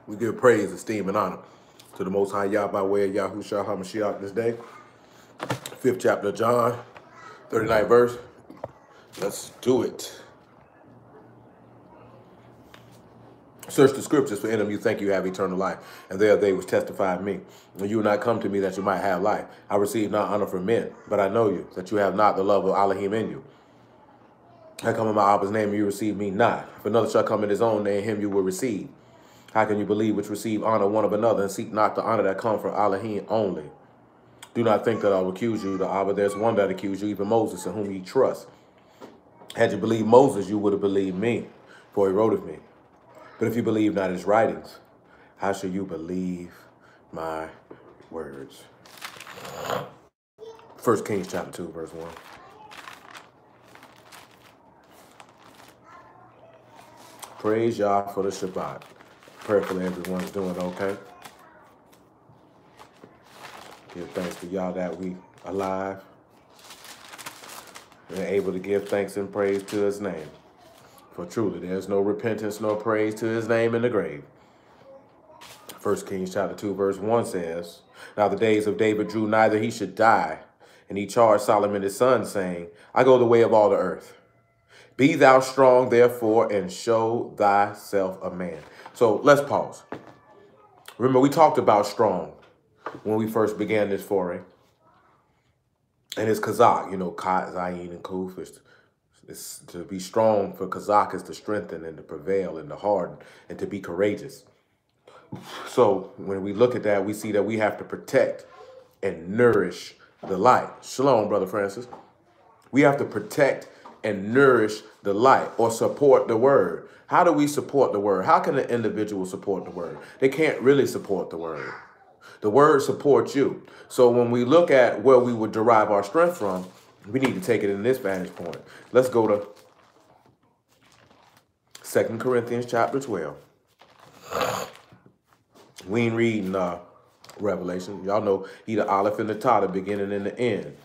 We give praise, esteem, and honor to the Most High Yah by way of Yahushua HaMashiach this day. 5th chapter of John, 39th verse. Let's do it. Search the scriptures, for in them you think you have eternal life, and there they which testify of me. And you will not come to me that you might have life. I receive not honor from men, but I know you, that you have not the love of Elohim in you. I come in my Abba's name, and you receive me not. If another shall come in his own name, him you will receive. How can you believe which receive honor one of another, and seek not the honor that comes from Elohim only? Do not think that I will accuse you, the Abba. There's one that accused you, even Moses, in whom ye trust. Had you believed Moses, you would have believed me, for he wrote of me. But if you believe not his writings, how shall you believe my words? 1 Kings chapter 2, verse 1. Praise Yah for the Shabbat. Prayerfully everyone's doing okay. Give thanks to Yah that we alive. We're able to give thanks and praise to his name. For truly there's no repentance nor praise to his name in the grave. 1 Kings chapter 2, verse 1 says, Now the days of David drew nigh that he should die, and he charged Solomon his son, saying, I go the way of all the earth. Be thou strong, therefore, and show thyself a man. So let's pause. Remember, we talked about strong when we first began this foray. And it's Kazakh, you know, Kat, Zayin, and Kuf. It's to be strong for Kazakh is to strengthen and to prevail and to harden and to be courageous. So when we look at that, we see that we have to protect and nourish the light. Shalom, Brother Francis. We have to protect and nourish the light or support the word. How do we support the word? How can an individual support the word? They can't really support the word. The word supports you. So when we look at where we would derive our strength from, we need to take it in this vantage point. Let's go to 2 Corinthians chapter 12. We ain't reading Revelation. Y'all know he the Aleph and the Ta, the beginning and the end.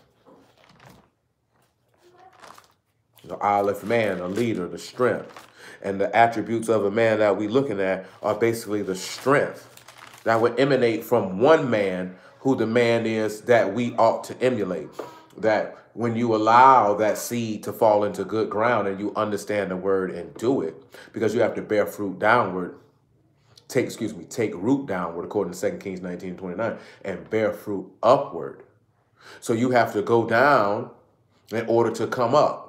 The Aleph man, a leader, the strength. And the attributes of a man that we're looking at are basically the strength that would emanate from one man who the man is that we ought to emulate. That when you allow that seed to fall into good ground and you understand the word and do it, because you have to bear fruit downward, take root downward, according to 2 Kings 19:29, and bear fruit upward. So you have to go down in order to come up.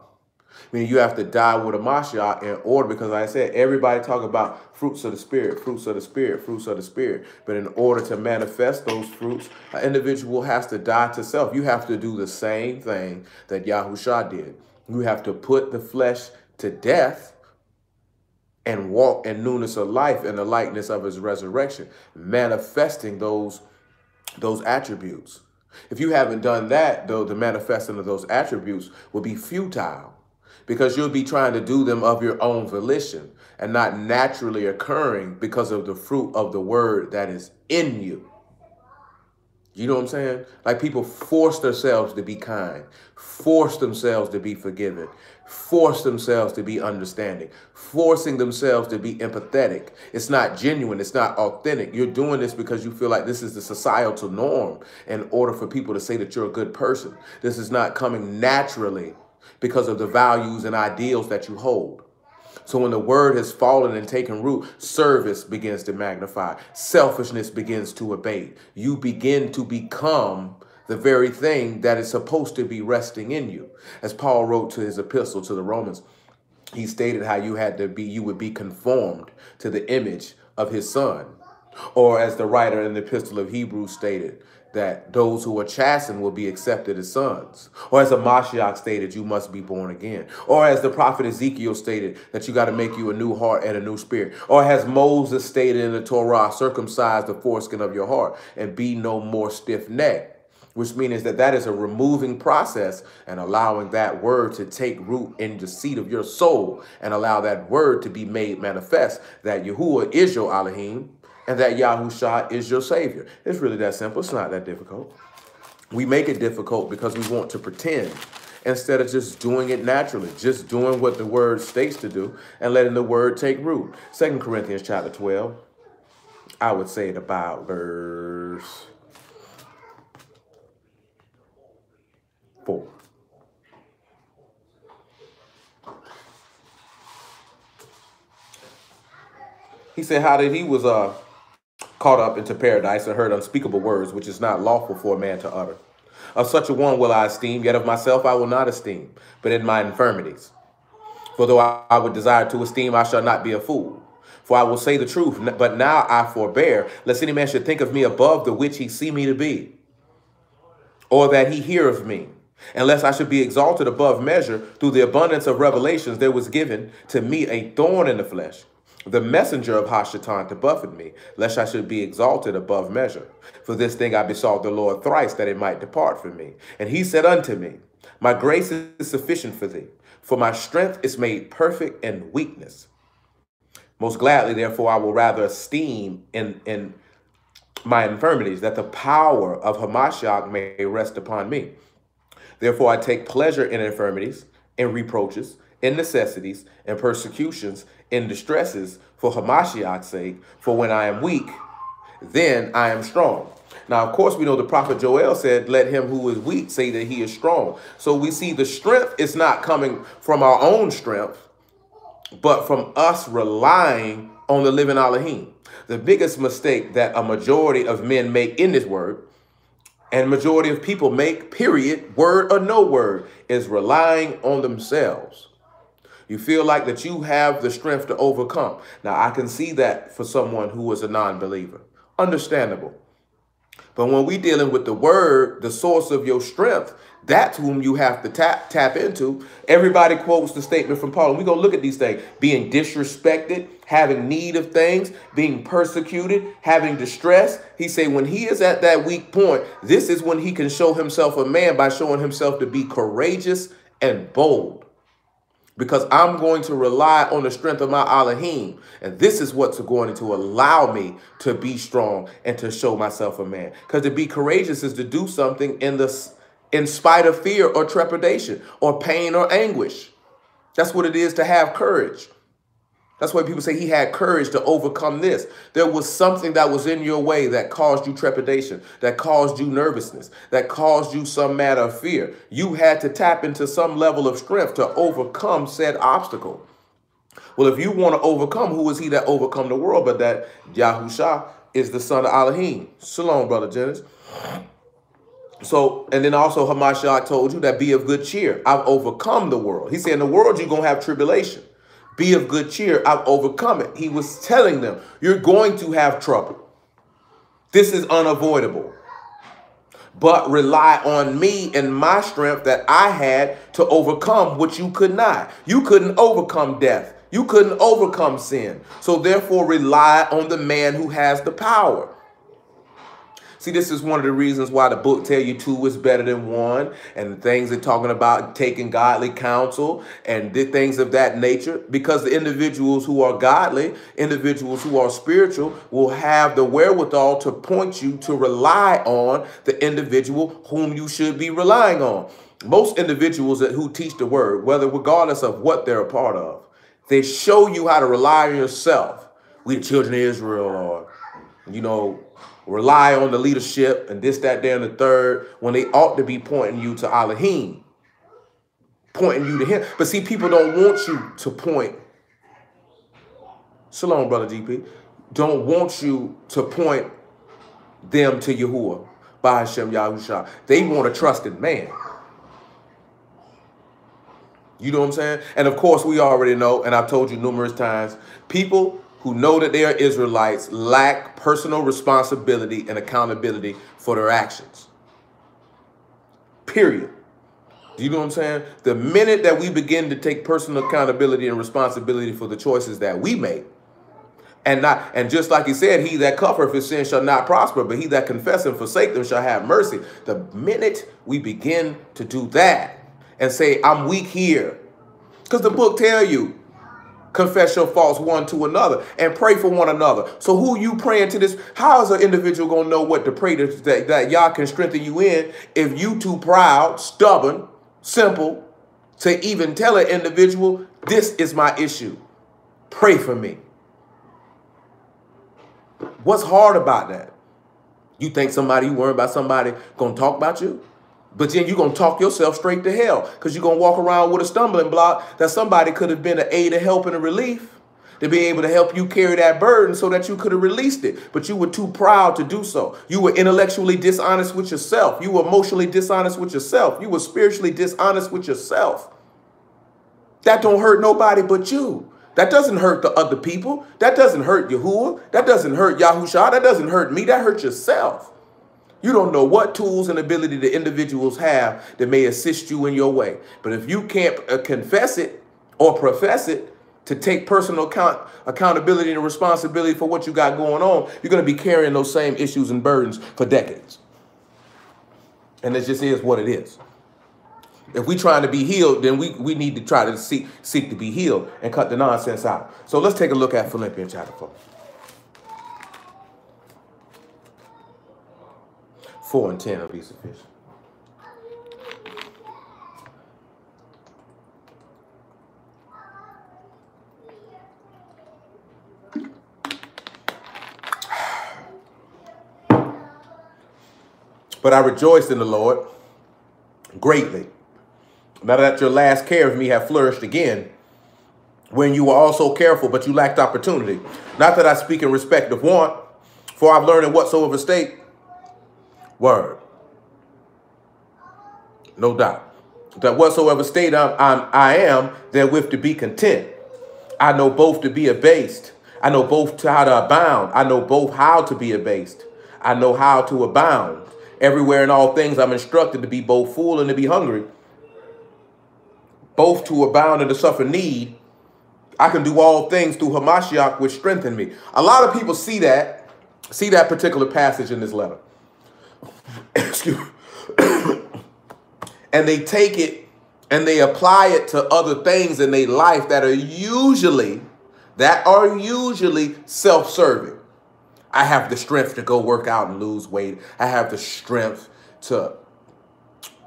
I mean, you have to die with a Mashiach in order, because like I said, everybody talk about fruits of the spirit, fruits of the spirit, fruits of the spirit. But in order to manifest those fruits, an individual has to die to self. You have to do the same thing that Yahushua did. You have to put the flesh to death and walk in newness of life in the likeness of his resurrection, manifesting those attributes. If you haven't done that, though, the manifesting of those attributes will be futile, because you'll be trying to do them of your own volition and not naturally occurring because of the fruit of the word that is in you. You know what I'm saying? Like people force themselves to be kind, force themselves to be forgiving, force themselves to be understanding, forcing themselves to be empathetic. It's not genuine. It's not authentic. You're doing this because you feel like this is the societal norm in order for people to say that you're a good person. This is not coming naturally because of the values and ideals that you hold. So when the word has fallen and taken root, service begins to magnify. Selfishness begins to abate. You begin to become the very thing that is supposed to be resting in you. As Paul wrote to his epistle to the Romans, he stated how you would be conformed to the image of his son. Or as the writer in the epistle of Hebrews stated, that those who are chastened will be accepted as sons. Or as the Mashiach stated, you must be born again. Or as the prophet Ezekiel stated, that you got to make you a new heart and a new spirit. Or as Moses stated in the Torah, circumcise the foreskin of your heart and be no more stiff-necked. Which means that is a removing process and allowing that word to take root in the seat of your soul and allow that word to be made manifest, that Yahuwah is your Elohim, and that Yahushua is your Savior. It's really that simple. It's not that difficult. We make it difficult because we want to pretend instead of just doing it naturally, just doing what the word states to do and letting the word take root. 2 Corinthians chapter 12. I would say at about verse 4. He said how that he was caught up into paradise and heard unspeakable words, which is not lawful for a man to utter. Of such a one will I esteem, yet of myself I will not esteem, but in my infirmities. For though I would desire to esteem, I shall not be a fool. For I will say the truth, but now I forbear, lest any man should think of me above the which he see me to be, or that he hear of me. Unless I should be exalted above measure, through the abundance of revelations there was given to me a thorn in the flesh, the messenger of Hashatan to buffet me, lest I should be exalted above measure. For this thing I besought the Lord thrice, that it might depart from me. And he said unto me, my grace is sufficient for thee, for my strength is made perfect in weakness. Most gladly, therefore, I will rather esteem in my infirmities, that the power of Hamashiach may rest upon me. Therefore, I take pleasure in infirmities, in reproaches, in necessities, in persecutions, in distresses, for Hamashiach's sake. For when I am weak, then I am strong. Now, of course, we know the prophet Joel said, let him who is weak say that he is strong. So we see the strength is not coming from our own strength, but from us relying on the living Elohim. The biggest mistake that a majority of men make in this word, and majority of people make, period, word or no word, is relying on themselves. You feel like that you have the strength to overcome. Now, I can see that for someone who is a non-believer. Understandable. But when we're dealing with the word, the source of your strength, that's whom you have to tap into. Everybody quotes the statement from Paul. And we're going to look at these things. Being disrespected, having need of things, being persecuted, having distress. He say when he is at that weak point, this is when he can show himself a man by showing himself to be courageous and bold. Because I'm going to rely on the strength of my Elohim. And this is what's going to allow me to be strong and to show myself a man. Because to be courageous is to do something in spite of fear or trepidation or pain or anguish. That's what it is to have courage. That's why people say he had courage to overcome this. There was something that was in your way that caused you trepidation, that caused you nervousness, that caused you some matter of fear. You had to tap into some level of strength to overcome said obstacle. Well, if you want to overcome, who is he that overcome the world but that Yahusha is the son of Elohim? Shalom, Brother Jennings. So, and then also Hamashiach told you that be of good cheer. I've overcome the world. He said in the world you're going to have tribulation. Be of good cheer. I've overcome it. He was telling them, you're going to have trouble. This is unavoidable. But rely on me and my strength that I had to overcome what you could not. You couldn't overcome death. You couldn't overcome sin. So therefore, rely on the man who has the power. See, this is one of the reasons why the book tell you 2 is better than 1, and things they're talking about taking godly counsel and things of that nature, because the individuals who are godly, individuals who are spiritual, will have the wherewithal to point you to rely on the individual whom you should be relying on. Most individuals who teach the word, whether regardless of what they're a part of, they show you how to rely on yourself. We the children of Israel, or, you know, rely on the leadership and this, that, there, and the third, when they ought to be pointing you to Elohim, pointing you to him. But see, people don't want you to point. Shalom, Brother GP. Don't want you to point them to Yahuwah, by Hashem Yahusha. They want to trust in man. You know what I'm saying? And of course, we already know, and I've told you numerous times, people who know that they are Israelites lack personal responsibility and accountability for their actions. Period. Do you know what I'm saying? The minute that we begin to take personal accountability and responsibility for the choices that we make, and just like he said, he that covereth his sin shall not prosper, but he that confess and forsake them shall have mercy. The minute we begin to do that and say, I'm weak here, because the book tell you, confess your faults one to another and pray for one another. So who you praying to this? How is an individual going to know what to pray to that Yah can strengthen you in if you too proud, stubborn, simple to even tell an individual, this is my issue. Pray for me. What's hard about that? You think you worry about somebody going to talk about you? But then you're going to talk yourself straight to hell because you're going to walk around with a stumbling block that somebody could have been an aid, a help, and a relief to be able to help you carry that burden so that you could have released it. But you were too proud to do so. You were intellectually dishonest with yourself. You were emotionally dishonest with yourself. You were spiritually dishonest with yourself. That don't hurt nobody but you. That doesn't hurt the other people. That doesn't hurt Yahuwah. That doesn't hurt Yahusha. That doesn't hurt me. That hurts yourself. You don't know what tools and ability the individuals have that may assist you in your way. But if you can't confess it or profess it to take personal accountability and responsibility for what you got going on, you're going to be carrying those same issues and burdens for decades. And it just is what it is. If we're trying to be healed, then we need to try to seek to be healed and cut the nonsense out. So let's take a look at Philippians chapter 4. 4 and 10 will be sufficient. But I rejoiced in the Lord greatly, now that your last care of me have flourished again, when you were also careful, but you lacked opportunity. Not that I speak in respect of want, for I've learned in whatsoever state, word, no doubt, that whatsoever state I am, therewith to be content. I know both to be abased. I know both to how to abound. I know both how to be abased. I know how to abound. Everywhere in all things I'm instructed to be both full and to be hungry, both to abound and to suffer need. I can do all things through Hamashiach, which strengthen me. A lot of people see that particular passage in this letter. Excuse me. And they take it and they apply it to other things in their life that are usually self-serving. I have the strength to go work out and lose weight. I have the strength to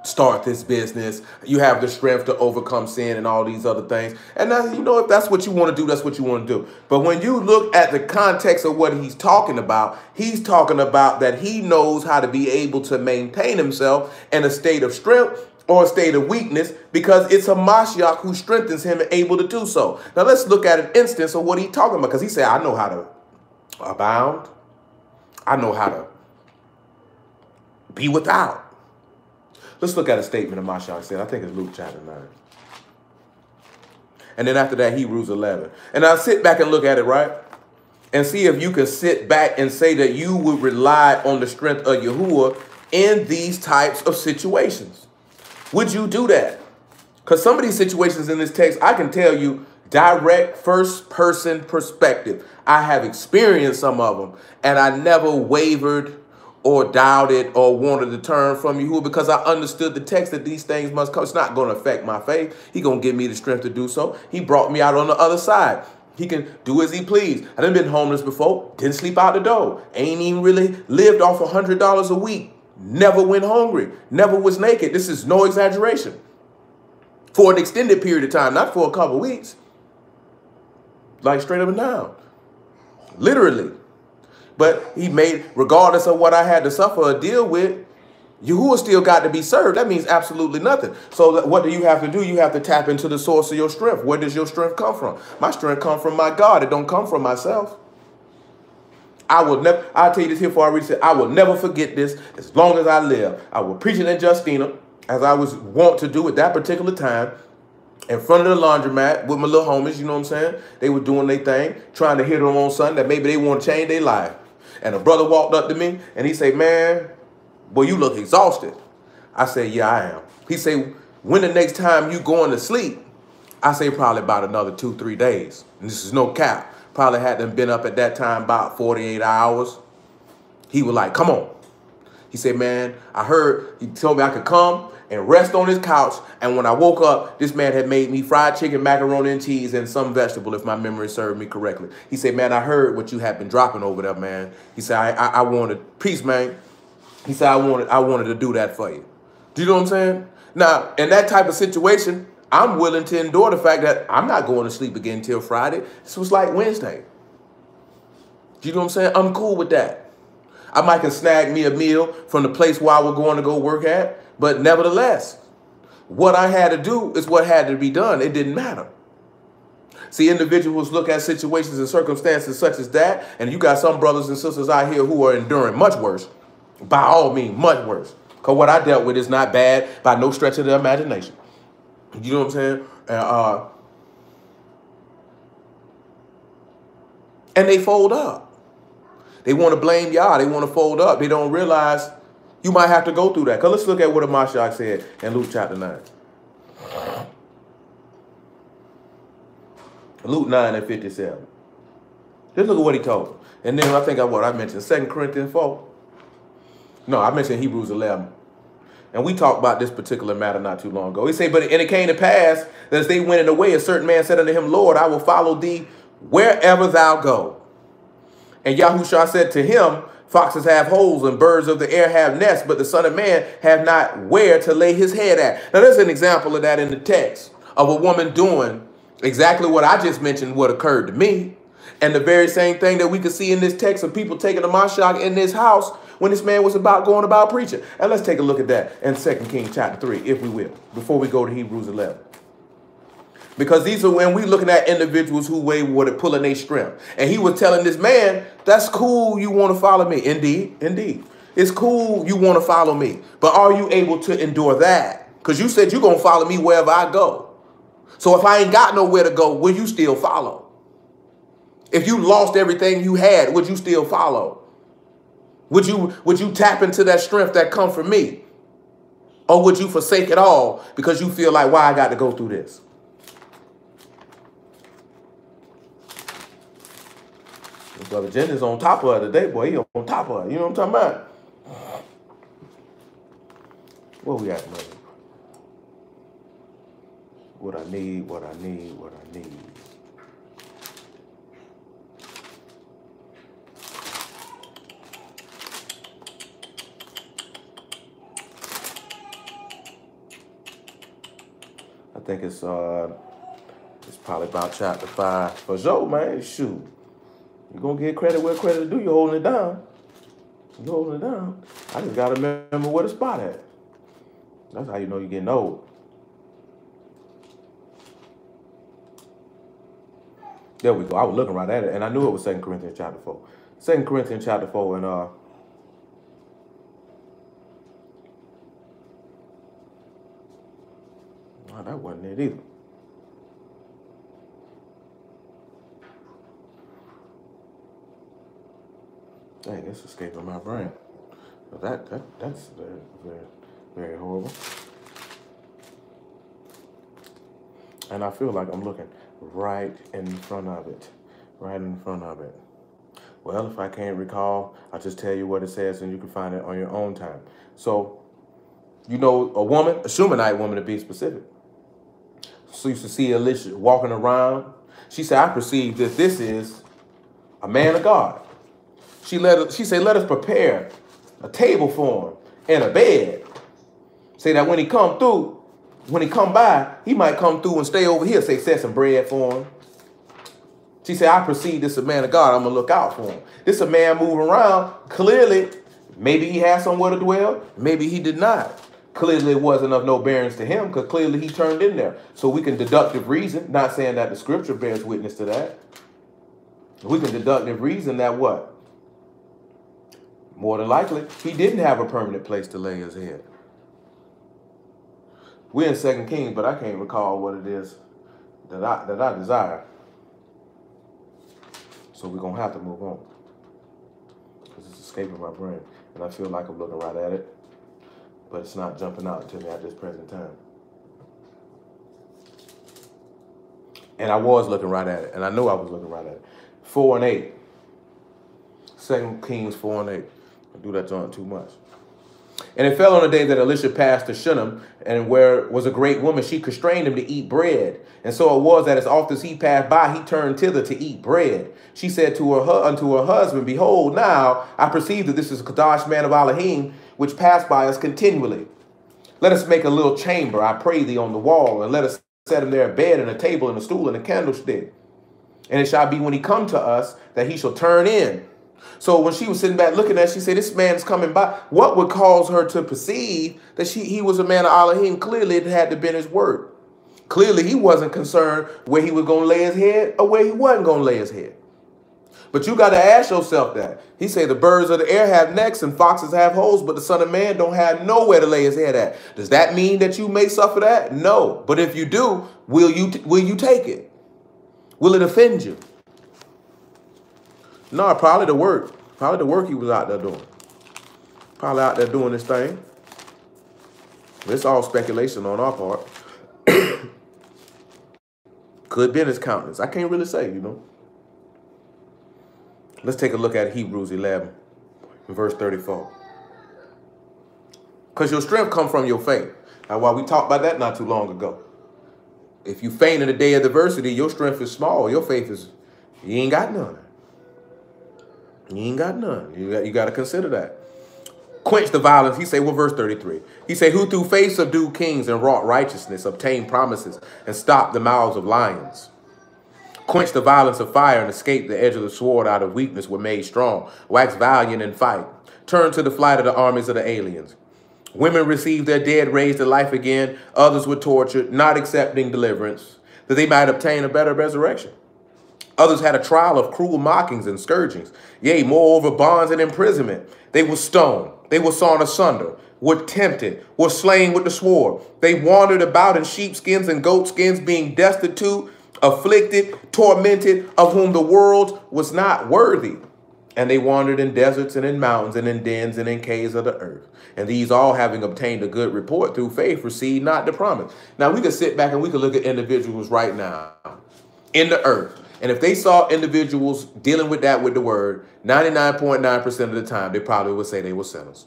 start this business. You have the strength to overcome sin and all these other things. And now, if that's what you want to do, that's what you want to do. But when you look at the context of what he's talking about that he knows how to be able to maintain himself in a state of strength or a state of weakness, because it's a Mashiach who strengthens him and able to do so. Now let's look at an instance of what he's talking about, because he said, I know how to abound. I know how to be without. Let's look at a statement of Mashiach said. I think it's Luke chapter 9. And then after that, Hebrews 11. And I'll sit back and look at it, right? And see if you can sit back and say that you would rely on the strength of Yahuwah in these types of situations. Would you do that? Because some of these situations in this text, I can tell you direct first-person perspective. I have experienced some of them, and I never wavered or doubted or wanted to turn from Yahuwah because I understood the text that these things must come. It's not going to affect my faith. He's going to give me the strength to do so. He brought me out on the other side. He can do as he please. I done been homeless before. Didn't sleep out the door. Ain't even really lived off $100 a week. Never went hungry. Never was naked. This is no exaggeration. For an extended period of time, not for a couple weeks. Like straight up and down. Literally. But he made, regardless of what I had to suffer or deal with, Yahuwah still got to be served. That means absolutely nothing. So what do you have to do? You have to tap into the source of your strength. Where does your strength come from? My strength comes from my God. It don't come from myself. I'll tell you this here before I read it. I will never forget this as long as I live. I will preach it in Justina, as I was wont to do at that particular time, in front of the laundromat with my little homies, you know what I'm saying? They were doing their thing, trying to hit them on something that maybe they want to change their life. And a brother walked up to me and he said, man, boy, you look exhausted. I said, yeah, I am. He said, when the next time you going to sleep? I say probably about another 2-3 days. And this is no cap. Probably had them been up at that time about 48 hours. He was like, come on. He said, man, I heard, he told me I could come and rest on his couch. And when I woke up, this man had made me fried chicken, macaroni and cheese, and some vegetable, if my memory served me correctly. He said, man, I heard what you had been dropping over there, man. He said, I wanted peace, man. He said, I wanted to do that for you. Do you know what I'm saying? Now, in that type of situation, I'm willing to endure the fact that I'm not going to sleep again until Friday. This was like Wednesday. You know what I'm saying? I'm cool with that. I might can snag me a meal from the place where I was going to go work at, but nevertheless, what I had to do is what had to be done. It didn't matter. See, individuals look at situations and circumstances such as that, and you got some brothers and sisters out here who are enduring much worse. By all means, much worse. Because what I dealt with is not bad by no stretch of the imagination. You know what I'm saying? And they fold up. They want to blame y'all. They want to fold up. They don't realize you might have to go through that. Because let's look at what Amashak said in Luke chapter 9. Luke 9 and 57. Just look at what he told them. And then I think I mentioned 2 Corinthians 4. No, I mentioned Hebrews 11. And we talked about this particular matter not too long ago. He said, and it came to pass that as they went in the way, a certain man said unto him, Lord, I will follow thee wherever thou go. And Yahushua said to him, foxes have holes and birds of the air have nests, but the Son of Man have not where to lay his head at. Now, there's an example of that in the text of a woman doing exactly what I just mentioned, what occurred to me. And the very same thing that we could see in this text of people taking the mashak in this house when this man was going about preaching. And let's take a look at that in 2 Kings chapter 3, if we will, before we go to Hebrews 11. Because these are when we looking at individuals who were pulling their strength. And he was telling this man, that's cool, you want to follow me. Indeed, indeed. It's cool you want to follow me. But are you able to endure that? Because you said you're going to follow me wherever I go. So if I ain't got nowhere to go, will you still follow? If you lost everything you had, would you still follow? Would you tap into that strength that comes from me? Or would you forsake it all because you feel like, why I got to go through this? Brother Jen is on top of her today, boy. He on top of her. You know what I'm talking about? Where we at, man? What I need. I think it's probably about chapter 5. For sure, man. Shoot. You're going to get credit where credit is due. You're holding it down. I just got to remember where the spot at. That's how you know you're getting old. There we go. I was looking right at it, and I knew it was 2 Corinthians chapter 4. 2 Corinthians chapter 4, and no, that wasn't it either. Dang, it's escaping my brain. That's very, very, very horrible. And I feel like I'm looking right in front of it. Well, if I can't recall, I'll just tell you what it says and you can find it on your own time. So, you know, a woman, a Shumanite woman to be specific. So you used to see Elisha walking around. She said, I perceive that this is a man of God. She said, let us prepare a table for him and a bed. Say that when he come by, he might come through and stay over here. Say, set some bread for him. She said, I perceive this is a man of God. I'm going to look out for him. This is a man moving around. Clearly, maybe he had somewhere to dwell. Maybe he did not. Clearly, it wasn't of no bearings to him because clearly he turned in there. So we can deductive reason, not saying that the scripture bears witness to that. We can deductive reason that what? More than likely, he didn't have a permanent place to lay his head. We're in 2 Kings, but I can't recall what it is that I desire. So we're going to have to move on. Because it's escaping my brain. And I feel like I'm looking right at it. But it's not jumping out to me at this present time. And I was looking right at it. And I knew I was looking right at it. 4 and 8. 2 Kings 4 and 8. I do that joint too much. And it fell on the day that Elisha passed to Shunem, and where was a great woman, she constrained him to eat bread. And so it was that as often as he passed by, he turned thither to eat bread. She said unto her husband, Behold, now I perceive that this is a Kadash man of Elohim, which passed by us continually. Let us make a little chamber, I pray thee, on the wall, and let us set him there a bed and a table and a stool and a candlestick. And it shall be when he come to us that he shall turn in. So when she was sitting back looking at it, she said, this man is coming by. What would cause her to perceive that he was a man of Elohim? Clearly, it had to have been his word. Clearly, he wasn't concerned where he was going to lay his head or where he wasn't going to lay his head. But you got to ask yourself that. He said the birds of the air have necks and foxes have holes, but the Son of Man don't have nowhere to lay his head at. Does that mean that you may suffer that? No. But if you do, will you take it? Will it offend you? No, probably the work. Probably the work he was out there doing. Probably out there doing this thing. It's all speculation on our part. Could be in his countenance. I can't really say, you know. Let's take a look at Hebrews 11, verse 34. Because your strength comes from your faith. Now, while we talked about that not too long ago. If you faint in the day of adversity, your strength is small. Your faith is, you ain't got none. You ain't got none. You got to consider that. Quench the violence. He say, well, verse 33. He say, who through faith subdued kings and wrought righteousness, obtained promises, and stopped the mouths of lions. Quench the violence of fire and escape the edge of the sword. Out of weakness were made strong. Wax valiant in fight. Turn to the flight of the armies of the aliens. Women received their dead raised to life again. Others were tortured, not accepting deliverance, that they might obtain a better resurrection. Others had a trial of cruel mockings and scourgings. Yea, moreover, bonds and imprisonment. They were stoned. They were sawn asunder, were tempted, were slain with the sword. They wandered about in sheepskins and goatskins, being destitute, afflicted, tormented, of whom the world was not worthy. And they wandered in deserts and in mountains and in dens and in caves of the earth. And these all, having obtained a good report through faith, received not the promise. Now, we could sit back and we could look at individuals right now in the earth. And if they saw individuals dealing with that with the word, 99.9% of the time, they probably would say they were sinners.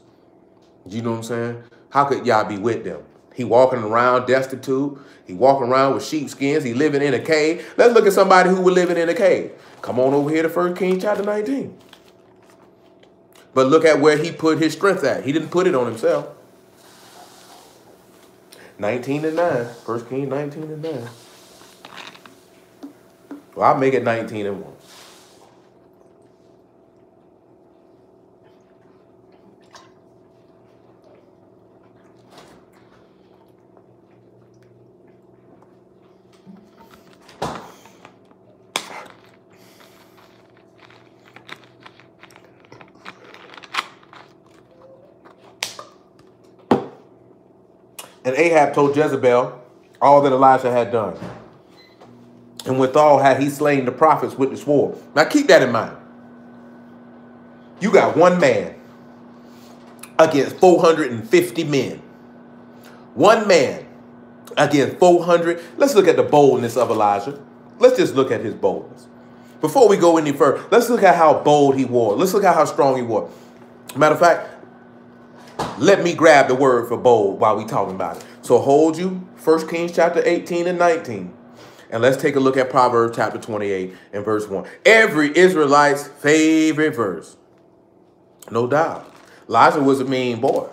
You know what I'm saying? How could y'all be with them? He walking around destitute. He walking around with sheepskins. He living in a cave. Let's look at somebody who was living in a cave. Come on over here to 1 Kings chapter 19. But look at where he put his strength at. He didn't put it on himself. 19 and 9. 1 Kings 19 and 9. Well, I'll make it 19 and 1. And Ahab told Jezebel all that Elijah had done. And withal had he slain the prophets with the sword. Now keep that in mind. You got one man against 450 men. One man against 400. Let's look at the boldness of Elijah. Let's just look at his boldness. Before we go any further, let's look at how bold he was. Let's look at how strong he was. Matter of fact, let me grab the word for bold while we talking about it. So hold you 1 Kings chapter 18 and 19. And let's take a look at Proverbs chapter 28 and verse 1. Every Israelite's favorite verse. No doubt. Elijah was a mean boy.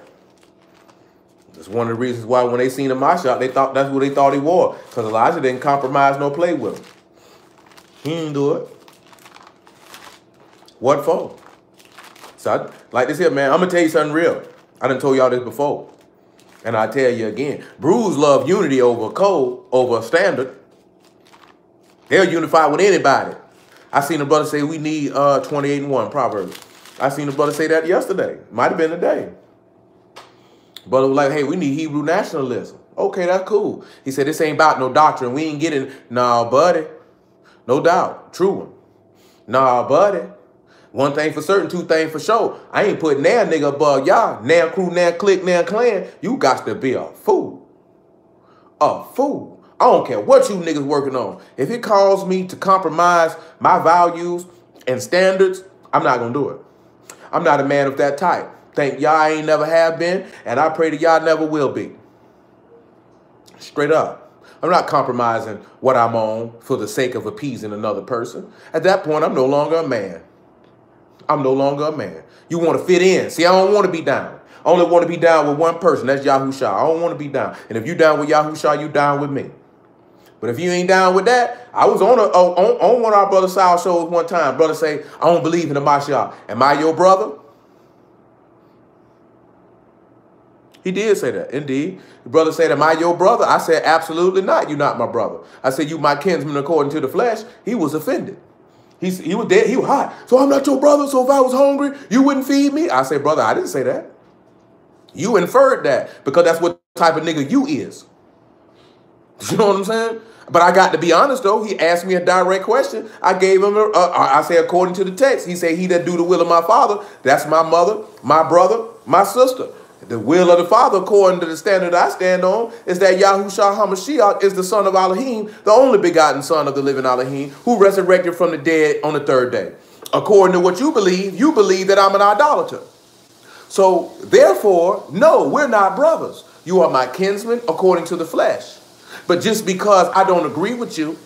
That's one of the reasons why when they seen him shot, they thought that's what they thought he was. Because Elijah didn't compromise no play with him. He didn't do it. What for? So like this here, man, I'm going to tell you something real. I done told y'all this before. And I tell you again. Brews love unity over code, over standard. They'll unify with anybody. I seen a brother say we need 28 and 1 Proverbs. I seen a brother say that yesterday. Might have been today. Brother was like, hey, we need Hebrew nationalism. Okay, that's cool. He said, this ain't about no doctrine. We ain't getting, nah, buddy. No doubt. True one. Nah, buddy. One thing for certain, two things for sure. I ain't putting that nigga above y'all. Now crew, now clique, now clan. You got to be a fool. A fool. I don't care what you niggas working on. If it calls me to compromise my values and standards, I'm not going to do it. I'm not a man of that type. Thank y'all I ain't never have been, and I pray that y'all never will be. Straight up. I'm not compromising what I'm on for the sake of appeasing another person. At that point, I'm no longer a man. I'm no longer a man. You want to fit in. See, I don't want to be down. I only want to be down with one person. That's Yahushua. I don't want to be down. And if you down with Yahushua, you down with me. But if you ain't down with that, I was on one of our Brother Sal shows one time. Brother say, I don't believe in the Mashiach. Am I your brother? He did say that, indeed. The brother said, am I your brother? I said, absolutely not. You're not my brother. I said, you my kinsman according to the flesh. He was offended. He was dead. He was hot. So I'm not your brother. So if I was hungry, you wouldn't feed me? I said, brother, I didn't say that. You inferred that because that's what type of nigga you is. You know what I'm saying? But I got to be honest, though. He asked me a direct question. I gave him, I say, according to the text, he said, he that do the will of my father, that's my mother, my brother, my sister. The will of the Father, according to the standard I stand on, is that Yahushua HaMashiach is the son of Elohim, the only begotten son of the living Elohim, who resurrected from the dead on the third day. According to what you believe that I'm an idolater. So, therefore, no, we're not brothers. You are my kinsman according to the flesh. But just because I don't agree with you,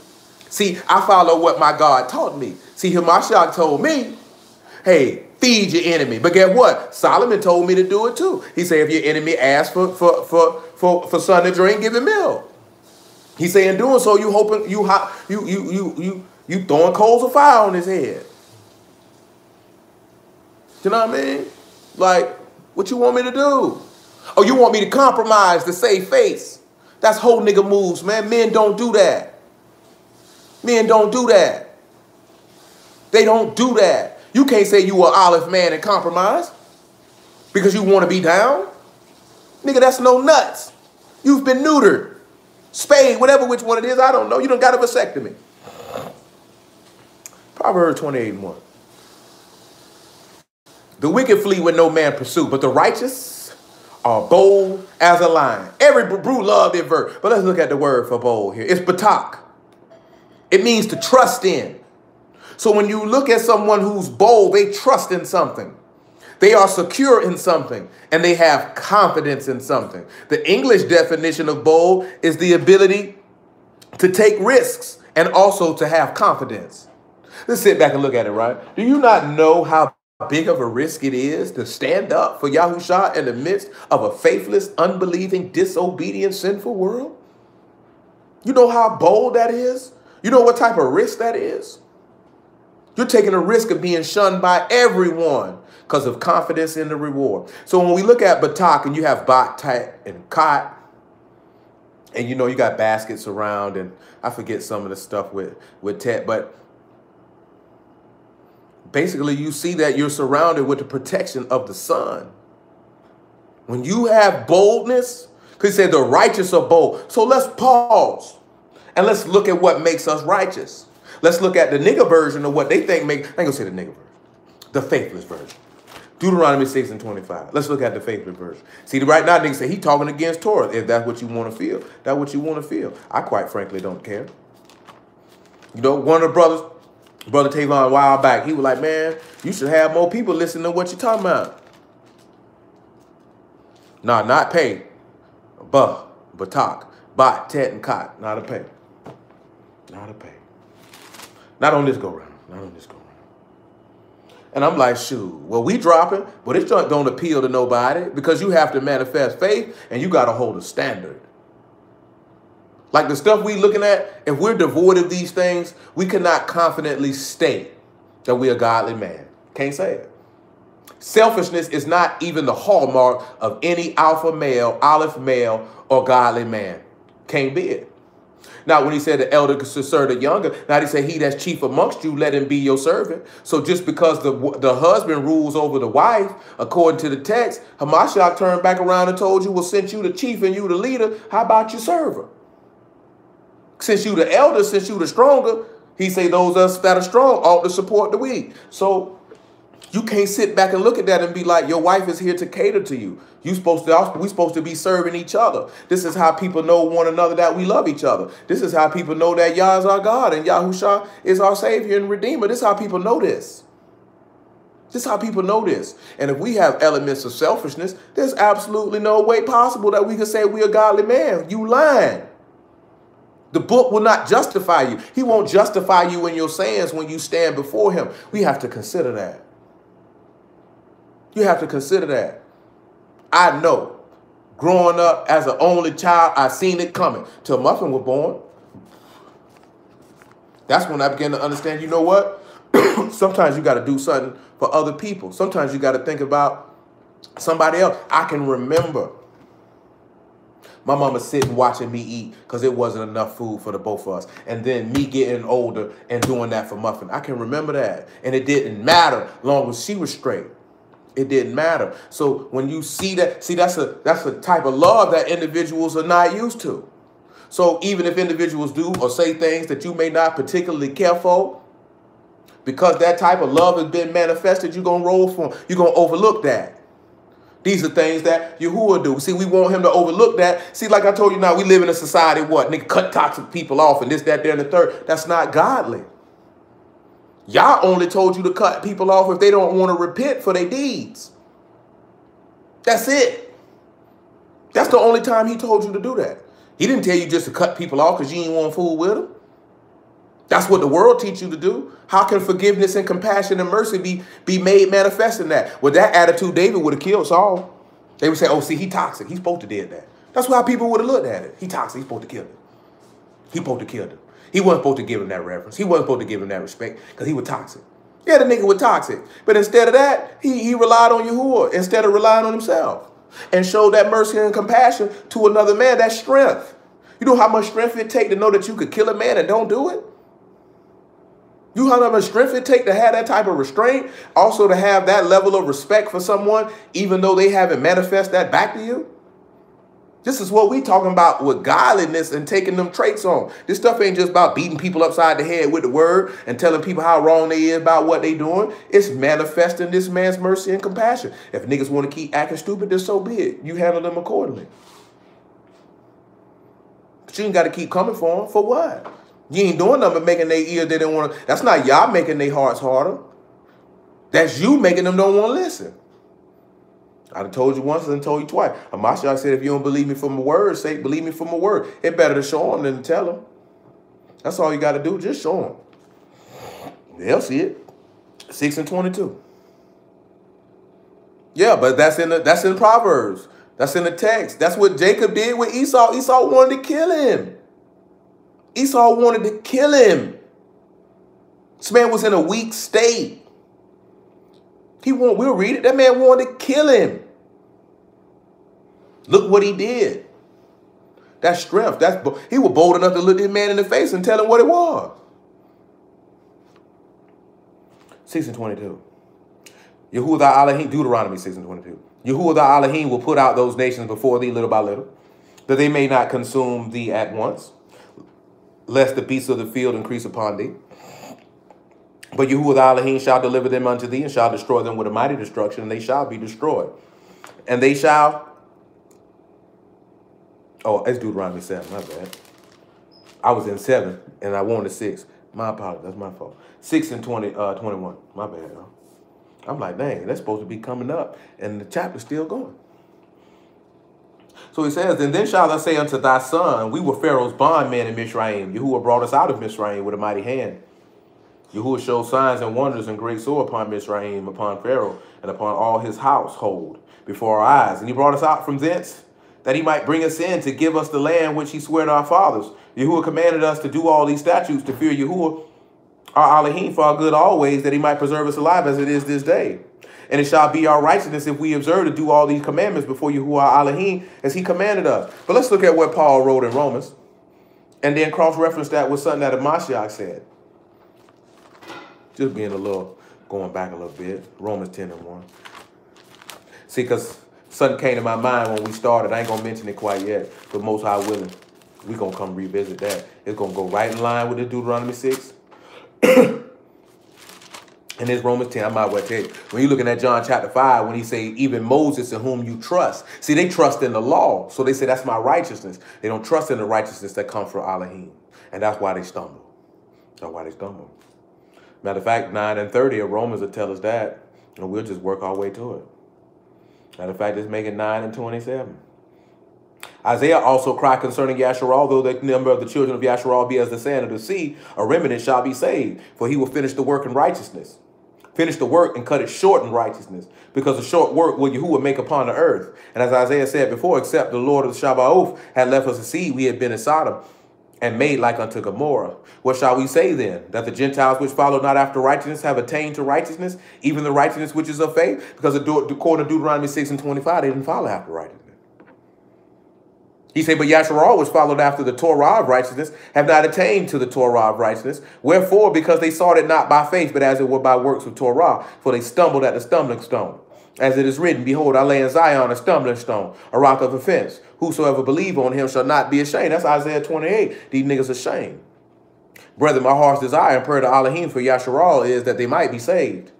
see, I follow what my God taught me. See, Hamashiach told me, hey, feed your enemy. But guess what? Solomon told me to do it too. He said, if your enemy asks for something to drink, give him milk. He said, in doing so, you hoping you throwing coals of fire on his head. You know what I mean? Like, what you want me to do? Oh, you want me to compromise to save face? That's whole nigga moves, man. Men don't do that. Men don't do that. They don't do that. You can't say you an olive man and compromise because you want to be down. Nigga, that's no nuts. You've been neutered, spayed, whatever which one it is. I don't know. You done got a vasectomy. Proverbs 28:1. The wicked flee when no man pursue, but the righteous are bold as a lion. Every brew love their verse. But let's look at the word for bold here. It's batak. It means to trust in. So when you look at someone who's bold, they trust in something. They are secure in something, and they have confidence in something. The English definition of bold is the ability to take risks and also to have confidence. Let's sit back and look at it, right? Do you not know how big of a risk it is to stand up for Yahushua in the midst of a faithless, unbelieving, disobedient, sinful world? You know how bold that is? You know what type of risk that is? You're taking a risk of being shunned by everyone because of confidence in the reward. So when we look at batak and you have bat, tat, and kot, and you know you got baskets around, and I forget some of the stuff with tet, but basically you see that you're surrounded with the protection of the sun. When you have boldness, because he said the righteous are bold. So let's pause and let's look at what makes us righteous. Let's look at the nigga version of what they think makes, I ain't gonna say the nigga version, the faithless version. Deuteronomy 6:25. Let's look at the faithless version. See, right now niggas say he talking against Torah. If that's what you want to feel, that's what you want to feel. I quite frankly don't care. You know, one of the brothers, Brother Tavon, a while back, he was like, man, you should have more people listening to what you're talking about. Nah, not pay. Batak, bat, tet, and kot. Not a pay. Not a pay. Not on this go round. Not on this go round. And I'm like, shoot, well, we dropping, but it don't appeal to nobody because you have to manifest faith and you got to hold a standard. Like the stuff we looking at, if we're devoid of these things, we cannot confidently state that we're a godly man. Can't say it. Selfishness is not even the hallmark of any alpha male, olive male, or godly man. Can't be it. Now, when he said the elder could serve the younger, now he said he that's chief amongst you, let him be your servant. So just because the husband rules over the wife, according to the text, Hamashiach turned back around and told you, well, since you the chief and you the leader, how about you serve her? Since you the elder, since you the stronger, he say those of us that are strong ought to support the weak. So you can't sit back and look at that and be like, your wife is here to we supposed to be serving each other. This is how people know one another that we love each other. This is how people know that Yah is our God and Yahushua is our Savior and Redeemer. This is how people know this. This is how people know this. And if we have elements of selfishness, there's absolutely no way possible that we can say we're a godly man. You lying. The book will not justify you. He won't justify you in your sayings when you stand before him. We have to consider that. You have to consider that. I know. Growing up as an only child, I seen it coming. Till Muffin was born. That's when I began to understand, you know what? Sometimes you got to do something for other people. Sometimes you got to think about somebody else. I can remember my mama sitting watching me eat because it wasn't enough food for the both of us. And then me getting older and doing that for Muffin. I can remember that. And it didn't matter long as she was straight. It didn't matter. So when you see that, that's a type of love that individuals are not used to. So even if individuals do or say things that you may not particularly care for, because that type of love has been manifested, you're going to roll for them. You're going to overlook that. These are things that Yahuwah do. See, we want him to overlook that. See, like I told you now, we live in a society, what? Nigga, cut toxic people off and this, that, there, and the third. That's not godly. Yah only told you to cut people off if they don't want to repent for their deeds. That's it. That's the only time he told you to do that. He didn't tell you just to cut people off because you ain't want fool with them. That's what the world teach you to do. How can forgiveness and compassion and mercy be made manifest in that? With that attitude, David would have killed Saul. They would say, oh, see, he toxic. He's supposed to did that. That's how people would have looked at it. He toxic. He's supposed to kill him. He's supposed to kill him. He wasn't supposed to give him that reverence. He wasn't supposed to give him that respect because he was toxic. Yeah, the nigga was toxic. But instead of that, he relied on Yahuwah instead of relying on himself and showed that mercy and compassion to another man. That's strength. You know how much strength it take to know that you could kill a man and don't do it? You know how much strength it take to have that type of restraint? Also to have that level of respect for someone, even though they haven't manifest that back to you? This is what we talking about with godliness and taking them traits on. This stuff ain't just about beating people upside the head with the word and telling people how wrong they is about what they doing. It's manifesting this man's mercy and compassion. If niggas want to keep acting stupid, then so be it. You handle them accordingly. But you ain't got to keep coming for them. For what? You ain't doing nothing but making their ears, they don't want to. That's not y'all making their hearts harder. That's you making them don't want to listen. I done told you once and told you twice. Amashiach said, if you don't believe me for my word, say, believe me for my word. It's better to show them than to tell them. That's all you got to do. Just show them. They'll see it. 6:22. Yeah, but that's in Proverbs. That's in the text. That's what Jacob did with Esau. Esau wanted to kill him. Esau wanted to kill him. This man was in a weak state. We'll read it. That man wanted to kill him. Look what he did. That's strength. He was bold enough to look this man in the face and tell him what it was. 6:22. Yahuwah thy Elohim, Deuteronomy 6:22. Yahuwah thy Elohim will put out those nations before thee little by little, that they may not consume thee at once, lest the beasts of the field increase upon thee. But Yahuwah thy Elohim shall deliver them unto thee, and shall destroy them with a mighty destruction, and they shall be destroyed. And they shall... Oh, it's Deuteronomy 7, my bad. I was in 7, and I wanted 6. My apologies, that's my fault. 6:21, my bad, y'all. I'm like, dang, that's supposed to be coming up, and the chapter's still going. So he says, and then shall thou say unto thy son, we were Pharaoh's bondmen in Mizraim. Yahuwah brought us out of Mizraim with a mighty hand. Yahuwah showed signs and wonders and great sore upon Mizraim, upon Pharaoh, and upon all his household before our eyes. And he brought us out from thence, that he might bring us in to give us the land which he swore to our fathers. Yahuwah commanded us to do all these statutes, to fear Yahuwah, our Elohim, for our good always, that he might preserve us alive as it is this day. And it shall be our righteousness if we observe to do all these commandments before Yahuwah, our Elohim, as he commanded us. But let's look at what Paul wrote in Romans, and then cross-reference that with something that Amashiach said. Just being going back a little bit. Romans 10:1. See, because something came to my mind when we started. I ain't going to mention it quite yet, but most high willing, we're going to come revisit that. It's going to go right in line with the Deuteronomy 6. And this Romans 10, I might well tell you. When you're looking at John chapter 5, when he say, even Moses in whom you trust. See, they trust in the law. So they say, that's my righteousness. They don't trust in the righteousness that comes from Elohim. And that's why they stumble. That's why they stumble. Matter of fact, 9:30 of Romans will tell us that, and we'll just work our way to it. Matter of fact, let's make it 9:27. Isaiah also cried concerning Yasharal, though the number of the children of Yasharal be as the sand of the sea, a remnant shall be saved, for he will finish the work in righteousness. Finish the work and cut it short in righteousness, because the short work will Yahuwah make upon the earth. And as Isaiah said before, except the Lord of the Shabbaoth had left us a seed, we had been in Sodom. and made like unto Gomorrah. What shall we say then? That the Gentiles which follow not after righteousness have attained to righteousness, even the righteousness which is of faith? Because according to Deuteronomy 6 and 25, they didn't follow after righteousness. He said, but Yasharal, which followed after the Torah of righteousness, have not attained to the Torah of righteousness. Wherefore, because they sought it not by faith, but as it were by works of Torah, for they stumbled at the stumbling stone. As it is written, behold, I lay in Zion a stumbling stone, a rock of offense. Whosoever believe on him shall not be ashamed. That's Isaiah 28. These niggas ashamed. Brethren, my heart's desire and prayer to Elohim for Yasharal is that they might be saved.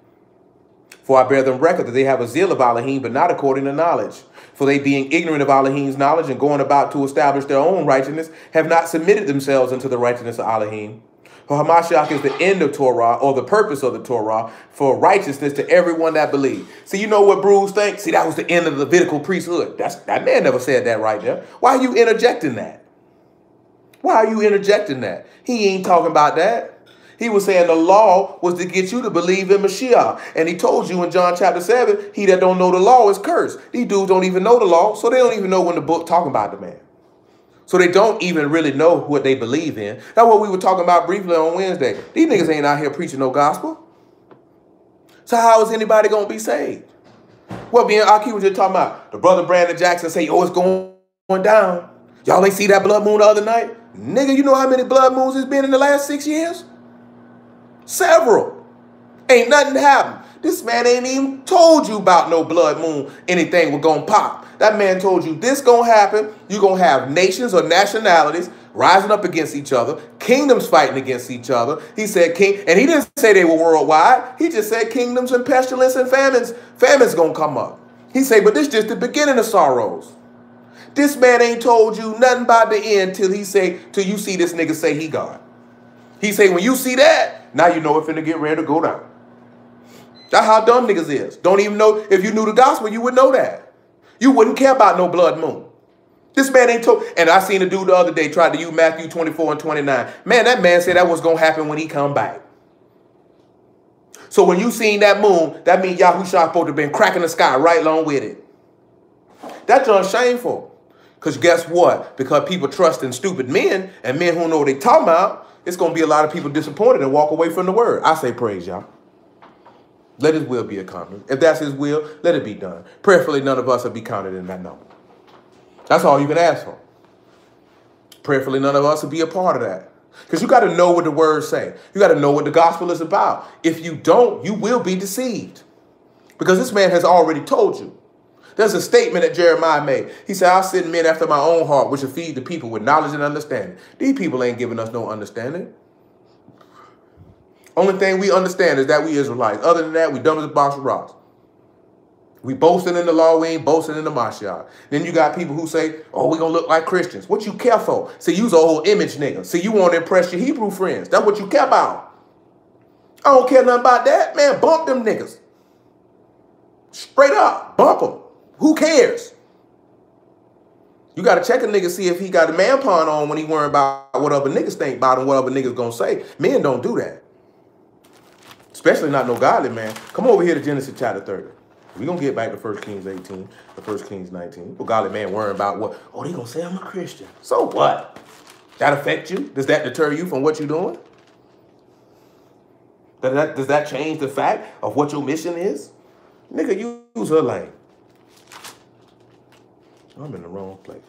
For I bear them record that they have a zeal of Elohim, but not according to knowledge. For they, being ignorant of Elohim's knowledge and going about to establish their own righteousness, have not submitted themselves unto the righteousness of Elohim. For Hamashiach is the end of Torah, or the purpose of the Torah, for righteousness to everyone that believes. See, you know what Bruce thinks? See, that was the end of the Levitical priesthood. That man never said that right there. Why are you interjecting that? Why are you interjecting that? He ain't talking about that. He was saying the law was to get you to believe in Mashiach. And he told you in John chapter 7, he that don't know the law is cursed. These dudes don't even know the law, so they don't even know when the book talking about the man. So they don't even really know what they believe in. That's what we were talking about briefly on Wednesday. These niggas ain't out here preaching no gospel. So how is anybody going to be saved? Well, me and Aki was just talking about the brother Brandon Jackson say, oh, it's going down. Y'all ain't see that blood moon the other night? Nigga, you know how many blood moons it's been in the last 6 years? Several. Ain't nothing happened. This man ain't even told you about no blood moon, anything was going to pop. That man told you this going to happen. You're going to have nations or nationalities rising up against each other, kingdoms fighting against each other. He said king, and he didn't say they were worldwide. He just said kingdoms and pestilence and famines. Famines going to come up. He said, but this is just the beginning of sorrows. This man ain't told you nothing about the end till you see this nigga say he God. He say, when you see that, now you know it's finna get ready to go down. That's how dumb niggas is. Don't even know, if you knew the gospel, you would know that. You wouldn't care about no blood moon. This man ain't told, and I seen a dude the other day tried to use Matthew 24 and 29. Man, that man said that was going to happen when he come back. So when you seen that moon, that means Yahushua supposed to have been cracking the sky right along with it. That's unshameful. Because guess what? Because people trust in stupid men and men who know what they talking about, it's going to be a lot of people disappointed and walk away from the word. I say praise y'all. Let his will be accomplished. If that's his will, let it be done. Prayerfully, none of us will be counted in that number. That's all you can ask for. Prayerfully, none of us will be a part of that. Because you got to know what the words say. You got to know what the gospel is about. If you don't, you will be deceived. Because this man has already told you. There's a statement that Jeremiah made. He said, I'll send men after my own heart, which will feed the people with knowledge and understanding. These people ain't giving us no understanding. Only thing we understand is that we Israelites. Other than that, we dumb as a box of rocks. We boasting in the law, we ain't boasting in the Mashiach. Then you got people who say, oh, we gonna look like Christians. What you care for? See, you's a whole image nigga. See, you want to impress your Hebrew friends. That's what you care about. I don't care nothing about that. Man, bump them niggas. Straight up, bump them. Who cares? You got to check a nigga, see if he got a man pawn on when he worrying about what other niggas think about him, what other niggas gonna say. Men don't do that. Especially not no godly man. Come over here to Genesis chapter 30. We're going to get back to 1 Kings 18 to 1 Kings 19. No godly man worrying about what, oh, they going to say I'm a Christian. So what? That affect you? Does that deter you from what you're doing? Does that change the fact of what your mission is? Nigga, use her lane. I'm in the wrong place.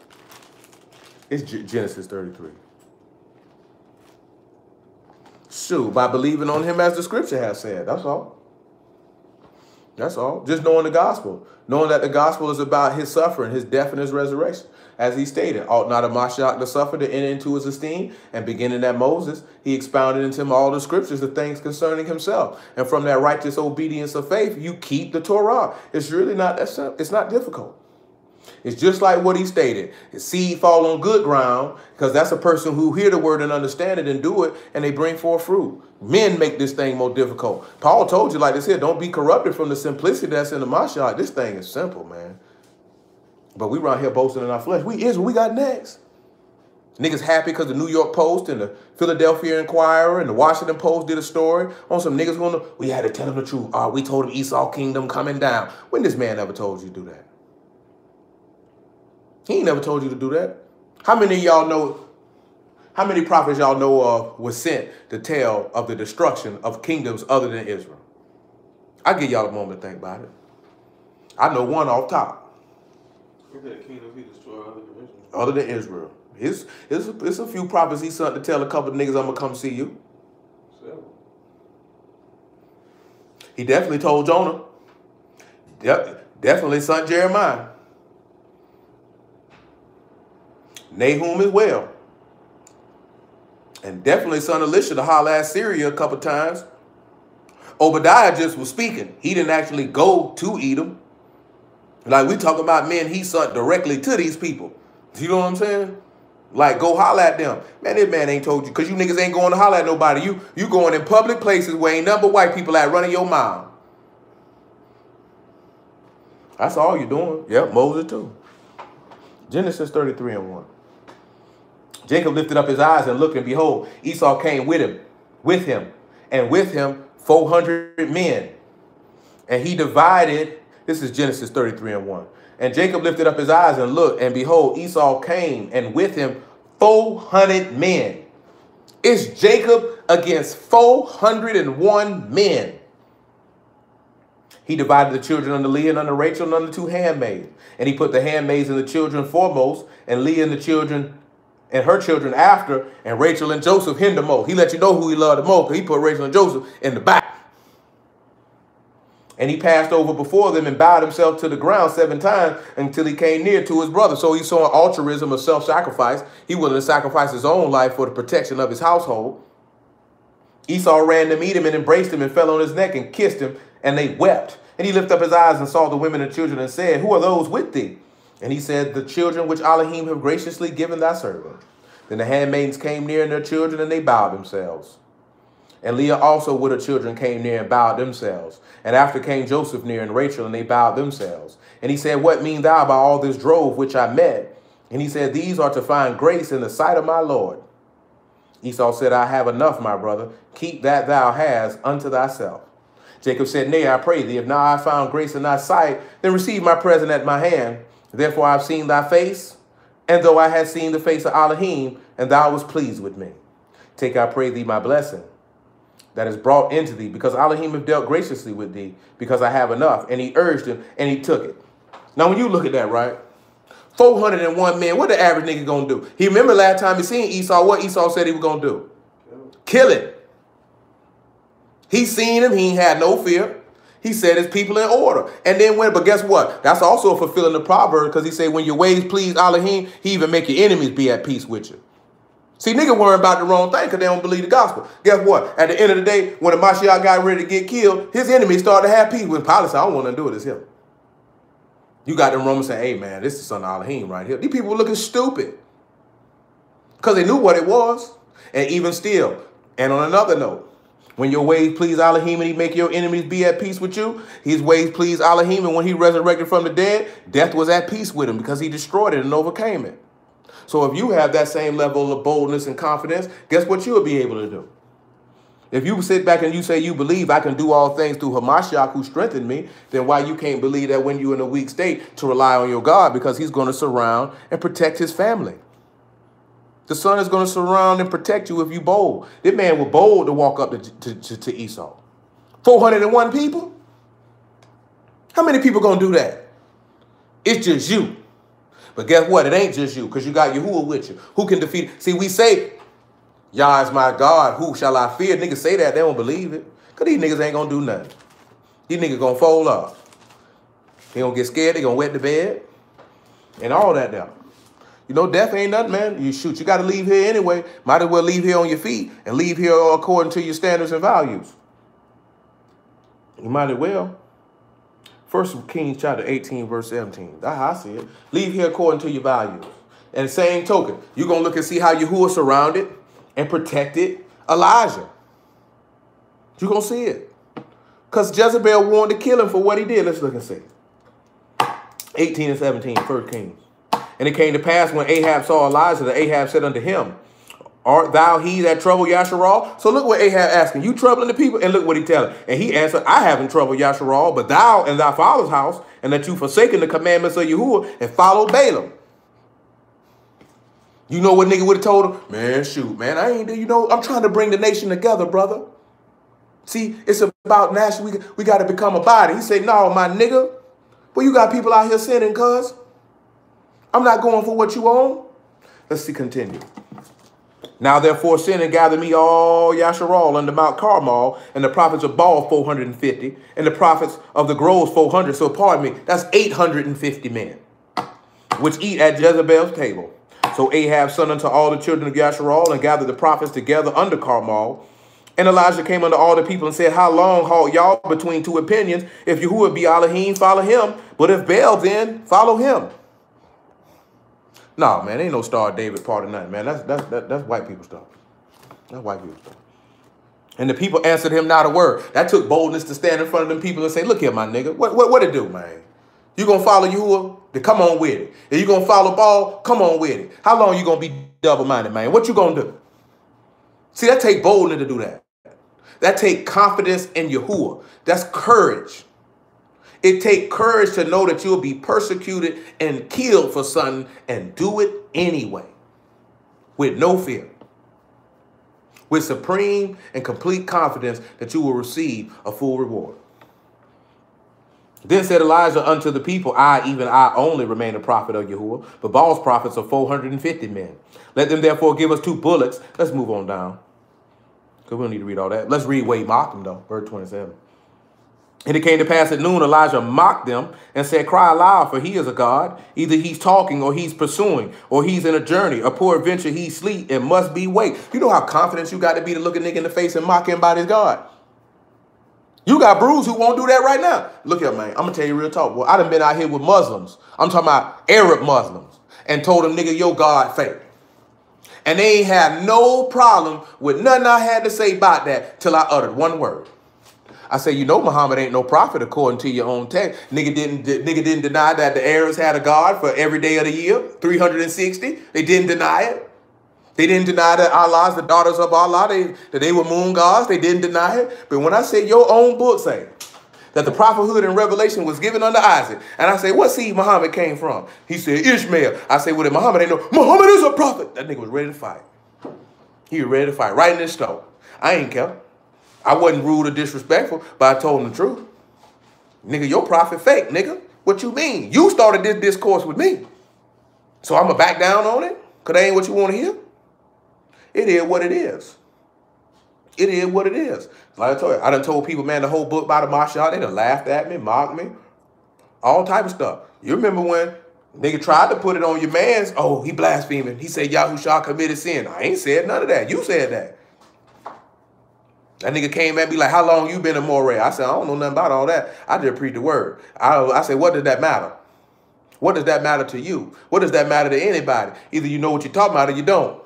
It's Genesis 33. Shoot, by believing on him as the scripture has said. That's all. That's all. Just knowing the gospel. Knowing that the gospel is about his suffering, his death, and his resurrection. As he stated, ought not a Mashiach to suffer to enter into his esteem? And beginning at Moses, he expounded into him all the scriptures, the things concerning himself. And from that righteous obedience of faith, you keep the Torah. It's really not that simple. It's not difficult. It's just like what he stated. His seed fall on good ground, because that's a person who hear the word and understand it and do it, and they bring forth fruit. Men make this thing more difficult. Paul told you like this here, don't be corrupted from the simplicity that's in the Mashiach. This thing is simple, man. But we around here boasting in our flesh. We is what we got next. Niggas happy because the New York Post and the Philadelphia Inquirer and the Washington Post did a story on some niggas going to, we had to tell them the truth. We told them Esau kingdom coming down. When this man ever told you to do that? He ain't never told you to do that. How many of y'all know How many prophets y'all know of was sent to tell of the destruction of kingdoms other than Israel? I'll give y'all a moment to think about it. I know one off top. Other than Israel. It's a few prophets he sent to tell a couple of niggas, I'm going to come see you. He definitely told Jonah. Yep, definitely sent Jeremiah. Nahum as well. And definitely sent Elisha to holler at Syria a couple times. Obadiah just was speaking. He didn't actually go to Edom. Like we talking about men he sent directly to these people. You know what I'm saying? Like go holler at them. Man, this man ain't told you, because you niggas ain't going to holler at nobody. You going in public places where ain't nothing but white people at running your mouth. That's all you're doing. Yep, Moses too. Genesis 33:1. Jacob lifted up his eyes and looked, and behold, Esau came with him 400 men. And he divided, this is Genesis 33:1. And Jacob lifted up his eyes and looked, and behold, Esau came, and with him 400 men. It's Jacob against 401 men. He divided the children unto Leah and unto Rachel and unto 2 handmaids. And he put the handmaids and the children foremost, and Leah and the children and her children after, and Rachel and Joseph hindermost. He let you know who he loved the most, because he put Rachel and Joseph in the back. And he passed over before them and bowed himself to the ground 7 times until he came near to his brother. So he saw an altruism of self-sacrifice. He willing to sacrifice his own life for the protection of his household. Esau ran to meet him and embraced him and fell on his neck and kissed him, and they wept. And he lifted up his eyes and saw the women and children and said, who are those with thee? And he said, the children which Elohim have graciously given thy servant. Then the handmaidens came near and their children, and they bowed themselves. And Leah also with her children came near and bowed themselves. And after came Joseph near and Rachel, and they bowed themselves. And he said, what mean thou by all this drove which I met? And he said, these are to find grace in the sight of my Lord. Esau said, I have enough, my brother. Keep that thou hast unto thyself. Jacob said, nay, I pray thee, if now I found grace in thy sight, then receive my present at my hand. Therefore I have seen thy face, and though I had seen the face of Elohim, and thou wast pleased with me. Take, I pray thee, my blessing that is brought into thee, because Elohim have dealt graciously with thee, because I have enough. And he urged him, and he took it. Now, when you look at that, right, 401 men, what the average nigga gonna do? He remember last time he seen Esau, what Esau said he was gonna do? Kill him. He seen him, he ain't had no fear. He set his people in order. And then but guess what? That's also fulfilling the proverb, because he said, when your ways please Elohim, he even make your enemies be at peace with you. See, niggas worry about the wrong thing because they don't believe the gospel. Guess what? At the end of the day, when the Mashiach got ready to get killed, his enemies started to have peace with him. Pilate said, I don't want to do it, it's him. You got them Romans saying, hey, man, this is the son of Elohim right here. These people were looking stupid because they knew what it was. And even still, and on another note, when your ways please Elohim and he make your enemies be at peace with you, his ways please Elohim, and when he resurrected from the dead, death was at peace with him because he destroyed it and overcame it. So if you have that same level of boldness and confidence, guess what you'll be able to do? If you sit back and you say you believe I can do all things through Hamashiach who strengthened me, then why you can't believe that when you're in a weak state to rely on your God, because he's going to surround and protect his family. The son is going to surround and protect you if you bold. This man was bold to walk up to Esau. 401 people? How many people going to do that? It's just you. But guess what? It ain't just you, because you got Yahuwah with you. Who can defeat? See, we say, Yah is my God, who shall I fear? Niggas say that, they don't believe it. Because these niggas ain't going to do nothing. These niggas going to fold up. They going to get scared, they going to wet the bed, and all that now. You know, death ain't nothing, man. You shoot, you got to leave here anyway. Might as well leave here on your feet and leave here according to your standards and values. You might as well. 1 Kings chapter 18, verse 17. That's how I see it. Leave here according to your values. And the same token, you're going to look and see how Yahuwah surrounded and protected Elijah. You're going to see it. Because Jezebel wanted to kill him for what he did. Let's look and see. 18 and 17, 1 Kings. And it came to pass when Ahab saw Elijah, that Ahab said unto him, art thou he that troubled Yasharal? So look what Ahab asking. You troubling the people? And look what he telling. And he answered, I haven't troubled Yasharal, but thou and thy father's house, and that you forsaken the commandments of Yahuwah and followed Balaam. You know what nigga would have told him? Man, shoot, man, I ain't, I'm trying to bring the nation together, brother. See, it's about national. We got to become a body. He said, no, my nigga. Well, you got people out here sinning, cuz. I'm not going for what you own. Let's see, continue. Now, therefore, sin and gather me all Yasharal under Mount Carmel, and the prophets of Baal 450, and the prophets of the groves 400. So, pardon me, that's 850 men, which eat at Jezebel's table. So Ahab sent unto all the children of Yasharal, and gathered the prophets together under Carmel. And Elijah came unto all the people and said, how long halt y'all between two opinions? If Yahuwah be Elohim, follow him. But if Baal, then follow him. No, man, ain't no Star David part of nothing, man. That's white people stuff. That's white people stuff. And the people answered him not a word. That took boldness to stand in front of them people and say, look here, my nigga, what it do, man? You gonna follow Yahuwah? Then come on with it. If you gonna follow Baal, come on with it. How long you gonna be double-minded, man? What you gonna do? See, that take boldness to do that. That take confidence in Yahuwah. That's courage. It take courage to know that you'll be persecuted and killed for something and do it anyway. With no fear. With supreme and complete confidence that you will receive a full reward. Then said Elijah unto the people, even I only remain a prophet of Yahuwah, but Baal's prophets are 450 men. Let them therefore give us 2 bullocks. Let's move on down, because we don't need to read all that. Let's read where he mocked them, though. Verse 27. And it came to pass at noon, Elijah mocked them and said, cry aloud, for he is a God. Either he's talking or he's pursuing, or he's in a journey. A poor adventure he sleep and must be wake. You know how confident you got to be to look a nigga in the face and mock him about his God? You got brews who won't do that right now. Look here, man. I'm going to tell you real talk. Well, I done been out here with Muslims. I'm talking about Arab Muslims. And told them, nigga, your God fake. And they ain't had no problem with nothing I had to say about that till I uttered one word. I say, you know, Muhammad ain't no prophet according to your own text. Nigga didn't deny that the Arabs had a God for every day of the year, 360. They didn't deny it. They didn't deny that Allah's the daughters of Allah, that they were moon gods. They didn't deny it. But when I say your own book say that the prophethood and revelation was given unto Isaac, and I say, what seed Muhammad came from? He said, Ishmael. I say, well, then Muhammad ain't no, Muhammad is a prophet. That nigga was ready to fight. He was ready to fight right in this stove. I ain't care. I wasn't rude or disrespectful, but I told him the truth. Nigga, your prophet fake, nigga. What you mean? You started this discourse with me. So I'm going to back down on it? Because that ain't what you want to hear? It is what it is. It is what it is. Like I told you, I done told people, man, the whole book by the Mashiach, they done laughed at me, mocked me, all type of stuff. You remember when nigga tried to put it on your man's, oh, he blaspheming. He said Yahushua committed sin. I ain't said none of that. You said that. That nigga came at me like, how long you been in Moray? I said, I don't know nothing about all that. I just preach the word. I said, what does that matter? What does that matter to you? What does that matter to anybody? Either you know what you're talking about or you don't.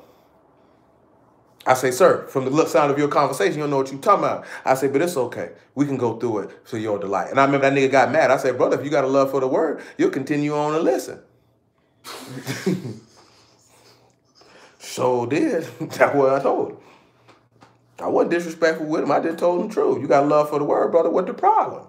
I say, sir, from the sound of your conversation, you don't know what you're talking about. I say, but it's okay. We can go through it for your delight. And I remember that nigga got mad. I said, brother, if you got a love for the word, you'll continue on and listen. So did. That's what I told him. I wasn't disrespectful with him. I just told him the truth. You got love for the word, brother. What's the problem?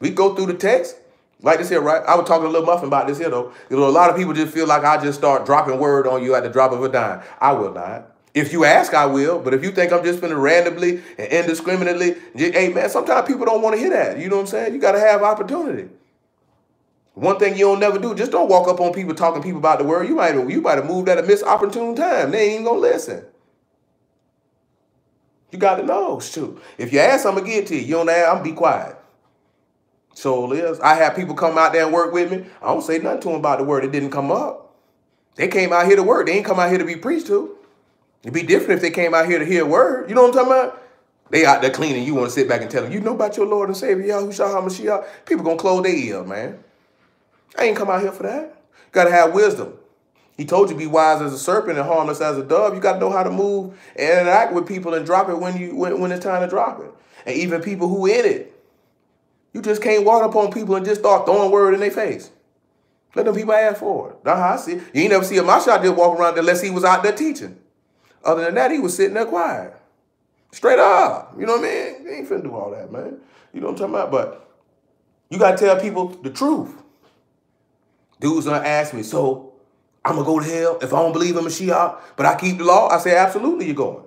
We go through the text. Like this here, right? I was talking to Lil Muffin about this here, though. You know, a lot of people just feel like I just start dropping word on you at the drop of a dime. I will not. If you ask, I will. But if you think I'm just going to randomly and indiscriminately, hey, man, sometimes people don't want to hear that. You know what I'm saying? You got to have opportunity. One thing you don't never do, just don't walk up on people talking to people about the word. You might have moved at a misopportune time. They ain't going to listen. You got to know, shoot. If you ask, I'm going to get to you. You don't ask, I'm going to be quiet. So, Liz, I have people come out there and work with me. I don't say nothing to them about the word. It didn't come up. They came out here to work. They ain't come out here to be preached to. It'd be different if they came out here to hear a word. You know what I'm talking about? They out there cleaning. You want to sit back and tell them, you know about your Lord and Savior, Yahushua HaMashiach? People going to close their ear, man. I ain't come out here for that. Got to have wisdom. He told you be wise as a serpent and harmless as a dove. You got to know how to move and interact with people and drop it when it's time to drop it. And even people who in it. You just can't walk up on people and just start throwing word in their face. Let them people ask for it. That's how I see it. You ain't never see a Mashiach just walk around unless he was out there teaching. Other than that, he was sitting there quiet. Straight up. You know what I mean? You ain't finna do all that, man. You know what I'm talking about? But you got to tell people the truth. Dudes gonna ask me, so I'm going to go to hell if I don't believe in Mashiach, but I keep the law? I said, absolutely, you're going.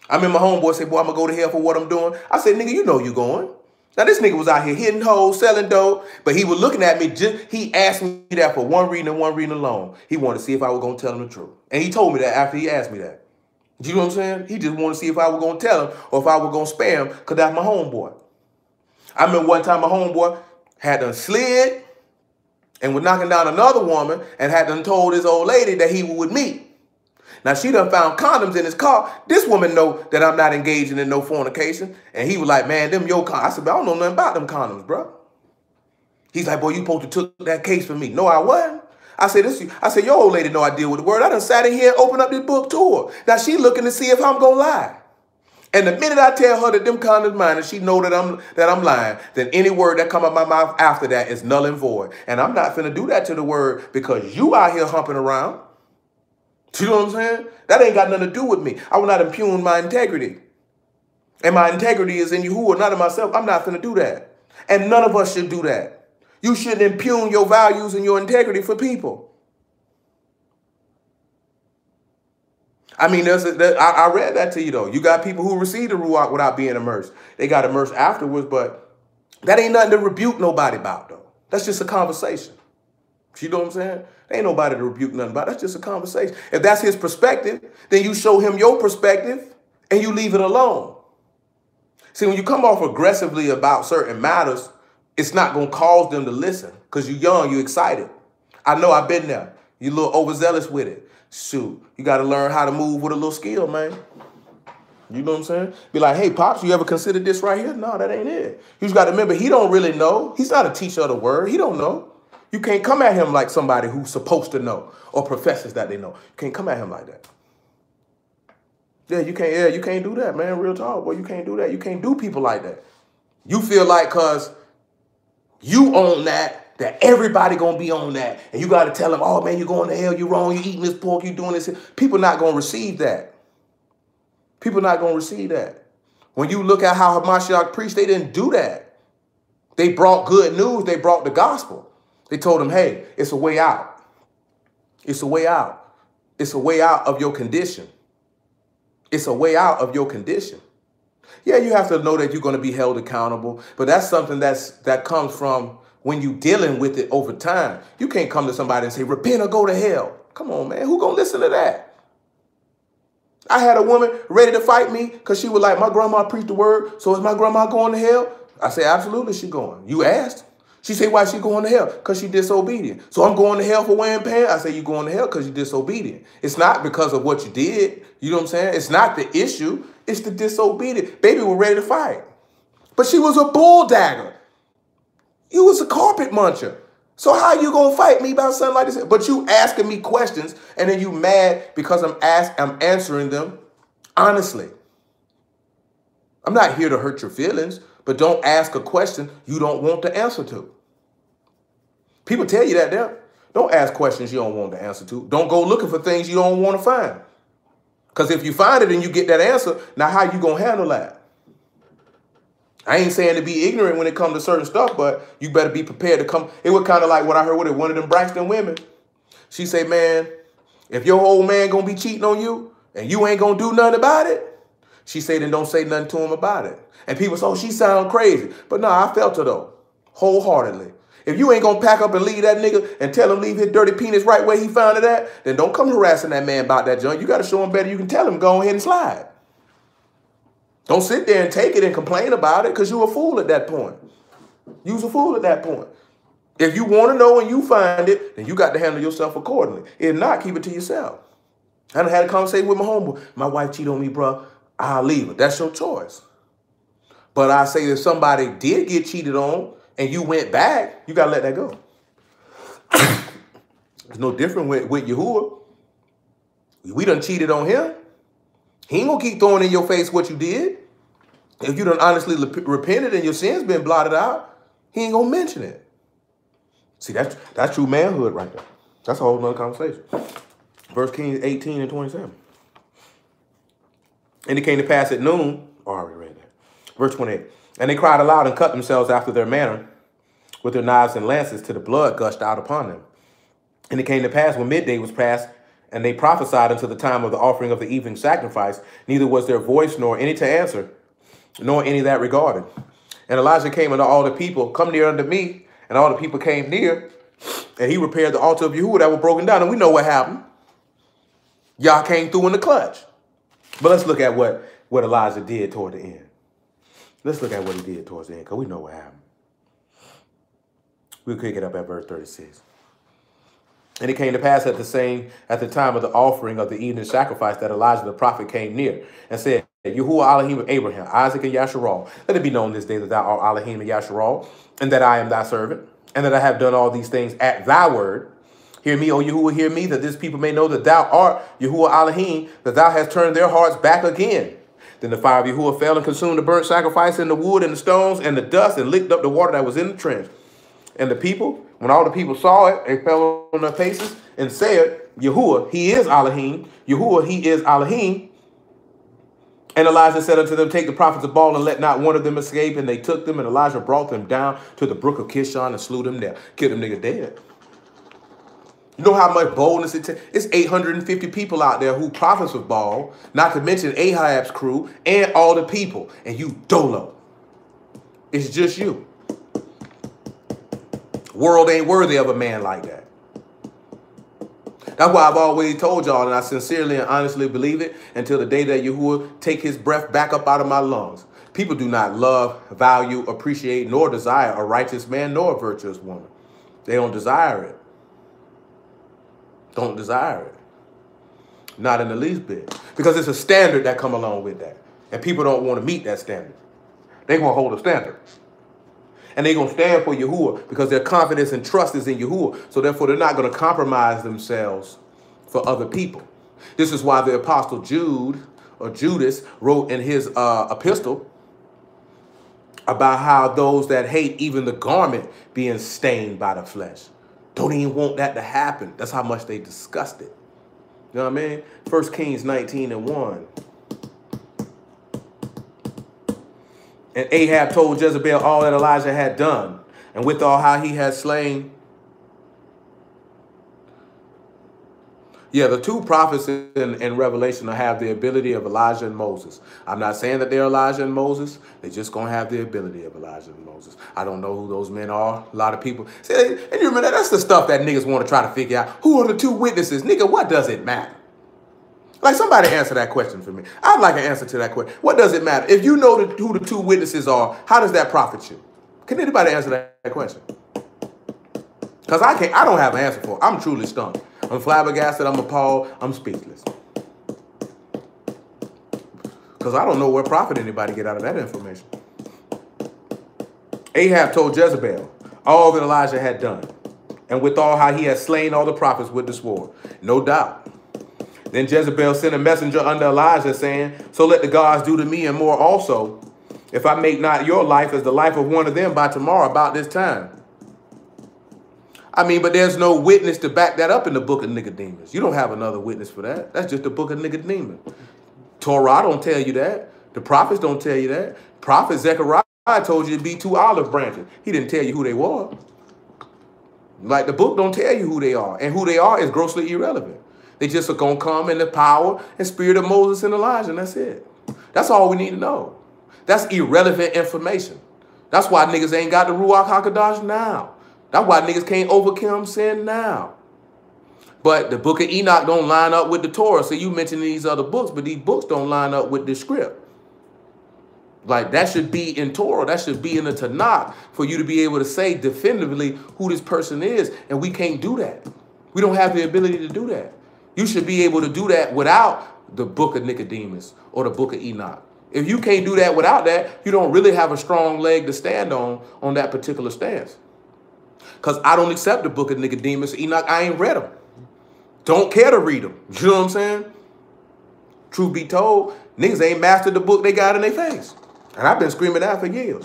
I remember my homeboy said, boy, I'm going to go to hell for what I'm doing. I said, nigga, you know you're going. Now, this nigga was out here hitting hoes, selling dope, but he was looking at me. He asked me that for one reason and one reason alone. He wanted to see if I was going to tell him the truth. And he told me that after he asked me that. You know what I'm saying? He just wanted to see if I was going to tell him or if I was going to spam him because that's my homeboy. I remember one time my homeboy had done slid and was knocking down another woman and had done told his old lady that he was with me. Now, she done found condoms in his car. This woman know that I'm not engaging in no fornication. And he was like, man, them your condoms. I said, but I don't know nothing about them condoms, bro. He's like, boy, you supposed to took that case for me. No, I wasn't. I said, your old lady know I deal with the word. I done sat in here and opened up this book to her. Now, she looking to see if I'm going to lie. And the minute I tell her that them condoms mine and she know that I'm lying, then any word that come out my mouth after that is null and void. And I'm not finna do that to the word because you out here humping around. You know what I'm saying? That ain't got nothing to do with me. I will not impugn my integrity. And my integrity is in Yahuwah, not in myself. I'm not finna do that. And none of us should do that. You shouldn't impugn your values and your integrity for people. I mean, I read that to you, though. You got people who receive the Ruach without being immersed. They got immersed afterwards, but that ain't nothing to rebuke nobody about, though. That's just a conversation. You know what I'm saying? Ain't nobody to rebuke nothing about. That's just a conversation. If that's his perspective, then you show him your perspective and you leave it alone. See, when you come off aggressively about certain matters, it's not going to cause them to listen because you're young, you're excited. I know I've been there. You're a little overzealous with it. Shoot, you got to learn how to move with a little skill, man. You know what I'm saying? Be like, hey, Pops, you ever considered this right here? No, that ain't it. You just got to remember, he don't really know. He's not a teacher of the word. He don't know. You can't come at him like somebody who's supposed to know or professes that they know. You can't come at him like that. Yeah, you can't do that, man. Real talk, boy. You can't do that. You can't do people like that. You feel like because you own that everybody gonna be on that. And you gotta tell them, oh man, you're going to hell, you're wrong, you're eating this pork, you're doing this. People not gonna receive that. People not gonna receive that. When you look at how Hamashiach preached, they didn't do that. They brought good news, they brought the gospel. They told them, hey, it's a way out. It's a way out. It's a way out of your condition. It's a way out of your condition. Yeah, you have to know that you're going to be held accountable, but that's something that comes from when you're dealing with it over time. You can't come to somebody and say, repent or go to hell. Come on, man. Who going to listen to that? I had a woman ready to fight me because she was like, my grandma preached the word, so is my grandma going to hell? I said, absolutely, she going. You asked. She said, why she going to hell? Because she disobedient. So I'm going to hell for wearing pants? I say, you going to hell because you're disobedient. It's not because of what you did. You know what I'm saying? It's not the issue. It's the disobedient. Baby was ready to fight. But she was a bull dagger. You was a carpet muncher. So how you going to fight me about something like this? But you asking me questions and then you mad because I'm answering them honestly. I'm not here to hurt your feelings, but don't ask a question you don't want the answer to. People tell you that there. Don't ask questions you don't want the answer to. Don't go looking for things you don't want to find. Because if you find it and you get that answer, now how you going to handle that? I ain't saying to be ignorant when it comes to certain stuff, but you better be prepared to come. It was kind of like what I heard with one of them Braxton women. She say, man, if your old man going to be cheating on you and you ain't going to do nothing about it, she said, then don't say nothing to him about it. And people say, oh, she sound crazy. But no, I felt her though, wholeheartedly. If you ain't going to pack up and leave that nigga and tell him leave his dirty penis right where he found it at, then don't come harassing that man about that junk. You got to show him better. You can tell him, go ahead and slide. Don't sit there and take it and complain about it because you're a fool at that point. You're a fool at that point. If you want to know and you find it, then you got to handle yourself accordingly. If not, keep it to yourself. I done had a conversation with my homeboy. My wife cheated on me, bro. I'll leave her. That's your choice. But I say if somebody did get cheated on and you went back, you got to let that go. It's no different with Yahuwah. We done cheated on him. He ain't going to keep throwing in your face what you did. If you done honestly repented and your sins been blotted out, he ain't going to mention it. See, that's true manhood right there. That's a whole nother conversation. Verse Kings 18 and 27. And it came to pass at noon. Oh, I already read that. Verse 28. And they cried aloud and cut themselves after their manner with their knives and lances till the blood gushed out upon them. And it came to pass when midday was past, and they prophesied until the time of the offering of the evening sacrifice, neither was their voice nor any to answer, nor any that regarded. And Elijah came unto all the people, come near unto me, and all the people came near, and he repaired the altar of Yahuwah that was broken down. And we know what happened. Y'all came through in the clutch. But let's look at what Elijah did toward the end. Let's look at what he did towards the end, because we know what happened. We'll pick it up at verse 36. And it came to pass at the time of the offering of the evening sacrifice that Elijah the prophet came near and said, Yahuwah Elohim of Abraham, Isaac, and Yasharal, let it be known this day that thou art Elohim and Yasharal, and that I am thy servant, and that I have done all these things at thy word. Hear me, O Yahuwah, hear me, that this people may know that thou art Yahuwah Elohim, that thou hast turned their hearts back again. Then the fire of Yahuwah fell and consumed the burnt sacrifice and the wood and the stones and the dust and licked up the water that was in the trench. And the people, when all the people saw it, they fell on their faces and said, Yahuwah, he is Elohim. Yahuwah, he is Elohim. And Elijah said unto them, take the prophets of Baal and let not one of them escape. And they took them, and Elijah brought them down to the brook of Kishon and slew them there. Killed them nigga dead. You know how much boldness it takes? It's 850 people out there who prophets of Baal, not to mention Ahab's crew and all the people. And you don't know. It's just you. World ain't worthy of a man like that. That's why I've always told y'all, and I sincerely and honestly believe it, until the day that Yahuwah take his breath back up out of my lungs. People do not love, value, appreciate, nor desire a righteous man nor a virtuous woman. They don't desire it. Don't desire it. Not in the least bit. Because it's a standard that come along with that. And people don't want to meet that standard. They're going to hold a standard. And they're going to stand for Yahuwah because their confidence and trust is in Yahuwah. So therefore, they're not going to compromise themselves for other people. This is why the apostle Jude or Judas wrote in his epistle about how those that hate even the garment being stained by the flesh don't even want that to happen. That's how much they disgust it. You know what I mean? 1 Kings 19:1. And Ahab told Jezebel all that Elijah had done, and withal how he had slain. Yeah, the two prophets in Revelation have the ability of Elijah and Moses. I'm not saying that they're Elijah and Moses. They're just going to have the ability of Elijah and Moses. I don't know who those men are. A lot of people. See, and you remember, that's the stuff that niggas want to try to figure out. Who are the two witnesses? Nigga, what does it matter? Like, somebody answer that question for me. I'd like an answer to that question. What does it matter? If you know who the two witnesses are, how does that profit you? Can anybody answer that question? Because I don't have an answer for it. I'm truly stunned. I'm flabbergasted. I'm appalled. I'm speechless. Because I don't know what profit anybody get out of that information. Ahab told Jezebel all that Elijah had done, and withal how he had slain all the prophets with the sword. No doubt. Then Jezebel sent a messenger unto Elijah, saying, so let the gods do to me and more also, if I make not your life as the life of one of them by tomorrow about this time. I mean, but there's no witness to back that up in the book of Nicodemus. You don't have another witness for that. That's just the book of Nicodemus. Torah don't tell you that. The prophets don't tell you that. Prophet Zechariah told you to be two olive branches. He didn't tell you who they were. Like, the book don't tell you who they are. And who they are is grossly irrelevant. They just are going to come in the power and spirit of Moses and Elijah, and that's it. That's all we need to know. That's irrelevant information. That's why niggas ain't got the Ruach HaKodesh now. That's why niggas can't overcome sin now. But the book of Enoch don't line up with the Torah. So you mention these other books, but these books don't line up with the script. Like, that should be in Torah. That should be in the Tanakh for you to be able to say definitively who this person is. And we can't do that. We don't have the ability to do that. You should be able to do that without the book of Nicodemus or the book of Enoch. If you can't do that without that, you don't really have a strong leg to stand on that particular stance. Because I don't accept the book of Nicodemus, Enoch. I ain't read them. Don't care to read them. You know what I'm saying? Truth be told, niggas ain't mastered the book they got in their face. And I've been screaming that for years.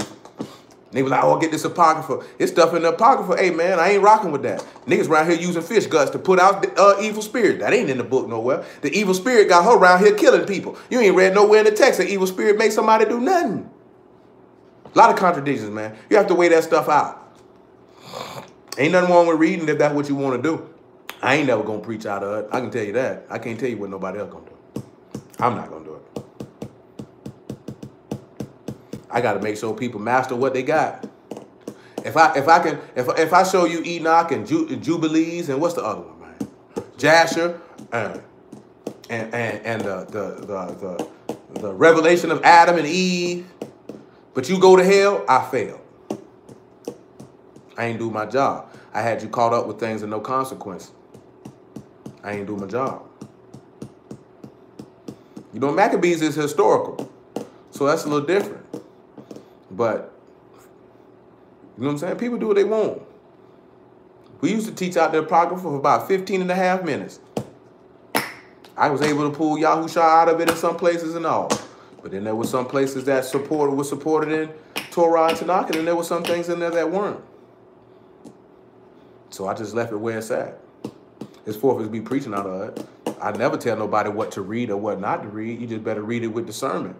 Niggas like, oh, get this Apocrypha. It's stuff in the Apocrypha. Hey, man, I ain't rocking with that. Niggas around here using fish guts to put out the evil spirit. That ain't in the book nowhere. The evil spirit got her around here killing people. You ain't read nowhere in the text that evil spirit makes somebody do nothing. A lot of contradictions, man. You have to weigh that stuff out. Ain't nothing wrong with reading if that's what you want to do. I ain't never gonna preach out of it. I can tell you that. I can't tell you what nobody else gonna do. I'm not gonna do it. I gotta make sure people master what they got. If I show you Enoch and Jubilees and what's the other one, man? Jasher and the revelation of Adam and Eve, but you go to hell, I failed. I ain't do my job. I had you caught up with things and no consequence. I ain't do my job. You know, Maccabees is historical, so that's a little different. But, you know what I'm saying? People do what they want. We used to teach out the Apocrypha for about 15 and a half minutes. I was able to pull Yahusha out of it in some places and all. But then there were some places that were supported in Torah and Tanakh, and then there were some things in there that weren't. So I just left it where it's at. It's for us to be preaching out of it. I never tell nobody what to read or what not to read. You just better read it with discernment.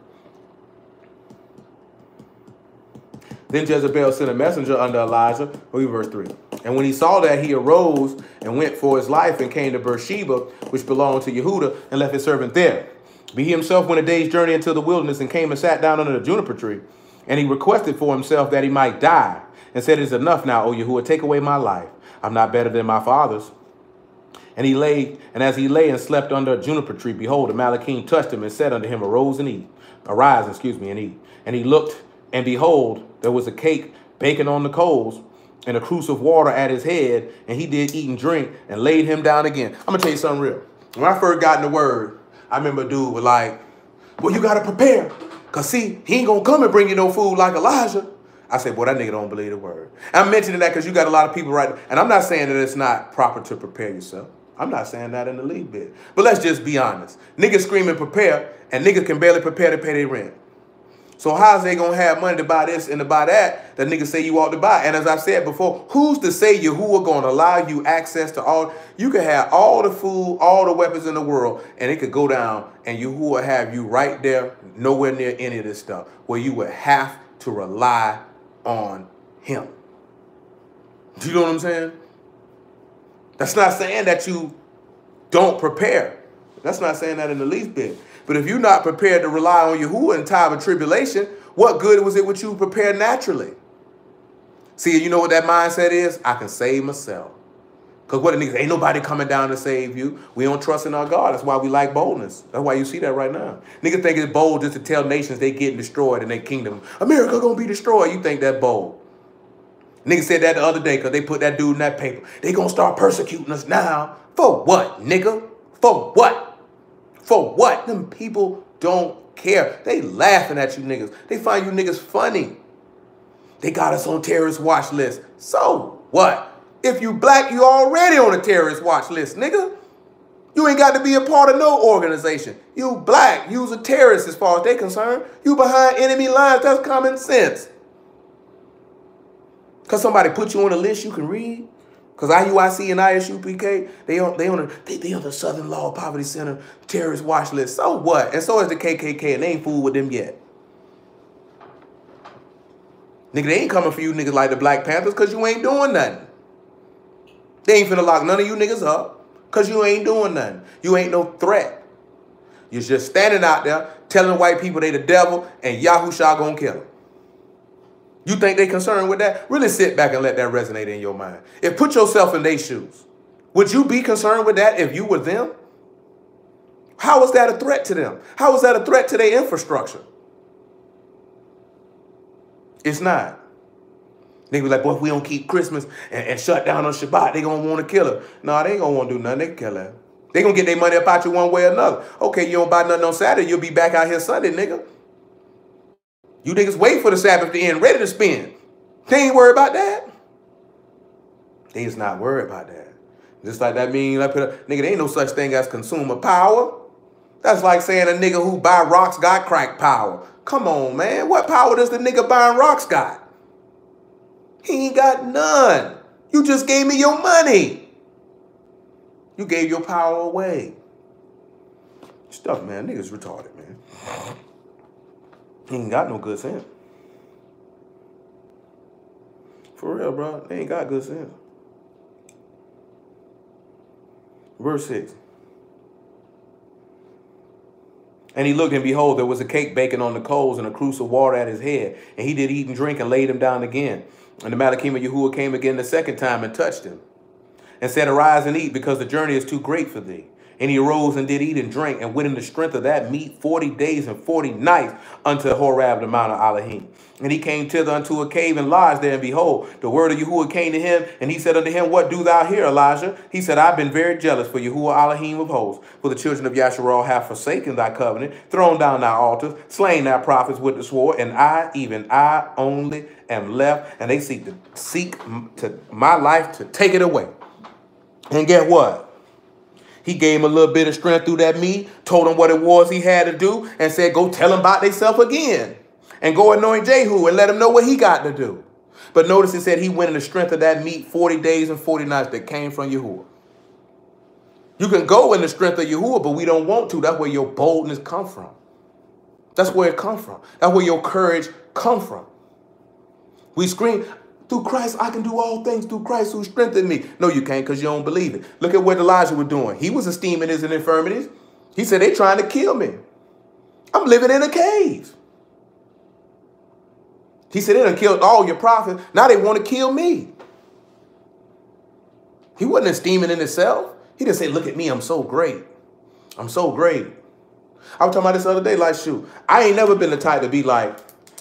Then Jezebel sent a messenger unto Elijah. Read verse 3. And when he saw that, he arose and went for his life and came to Beersheba, which belonged to Yehuda, and left his servant there. But he himself went a day's journey into the wilderness and came and sat down under the juniper tree. And he requested for himself that he might die, and said, "It is enough now, O Yahuwah, take away my life. I'm not better than my fathers." And as he lay and slept under a juniper tree, behold, a Malachim touched him and said unto him, Arise and eat. And he looked, and behold, there was a cake baking on the coals, and a cruse of water at his head, and he did eat and drink, and laid him down again. I'm going to tell you something real. When I first got in the word, I remember a dude was like, well, you got to prepare. Because, see, he ain't going to come and bring you no food like Elijah. I said, boy, that nigga don't believe the word. I'm mentioning that because you got a lot of people right. And I'm not saying that it's not proper to prepare yourself. I'm not saying that in the least bit. But let's just be honest. Niggas screaming prepare, and niggas can barely prepare to pay their rent. So how's they going to have money to buy this and to buy that niggas say you ought to buy? And as I've said before, who's to say Yahuwah going to allow you access to all? You can have all the food, all the weapons in the world, and it could go down, and Yahuwah have you right there, nowhere near any of this stuff, where you would have to rely on him. Do you know what I'm saying? That's not saying that you don't prepare. That's not saying that in the least bit. But if you're not prepared to rely on Yahuwah in time of tribulation, what good was it with you prepared naturally? See, you know what that mindset is? I can save myself. Because what the niggas, ain't nobody coming down to save you. We don't trust in our God. That's why we like boldness. That's why you see that right now. Niggas think it's bold just to tell nations they getting destroyed in their kingdom. America gonna be destroyed. You think that bold. Niggas said that the other day because they put that dude in that paper. They gonna start persecuting us now. For what, nigga? For what? For what? Them people don't care. They laughing at you niggas. They find you niggas funny. They got us on terrorist watch list. So what? If you black, you already on a terrorist watch list, nigga. You ain't got to be a part of no organization. You black. You's a terrorist as far as they concerned. You behind enemy lines. That's common sense. Because somebody put you on a list you can read. Because IUIC and ISUPK, they on the Southern Law Poverty Center terrorist watch list. So what? And so is the KKK, and they ain't fooled with them yet. Nigga, they ain't coming for you niggas like the Black Panthers because you ain't doing nothing. They ain't finna lock none of you niggas up because you ain't doing nothing. You ain't no threat. You're just standing out there telling white people they the devil and Yahusha gonna kill them. You think they concerned with that? Really sit back and let that resonate in your mind. If put yourself in their shoes, would you be concerned with that if you were them? How is that a threat to them? How is that a threat to their infrastructure? It's not. They be like, boy, if we don't keep Christmas and shut down on Shabbat, they gonna want to kill her. No, they ain't gonna want to do nothing. They can kill her. They gonna get their money up out you one way or another. Okay, you don't buy nothing on Saturday, you'll be back out here Sunday, nigga. You niggas wait for the Sabbath to end, ready to spend. They ain't worried about that. They is not worried about that. Just like that mean, like, nigga, there ain't no such thing as consumer power. That's like saying a nigga who buy rocks got crack power. Come on, man. What power does the nigga buying rocks got? He ain't got none. You just gave me your money. You gave your power away. Stuff, man. Niggas retarded, man. He ain't got no good sense. For real, bro. They ain't got good sense. Verse 6. And he looked, and behold, there was a cake baking on the coals and a cruse of water at his head. And he did eat and drink and laid him down again. And the Malachim of Yahuwah came again the second time and touched him and said, arise and eat, because the journey is too great for thee. And he arose and did eat and drink, and went in the strength of that meat 40 days and 40 nights unto Horeb, the mount of Elohim. And he came thither unto a cave and lodged there, and behold, the word of Yahuwah came to him, and he said unto him, what do thou here, Elijah? He said, I've been very jealous for Yahuwah Elohim of hosts, for the children of Yasharal have forsaken thy covenant, thrown down thy altars, slain thy prophets with the sword, and I, even I only, am left, and they seek to my life to take it away. And get what? He gave him a little bit of strength through that meat, told him what it was he had to do, and said, go tell him about themselves again. And go anoint Jehu and let him know what he got to do. But notice it said he went in the strength of that meat 40 days and 40 nights that came from Yahuwah. You can go in the strength of Yahuwah, but we don't want to. That's where your boldness comes from. That's where it comes from. That's where your courage comes from. We scream, through Christ, I can do all things through Christ who strengthened me. No, you can't, because you don't believe it. Look at what Elijah was doing. He was esteeming his infirmities. He said, they're trying to kill me. I'm living in a cave. He said, they done killed all your prophets. Now they want to kill me. He wasn't esteeming in himself. He didn't say, look at me, I'm so great. I'm so great. I was talking about this the other day, like, shoot, I ain't never been the type to be like,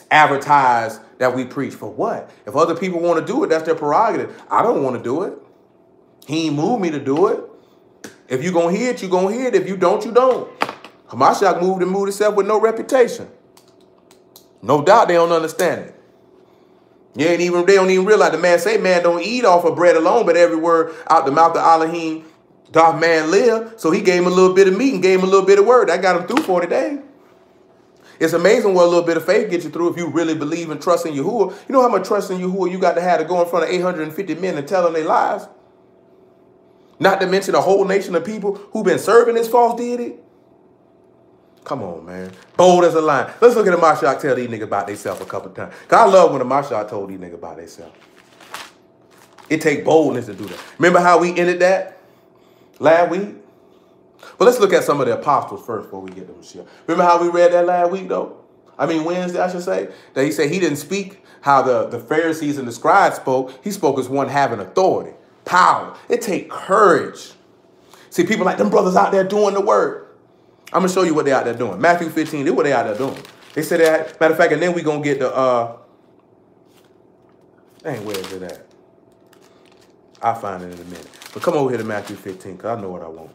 advertise that we preach. For what? If other people want to do it, that's their prerogative. I don't want to do it. He ain't moved me to do it. If you're going to hear it, you're going to hear it. If you don't, you don't. Hamashiach moved himself with no reputation. No doubt they don't understand it. They don't even realize the man say, man, don't eat off of bread alone, but every word out the mouth of Elohim doth man live. So he gave him a little bit of meat and gave him a little bit of word. That got him through 40 days. It's amazing what a little bit of faith gets you through if you really believe and trust in Yahuwah. You know how much trust in Yahuwah you got to have to go in front of 850 men and tell them their lies? Not to mention a whole nation of people who've been serving this false deity. Come on, man. Bold as a lion. Let's look at the Mashiach tell these niggas about themselves a couple times. Because I love when the Mashiach told these niggas about themselves. It takes boldness to do that. Remember how we ended that last week? But let's look at some of the apostles first before we get to Mashiach. Remember how we read that last week, though? I mean, Wednesday, I should say. That he said he didn't speak how the Pharisees and the scribes spoke. He spoke as one having authority, power. It takes courage. See, people like them brothers out there doing the work. I'm going to show you what they're out there doing. Matthew 15, this is what they're out there doing. They said that, matter of fact, and then we're going to get the, dang, where is it at? I'll find it in a minute. But come over here to Matthew 15, because I know what I want.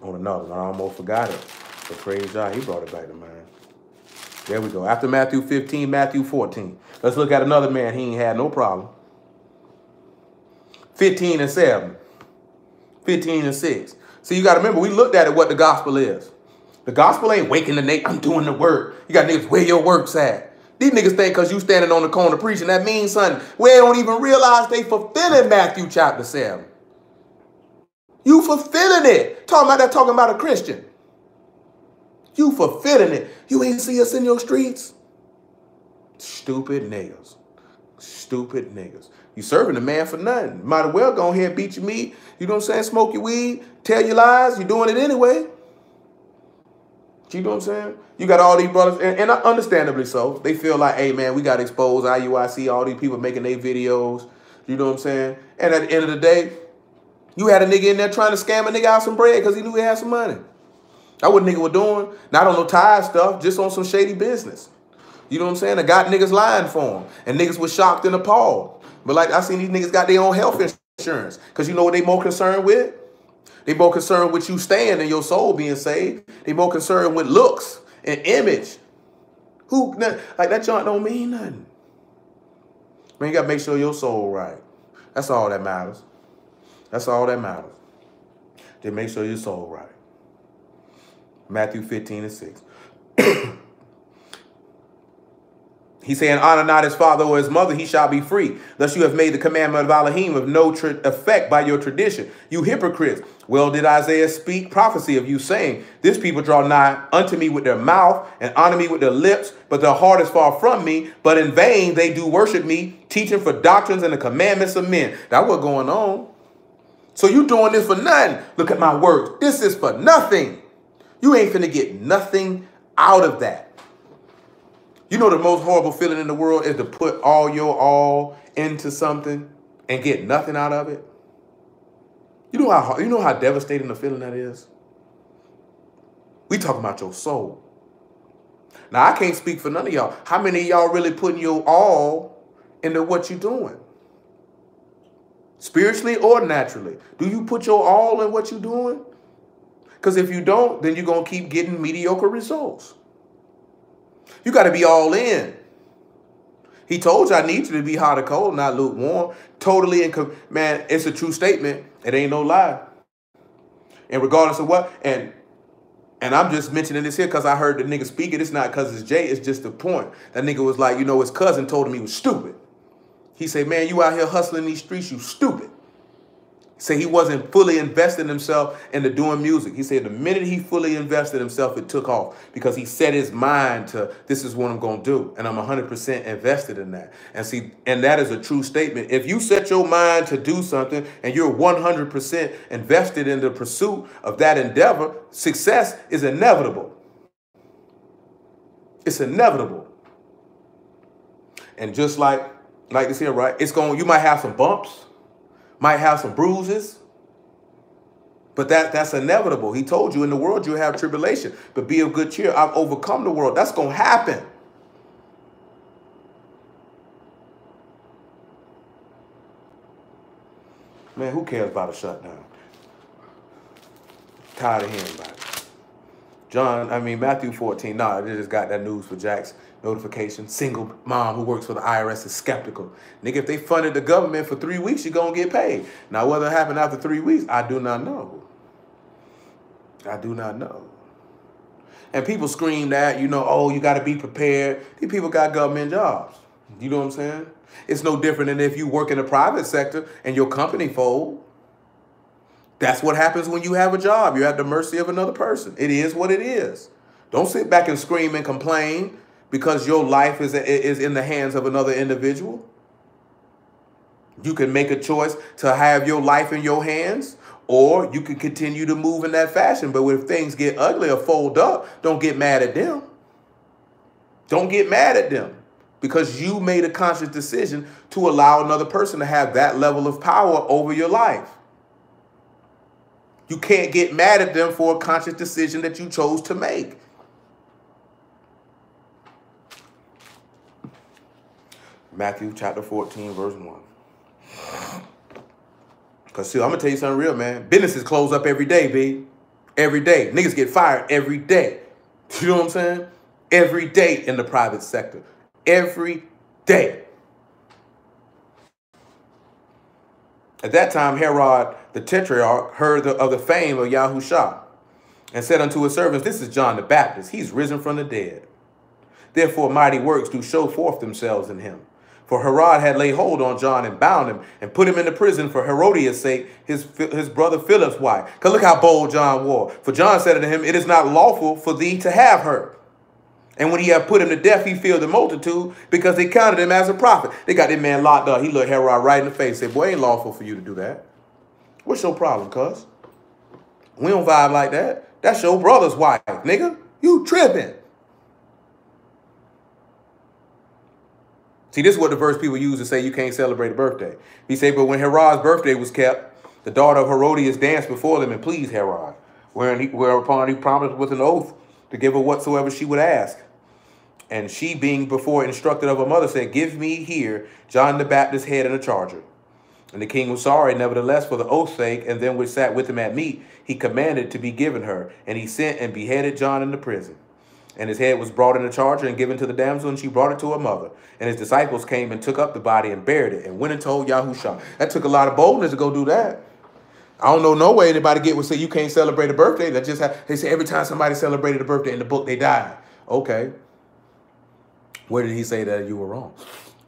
On another one, I almost forgot it. But praise God, he brought it back to mind. There we go. After Matthew 15, Matthew 14. Let's look at another man. He ain't had no problem. 15 and 7. 15 and 6. See, you got to remember, we looked at it, what the gospel is. The gospel ain't waking the nation. I'm doing the work. You got niggas, where your work's at? These niggas think because you standing on the corner preaching, that means something. We don't even realize they fulfilling Matthew chapter 7. You fulfilling it. Talking about a Christian. You fulfilling it. You ain't see us in your streets. Stupid niggas. Stupid niggas. You serving the man for nothing. Might as well go ahead and beat your meat. You know what I'm saying? Smoke your weed. Tell your lies. You're doing it anyway. You know what I'm saying? You got all these brothers, and understandably so. They feel like, hey, man, we got to expose IUIC, all these people making their videos. You know what I'm saying? And at the end of the day, you had a nigga in there trying to scam a nigga out some bread because he knew he had some money. That's what nigga was doing. Not on no tithe stuff, just on some shady business. You know what I'm saying? I got niggas lying for him. And niggas was shocked and appalled. But like I seen these niggas got their own health insurance. Because you know what they more concerned with? They more concerned with you staying and your soul being saved. They more concerned with looks and image. Like that joint don't mean nothing. Man, you got to make sure your soul right. That's all that matters. That's all that matters. Just make sure your soul right. Matthew 15 and 6. He saying, honor not his father or his mother, he shall be free. Thus you have made the commandment of Elohim of no effect by your tradition. You hypocrites. Well did Isaiah speak prophecy of you, saying, this people draw nigh unto me with their mouth and honor me with their lips, but their heart is far from me. But in vain they do worship me, teaching for doctrines and the commandments of men. That's what's going on. So you doing this for nothing. Look at my words. This is for nothing. You ain't finna get nothing out of that. You know the most horrible feeling in the world is to put all your all into something and get nothing out of it. You know how devastating the feeling that is? We talking about your soul. Now, I can't speak for none of y'all. How many of y'all really putting your all into what you're doing? Spiritually or naturally? Do you put your all in what you're doing? Because if you don't, then you're going to keep getting mediocre results. You got to be all in. He told you I need you to be hot or cold, not lukewarm. Totally, man, it's a true statement. It ain't no lie. And regardless of what, and I'm just mentioning this here because I heard the nigga speak it. It's not because it's Jay. It's just the point. That nigga was like, you know, his cousin told him he was stupid. He said, man, you out here hustling these streets, you stupid. Say he wasn't fully investing himself into doing music. He said the minute he fully invested himself, it took off because he set his mind to this is what I'm going to do. And I'm 100% invested in that. And see, and that is a true statement. If you set your mind to do something and you're 100% invested in the pursuit of that endeavor, success is inevitable. It's inevitable. And just like this here, right? You might have some bumps. Might have some bruises, but that's inevitable. He told you in the world you have tribulation, but be of good cheer. I've overcome the world. That's going to happen. Man, who cares about a shutdown? Tired of hearing about it. Matthew 14. Nah, I just got that news for Jack's notification. Single mom who works for the IRS is skeptical. Nigga, if they funded the government for 3 weeks, you're going to get paid. Now, whether it happened after 3 weeks, I do not know. I do not know. And people scream that, oh, you got to be prepared. These people got government jobs. You know what I'm saying? It's no different than if you work in the private sector and your company fold. That's what happens when you have a job. You're at the mercy of another person. It is what it is. Don't sit back and scream and complain because your life is in the hands of another individual. You can make a choice to have your life in your hands, or you can continue to move in that fashion. But if things get ugly or fold up, don't get mad at them. Don't get mad at them because you made a conscious decision to allow another person to have that level of power over your life. You can't get mad at them for a conscious decision that you chose to make. Matthew chapter 14, verse 1. Because, see, I'm going to tell you something real, man. Businesses close up every day, B. Every day. Niggas get fired every day. You know what I'm saying? Every day in the private sector. Every day. At that time, Herod the Tetrarch heard of the fame of Yahushua and said unto his servants, this is John the Baptist. He's risen from the dead. Therefore, mighty works do show forth themselves in him. For Herod had laid hold on John and bound him and put him into prison for Herodias' sake, his brother Philip's wife. Because look how bold John was. For John said unto him, it is not lawful for thee to have her. And when he had put him to death, he filled the multitude because they counted him as a prophet. They got that man locked up. He looked Herod right in the face and said, boy, it ain't lawful for you to do that. What's your problem, cuz? We don't vibe like that. That's your brother's wife, nigga. You tripping. See, this is what the verse people use to say you can't celebrate a birthday. He said, but when Herod's birthday was kept, the daughter of Herodias danced before them and pleased Herod, whereupon he promised with an oath to give her whatsoever she would ask. And she, being before instructed of her mother, said, give me here John the Baptist's head in a charger. And the king was sorry, nevertheless, for the oath's sake, and them which sat with him at meat, he commanded to be given her. And he sent and beheaded John in the prison. And his head was brought in a charger and given to the damsel, and she brought it to her mother. And his disciples came and took up the body and buried it, and went and told Yahushua. That took a lot of boldness to go do that. I don't know no way anybody would say you can't celebrate a birthday. That just they say every time somebody celebrated a birthday in the book, they died. Okay. Where did he say that you were wrong?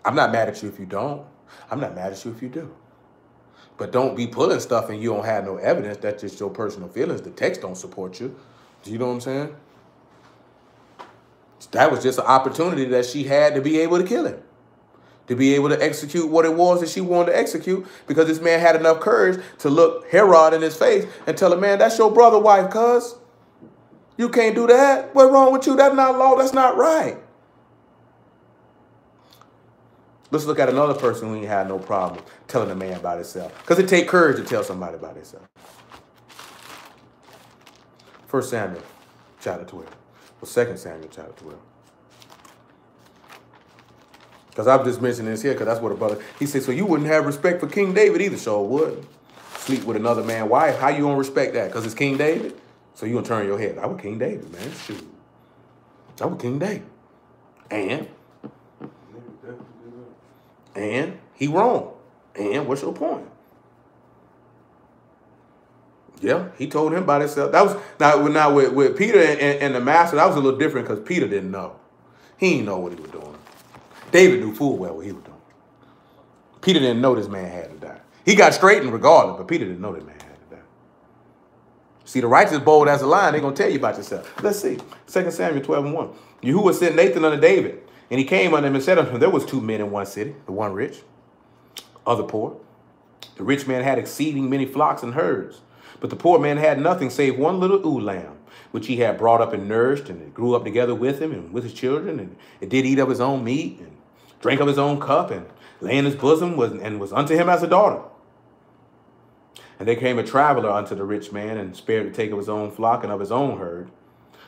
I'm not mad at you if you don't. I'm not mad at you if you do. But don't be pulling stuff and you don't have no evidence. That's just your personal feelings. The text don't support you. Do you know what I'm saying? That was just an opportunity that she had to be able to kill him. to be able to execute what it was that she wanted to execute, because this man had enough courage to look Herod in his face and tell him, man, that's your brother's wife, cuz. You can't do that. What's wrong with you? That's not law. That's not right. Let's look at another person who ain't had no problem telling a man about himself, because it takes courage to tell somebody about himself. 1 Samuel chapter 12. Well, 2 Samuel chapter 12. Because I'm just mentioning this here because that's what a brother, he said, so you wouldn't have respect for King David either. Sure would. Sleep with another man's wife. How you gonna respect that? Because it's King David? So you gonna turn your head. I was King David, man. Shoot. I was King David. And he wrong. And what's your point? Yeah, he told him about himself. That was now with Peter and the master, that was a little different because Peter didn't know. He didn't know what he was doing. David knew full well what he was doing. Peter didn't know this man had to die. He got straightened regardless, but Peter didn't know this man had to die. See, the righteous bold as a lion, they're going to tell you about yourself. Let's see. 2 Samuel 12:1. Yahuwah sent Nathan unto David, and he came unto him and said unto him, there was 2 men in one city, the one rich, other poor. The rich man had exceeding many flocks and herds, but the poor man had nothing save one little ewe lamb, which he had brought up and nourished, and it grew up together with him and with his children, and it did eat of his own meat, and drank of his own cup, and lay in his bosom, was unto him as a daughter. And there came a traveler unto the rich man, and spared to take of his own flock and of his own herd,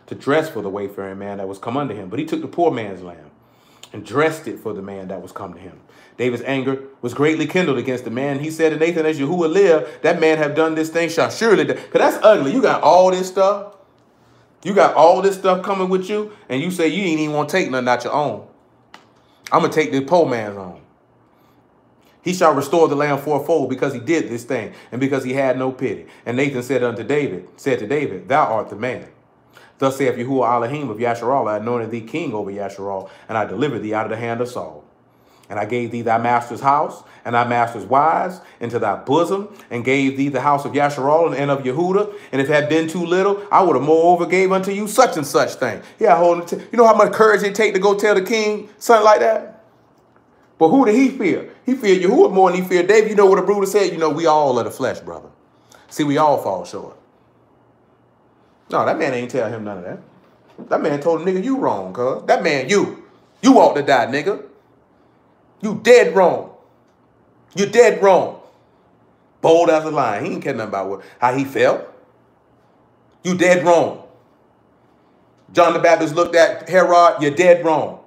to dress for the wayfaring man that was come unto him. But he took the poor man's lamb, and dressed it for the man that was come to him. David's anger was greatly kindled against the man. He said to Nathan, as Yahuwah live, that man have done this thing shall surely die. Because that's ugly. You got all this stuff. You got all this stuff coming with you, and you say you ain't even want to take nothing out your own. I'm going to take this poor man's own. He shall restore the lamb fourfold because he did this thing and because he had no pity. And Nathan said to David, thou art the man. Thus saith Yahuwah Elohim of Yasharal, I anointed thee king over Yasharal, and I delivered thee out of the hand of Saul. And I gave thee thy master's house and thy master's wives into thy bosom, and gave thee the house of Yasharal and of Yehuda. And if it had been too little, I would have moreover gave unto you such and such thing. Yeah, you know how much courage it take to go tell the king something like that? But who did he fear? He feared Yahuwah more than he feared David. You know what the Bruder said? You know, we all are the flesh, brother. See, we all fall short. No, that man ain't tell him none of that. That man told him, nigga, you wrong, cuz. That man, you ought to die, nigga. You dead wrong. You dead wrong. Bold as a lion. He ain't care nothing about how he felt. You dead wrong. John the Baptist looked at Herod, you're dead wrong.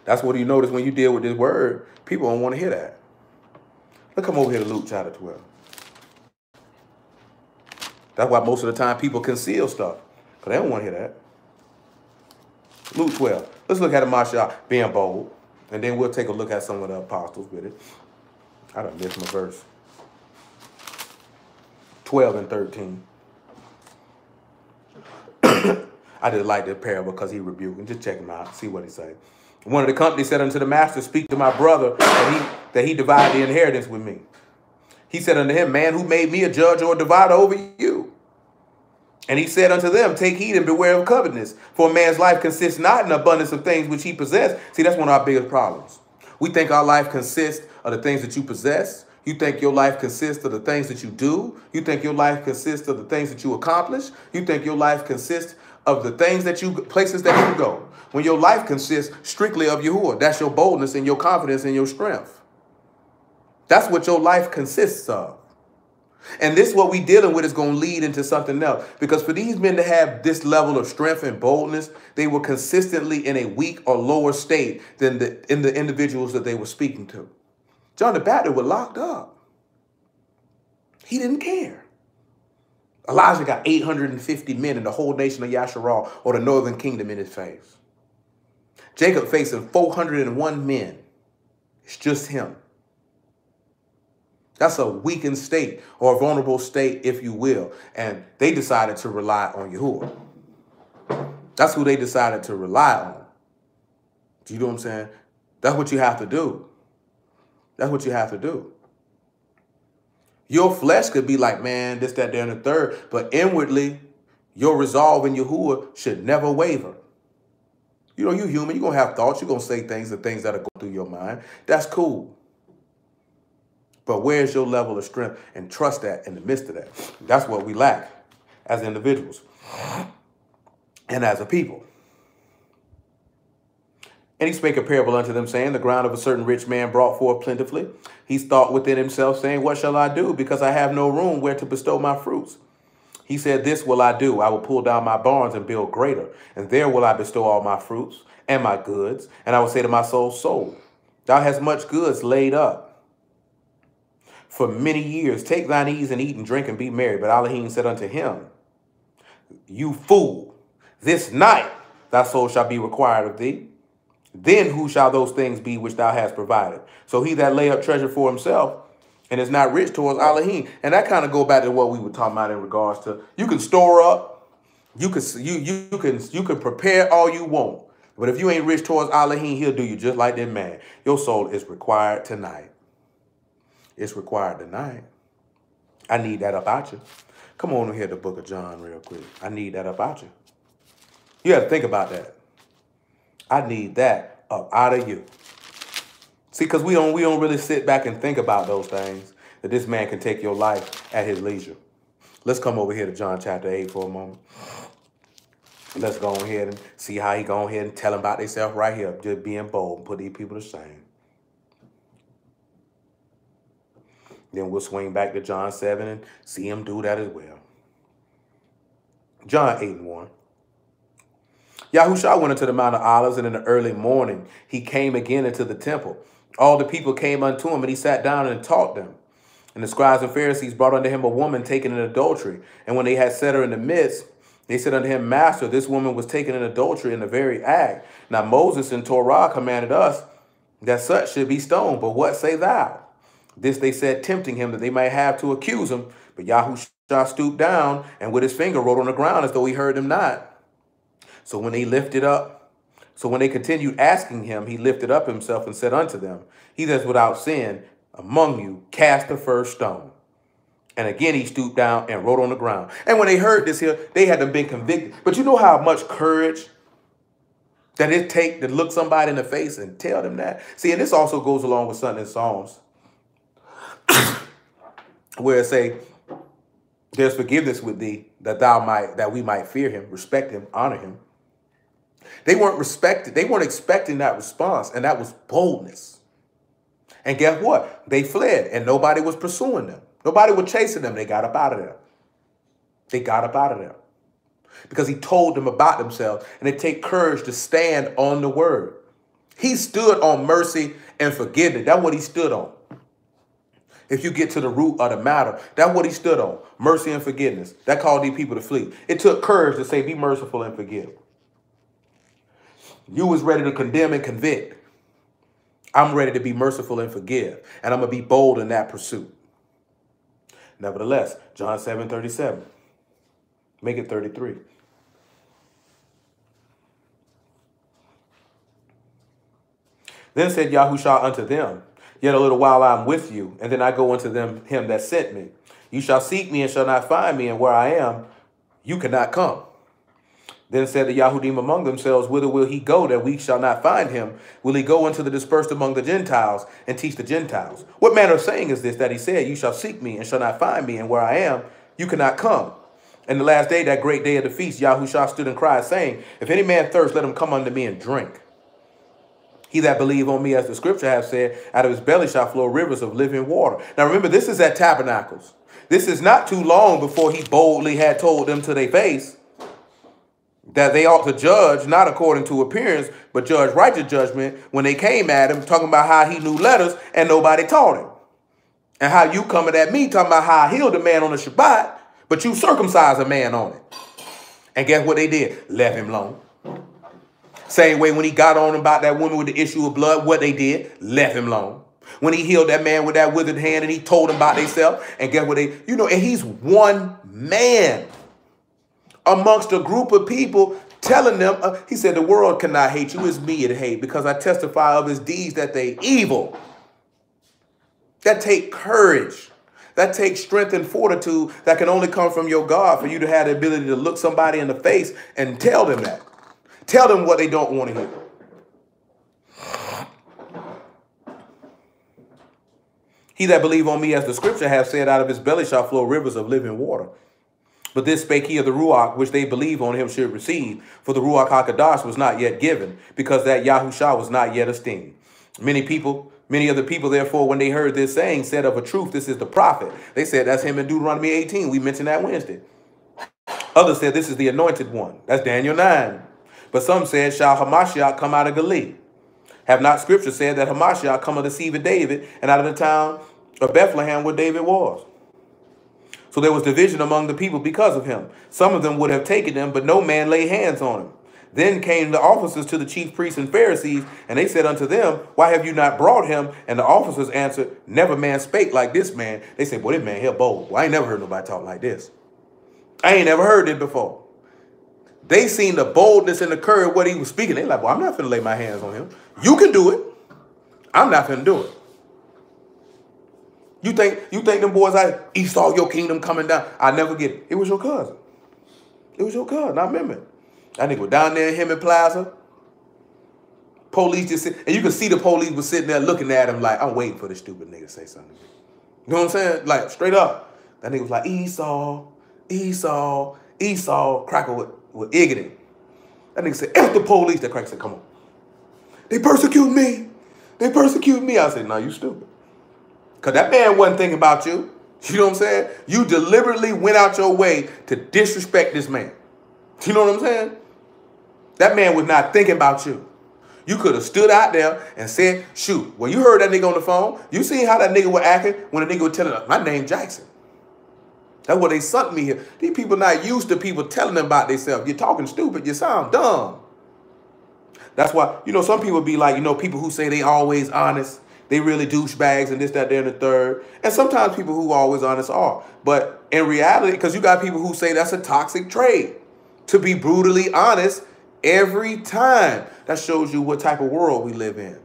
That's what you notice when you deal with this word. People don't want to hear that. Let's come over here to Luke chapter 12. That's why most of the time people conceal stuff, because they don't want to hear that. Luke 12. Let's look at Masha being bold, and then we'll take a look at some of the apostles with it. I done missed my verse. 12 and 13. I just like this parable because he rebuked him. Just check him out, see what he say. One of the company said unto the master, speak to my brother that he divide the inheritance with me. He said unto him, man, who made me a judge or a divider over you? And he said unto them, take heed and beware of covetousness, for a man's life consists not in abundance of things which he possesses. See, that's one of our biggest problems. We think our life consists of the things that you possess. You think your life consists of the things that you do. You think your life consists of the things that you accomplish. You think your life consists of the things that places that you go. When your life consists strictly of Yahuwah, that's your boldness and your confidence and your strength. That's what your life consists of. And this, what we dealing with, is going to lead into something else. Because for these men to have this level of strength and boldness, they were consistently in a weak or lower state than the individuals that they were speaking to. John the Baptist was locked up. He didn't care. Elijah got 850 men in the whole nation of Yasharal or the northern kingdom in his face. Jacob facing 401 men. It's just him. That's a weakened state or a vulnerable state, if you will. And they decided to rely on Yahuwah. That's who they decided to rely on. Do you know what I'm saying? That's what you have to do. That's what you have to do. Your flesh could be like, man, this, that, there, and the third. But inwardly, Your resolve in Yahuwah should never waver. You know, you're human. You're going to have thoughts. You're going to say things and things that are going through your mind. That's cool. But where's your level of strength? And trust that in the midst of that. That's what we lack as individuals and as a people. And he spake a parable unto them, saying, the ground of a certain rich man brought forth plentifully. He thought within himself, saying, what shall I do? Because I have no room where to bestow my fruits. He said, this will I do. I will pull down my barns and build greater. And there will I bestow all my fruits and my goods. And I will say to my soul, thou hast much goods laid up for many years. Take thine ease and eat and drink and be merry. But Elohim said unto him, you fool, this night thy soul shall be required of thee. Then who shall those things be which thou hast provided? So he that lay up treasure for himself and is not rich towards Elohim. And that kind of go back to what we were talking about in regards to, you can store up, you can prepare all you want. But if you ain't rich towards Elohim, he'll do you just like that man. Your soul is required tonight. It's required tonight. I need that about you. Come on and hear the book of John real quick. I need that about you. You have to think about that. I need that up out of you. See, because we don't really sit back and think about those things, that this man can take your life at his leisure. Let's come over here to John chapter 8 for a moment. Let's go ahead and see how he go ahead and tell them about themselves right here, just being bold and put these people to shame. Then we'll swing back to John 7 and see him do that as well. John 8:1. Yahushua went into the Mount of Olives, and in the early morning he came again into the temple. All the people came unto him, and he sat down and taught them. And the scribes and Pharisees brought unto him a woman taken in adultery. And when they had set her in the midst, they said unto him, Master, this woman was taken in adultery in the very act. Now Moses in Torah commanded us that such should be stoned. But what say thou? This they said, tempting him, that they might have to accuse him. But Yahushua stooped down and with his finger wrote on the ground as though he heard them not. So when they continued asking him, he lifted up himself and said unto them, he that's without sin among you, cast the first stone. And again he stooped down and wrote on the ground. And when they heard this here, they had been convicted. But you know how much courage that it take to look somebody in the face and tell them that? See, and this also goes along with something in Psalms where it say, there's forgiveness with thee, that we might fear him, respect him, honor him. They weren't expecting that response, and that was boldness. And guess what? They fled, and nobody was pursuing them. Nobody was chasing them. They got up out of there. They got up out of there. Because he told them about themselves, and it take courage to stand on the word. He stood on mercy and forgiveness. That's what he stood on. If you get to the root of the matter, that's what he stood on. Mercy and forgiveness. That called these people to flee. It took courage to say, be merciful and forgive. You was ready to condemn and convict. I'm ready to be merciful and forgive. And I'm going to be bold in that pursuit. Nevertheless, John 7:37. Make it 33. Then said Yahushua unto them, yet a little while I am with you, and then I go unto him that sent me. You shall seek me and shall not find me, and where I am, you cannot come. Then said the Yahudim among themselves, whither will he go that we shall not find him? Will he go into the dispersed among the Gentiles and teach the Gentiles? What manner of saying is this that he said, you shall seek me and shall not find me, and where I am, you cannot come? And the last day, that great day of the feast, Yahushua stood and cried, saying, if any man thirst, let him come unto me and drink. He that believe on me, as the scripture have said, out of his belly shall flow rivers of living water. Now remember, this is at Tabernacles. This is not too long before he boldly had told them to their face that they ought to judge, not according to appearance, but judge righteous judgment, when they came at him, talking about how he knew letters and nobody taught him. And how you coming at me, talking about how I healed a man on the Shabbat, but you circumcised a man on it. And guess what they did? Left him alone. Same way when he got on about that woman with the issue of blood, what they did? Left him alone. When he healed that man with that withered hand and he told him about themselves, and guess what they, and he's one man amongst a group of people telling them, he said, the world cannot hate you, it's me it hate, because I testify of his deeds that they evil. That take courage. That takes strength and fortitude that can only come from your God for you to have the ability to look somebody in the face and tell them that. Tell them what they don't want to hear. He that believe on me, as the scripture hath said, out of his belly shall flow rivers of living water. But this spake he of the Ruach, which they believe on him should receive. For the Ruach HaKadosh was not yet given, because that Yahushua was not yet esteemed. Many of the people, therefore, when they heard this saying, said of a truth, this is the prophet. They said, that's him in Deuteronomy 18. We mentioned that Wednesday. Others said, this is the anointed one. That's Daniel 9. But some said, shall Hamashiach come out of Galilee? Have not scripture said that Hamashiach come of the seed of David and out of the town of Bethlehem where David was? So there was division among the people because of him. Some of them would have taken him, but no man laid hands on him. Then came the officers to the chief priests and Pharisees, and they said unto them, why have you not brought him? And the officers answered, never man spake like this man. They said, boy, this man here bold. Well, I ain't never heard nobody talk like this. I ain't never heard it before. They seen the boldness and the courage of what he was speaking. They like, well, I'm not finna lay my hands on him. You can do it. I'm not finna do it. You think them boys out Esau, your kingdom coming down? I never get it. It was your cousin. It was your cousin. I remember it. That nigga was down there in Hemet Plaza. Police just sit, and you can see the police was sitting there looking at him like, I'm waiting for this stupid nigga to say something to me. You know what I'm saying? Like, straight up. That nigga was like, Esau, Esau, Esau, cracker with iggity. That nigga said, F the police. That cracker said, come on. They persecute me. They persecute me. I said, no, you stupid. Because that man wasn't thinking about you. You know what I'm saying? You deliberately went out your way to disrespect this man. You know what I'm saying? That man was not thinking about you. You could have stood out there and said, shoot, well, you heard that nigga on the phone. You seen how that nigga was acting when the nigga was telling us, my name Jackson. That's what they sunk me here. These people not used to people telling them about themselves. You're talking stupid. You sound dumb. That's why, you know, some people be like, you know, people who say they always honest, they really douchebags and this, that, there, and the third. And sometimes people who are always honest are. But in reality, because you got people who say that's a toxic trait, to be brutally honest every time. That shows you what type of world we live in.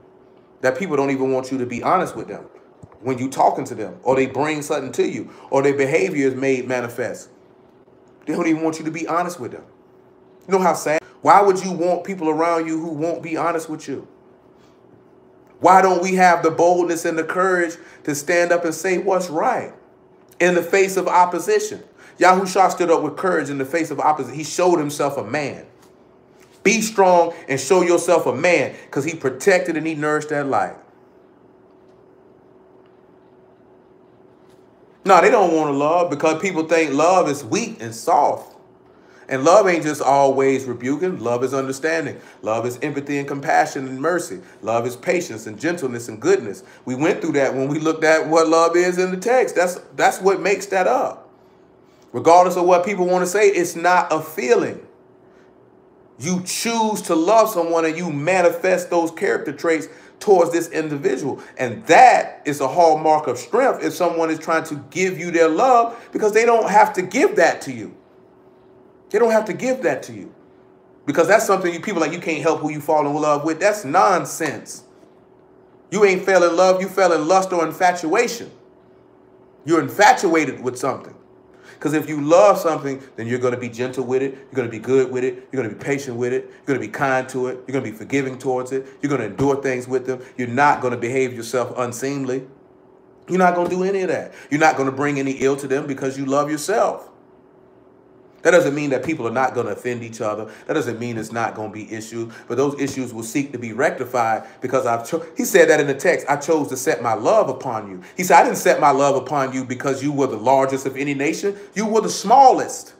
That people don't even want you to be honest with them when you talking to them, or they bring something to you, or their behavior is made manifest. They don't even want you to be honest with them. You know how sad? Why would you want people around you who won't be honest with you? Why don't we have the boldness and the courage to stand up and say what's right in the face of opposition? Yahushua stood up with courage in the face of opposition. He showed himself a man. Be strong and show yourself a man, because he protected and he nourished that light. No, they don't want to love because people think love is weak and soft. And love ain't just always rebuking. Love is understanding. Love is empathy and compassion and mercy. Love is patience and gentleness and goodness. We went through that when we looked at what love is in the text. That's what makes that up. Regardless of what people want to say, it's not a feeling. You choose to love someone and you manifest those character traits towards this individual. And that is a hallmark of strength if someone is trying to give you their love, because they don't have to give that to you. They don't have to give that to you, because that's something you people like, you can't help who you fall in love with. That's nonsense. You ain't fell in love. You fell in lust or infatuation. You're infatuated with something. Because if you love something, then you're going to be gentle with it. You're going to be good with it. You're going to be patient with it. You're going to be kind to it. You're going to be forgiving towards it. You're going to endure things with them. You're not going to behave yourself unseemly. You're not going to do any of that. You're not going to bring any ill to them because you love yourself. That doesn't mean that people are not going to offend each other. That doesn't mean it's not going to be issues. But those issues will seek to be rectified because he said that in the text, I chose to set my love upon you. He said, I didn't set my love upon you because you were the largest of any nation. You were the smallest.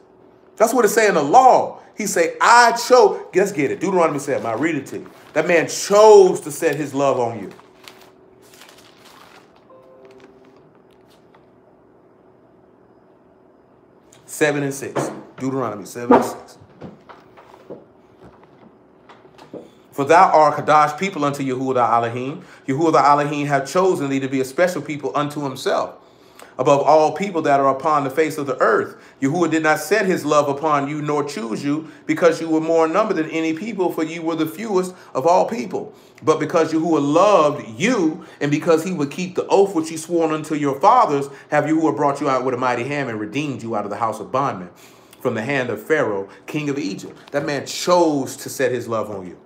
That's what it say in the law. He said, I chose. Let's get it. Deuteronomy 7. I'll read it to you. That man chose to set his love on you. 7 and 6. Deuteronomy 7 and 6. For thou art Kadash people unto Yahuwah thy Elohim. Yahuwah thy Elohim have chosen thee to be a special people unto himself. above all people that are upon the face of the earth. Yahuwah did not set his love upon you nor choose you because you were more in number than any people, for you were the fewest of all people. But because Yahuwah loved you, and because he would keep the oath which he swore unto your fathers, have Yahuwah brought you out with a mighty hand and redeemed you out of the house of bondmen, from the hand of Pharaoh, king of Egypt. That man chose to set his love on you.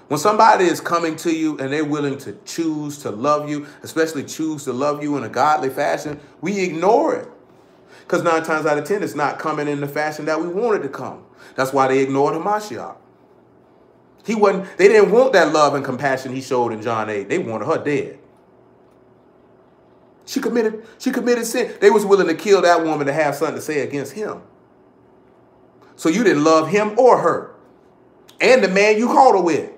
When somebody is coming to you and they're willing to choose to love you, especially choose to love you in a godly fashion, we ignore it. Because 9 times out of 10, it's not coming in the fashion that we wanted to come. That's why they ignored Hamashiach. They didn't want that love and compassion he showed in John 8. They wanted her dead. She committed sin. They was willing to kill that woman to have something to say against him. So you didn't love him or her. And the man you caught her with.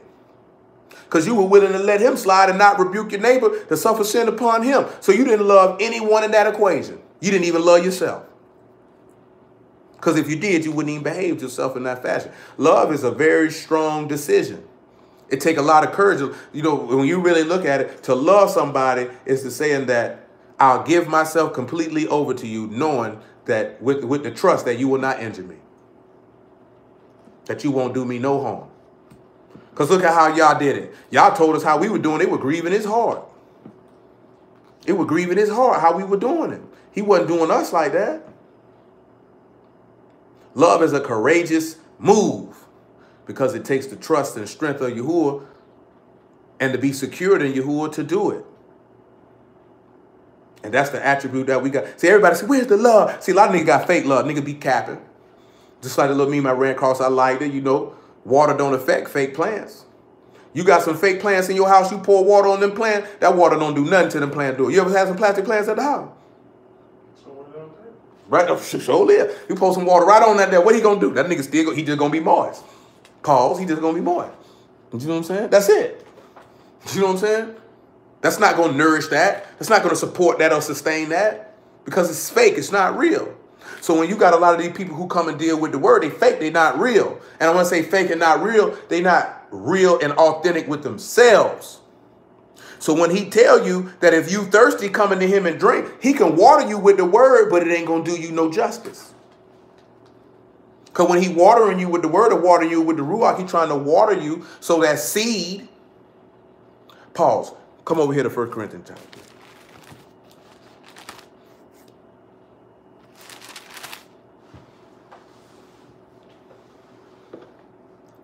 Because you were willing to let him slide and not rebuke your neighbor to suffer sin upon him. So you didn't love anyone in that equation. You didn't even love yourself. Because if you did, you wouldn't even behave yourself in that fashion. Love is a very strong decision. It takes a lot of courage. You know, when you really look at it, to love somebody is the saying that I'll give myself completely over to you, knowing that with the trust that you will not injure me. That you won't do me no harm. Because look at how y'all did it. Y'all told us how we were doing it. It was grieving his heart. It was grieving his heart how we were doing it. He wasn't doing us like that. Love is a courageous move because it takes the trust and strength of Yahuwah and to be secured in Yahuwah to do it. And that's the attribute that we got. See, everybody say, where's the love? See, a lot of niggas got fake love. Niggas be capping. Just like the little meme I ran across, I liked it, you know. Water don't affect fake plants. You got some fake plants in your house, you pour water on them plants, that water don't do nothing to them plants do. You ever had some plastic plants at the house? Right? Oh, sure live. You pour some water right on that there. What he gonna do? That nigga still, he just gonna be moist. Pause, he just gonna be moist. You know what I'm saying? That's it. You know what I'm saying? That's not gonna nourish that. That's not gonna support that or sustain that because it's fake, it's not real. So when you got a lot of these people who come and deal with the word, they fake, they not real. And I want to say fake and not real, they not real and authentic with themselves. So when he tell you that if you thirsty, coming to him and drink, he can water you with the word, but it ain't going to do you no justice. Because when he watering you with the word or watering you with the ruach, he trying to water you so that seed. Pause. Come over here to 1 Corinthians chapter 3.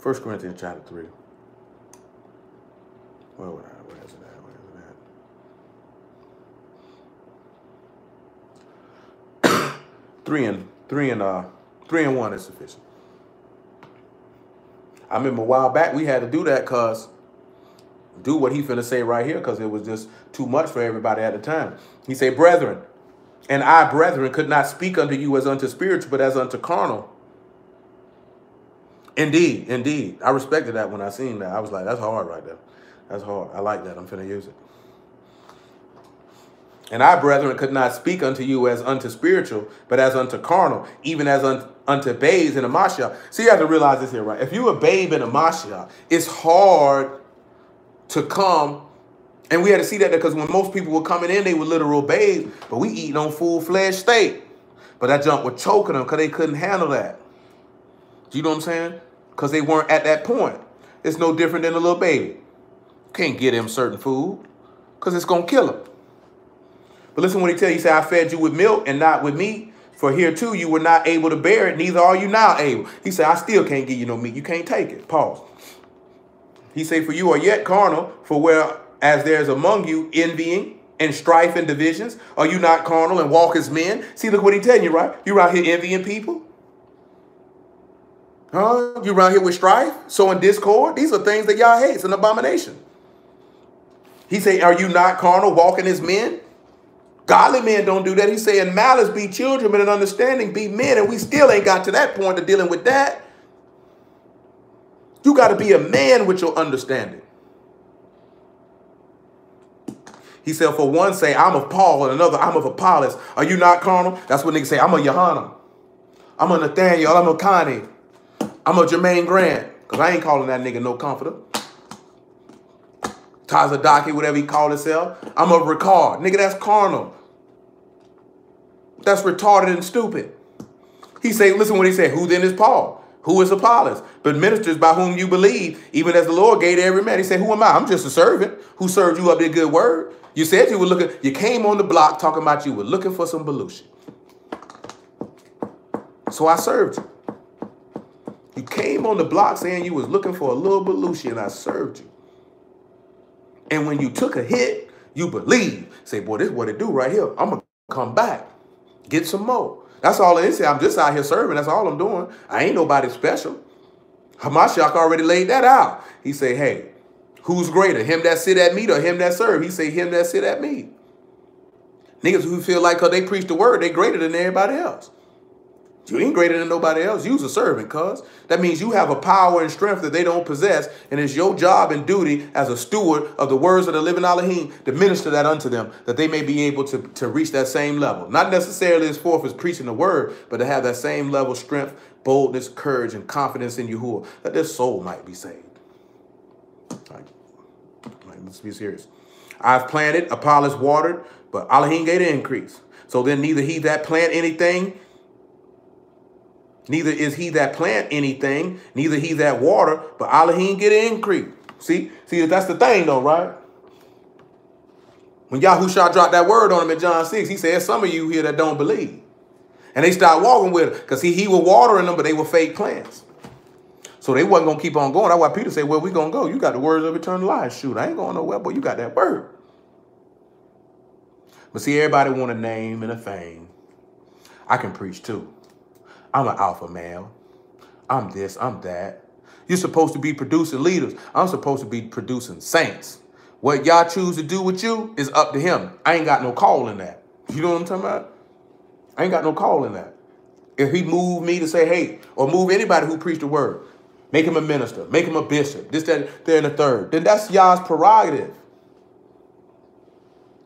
1 Corinthians chapter 3. Where is it at? 3 and 1 is sufficient. I remember a while back we had to do that because do what he finna say right here because it was just too much for everybody at the time. He said, brethren, and I, brethren, could not speak unto you as unto spiritual, but as unto carnal. Indeed, indeed. I respected that when I seen that. I was like, that's hard right there. That's hard. I like that. I'm finna use it. And I, brethren, could not speak unto you as unto spiritual, but as unto carnal, even as unto babes in a Mashiach. So you have to realize this here, right? If you a babe in a Mashiach, it's hard to come. And we had to see that because when most people were coming in, they were literal babes, but we eating on full-fledged steak. But that junk was choking them because they couldn't handle that. You know what I'm saying? Because they weren't at that point. It's no different than a little baby. Can't get him certain food because it's going to kill him. But listen what he tell you. He said, I fed you with milk and not with meat. For here too you were not able to bear it, neither are you now able. He said, I still can't give you no meat. You can't take it. Pause. He said, for you are yet carnal, for whereas there is among you envying and strife and divisions, are you not carnal and walk as men? See, look what he telling you, right? You're out here envying people. Huh? You around here with strife, sowing discord. These are things that y'all hate. It's an abomination. He say, are you not carnal, walking as men? Godly men don't do that. He say, in malice be children, but in understanding be men. And we still ain't got to that point of dealing with that. You got to be a man with your understanding. He said, for one say, I'm of Paul, and another, I'm of Apollos. Are you not carnal? That's what niggas say. I'm a Johanna. I'm a Nathaniel. I'm a Connie. I'm a Jermaine Grant, because I ain't calling that nigga no comforter. Tazadaki, whatever he called himself. I'm a Ricard. Nigga, that's carnal. That's retarded and stupid. He say, listen what he said, who then is Paul? Who is Apollos? But ministers by whom you believe, even as the Lord gave to every man. He said, who am I? I'm just a servant who served you up the good word. You said you were looking, you came on the block talking about you were looking for some pollution. So I served you. You came on the block saying you was looking for a little pollution, and I served you. And when you took a hit, you believe. Say, boy, this is what it do right here. I'm going to come back, get some more. That's all it is. I'm just out here serving. That's all I'm doing. I ain't nobody special. Hamashiach already laid that out. He say, hey, who's greater, him that sit at meat or him that serve? He say, him that sit at meat. Niggas who feel like because they preach the word, they greater than everybody else. You ain't greater than nobody else. You's a servant, cuz. That means you have a power and strength that they don't possess, and it's your job and duty as a steward of the words of the living Elohim to minister that unto them, that they may be able to reach that same level. Not necessarily as forth as preaching the word, but to have that same level of strength, boldness, courage, and confidence in Yahuwah, that their soul might be saved. Let's be serious. I've planted, Apollos watered, but Elohim gave the increase. So then neither he that plant anything, neither is he that plant anything, neither he that water, but Elohim get an increase. See, that's the thing though, right? When Yahushua dropped that word on him in John 6, he said, some of you here that don't believe. And they start walking with it because he was watering them, but they were fake plants. So they wasn't going to keep on going. That's why Peter said, where we going to go? You got the words of eternal life. Shoot, I ain't going nowhere, but you got that word. But see, everybody want a name and a fame. I can preach too. I'm an alpha male. I'm this, I'm that. You're supposed to be producing leaders. I'm supposed to be producing saints. What y'all choose to do with you is up to him. I ain't got no call in that. You know what I'm talking about? I ain't got no call in that. If he moved me to say, hey, or move anybody who preached the word, make him a minister, make him a bishop, this, that, there, and the third, then that's y'all's prerogative.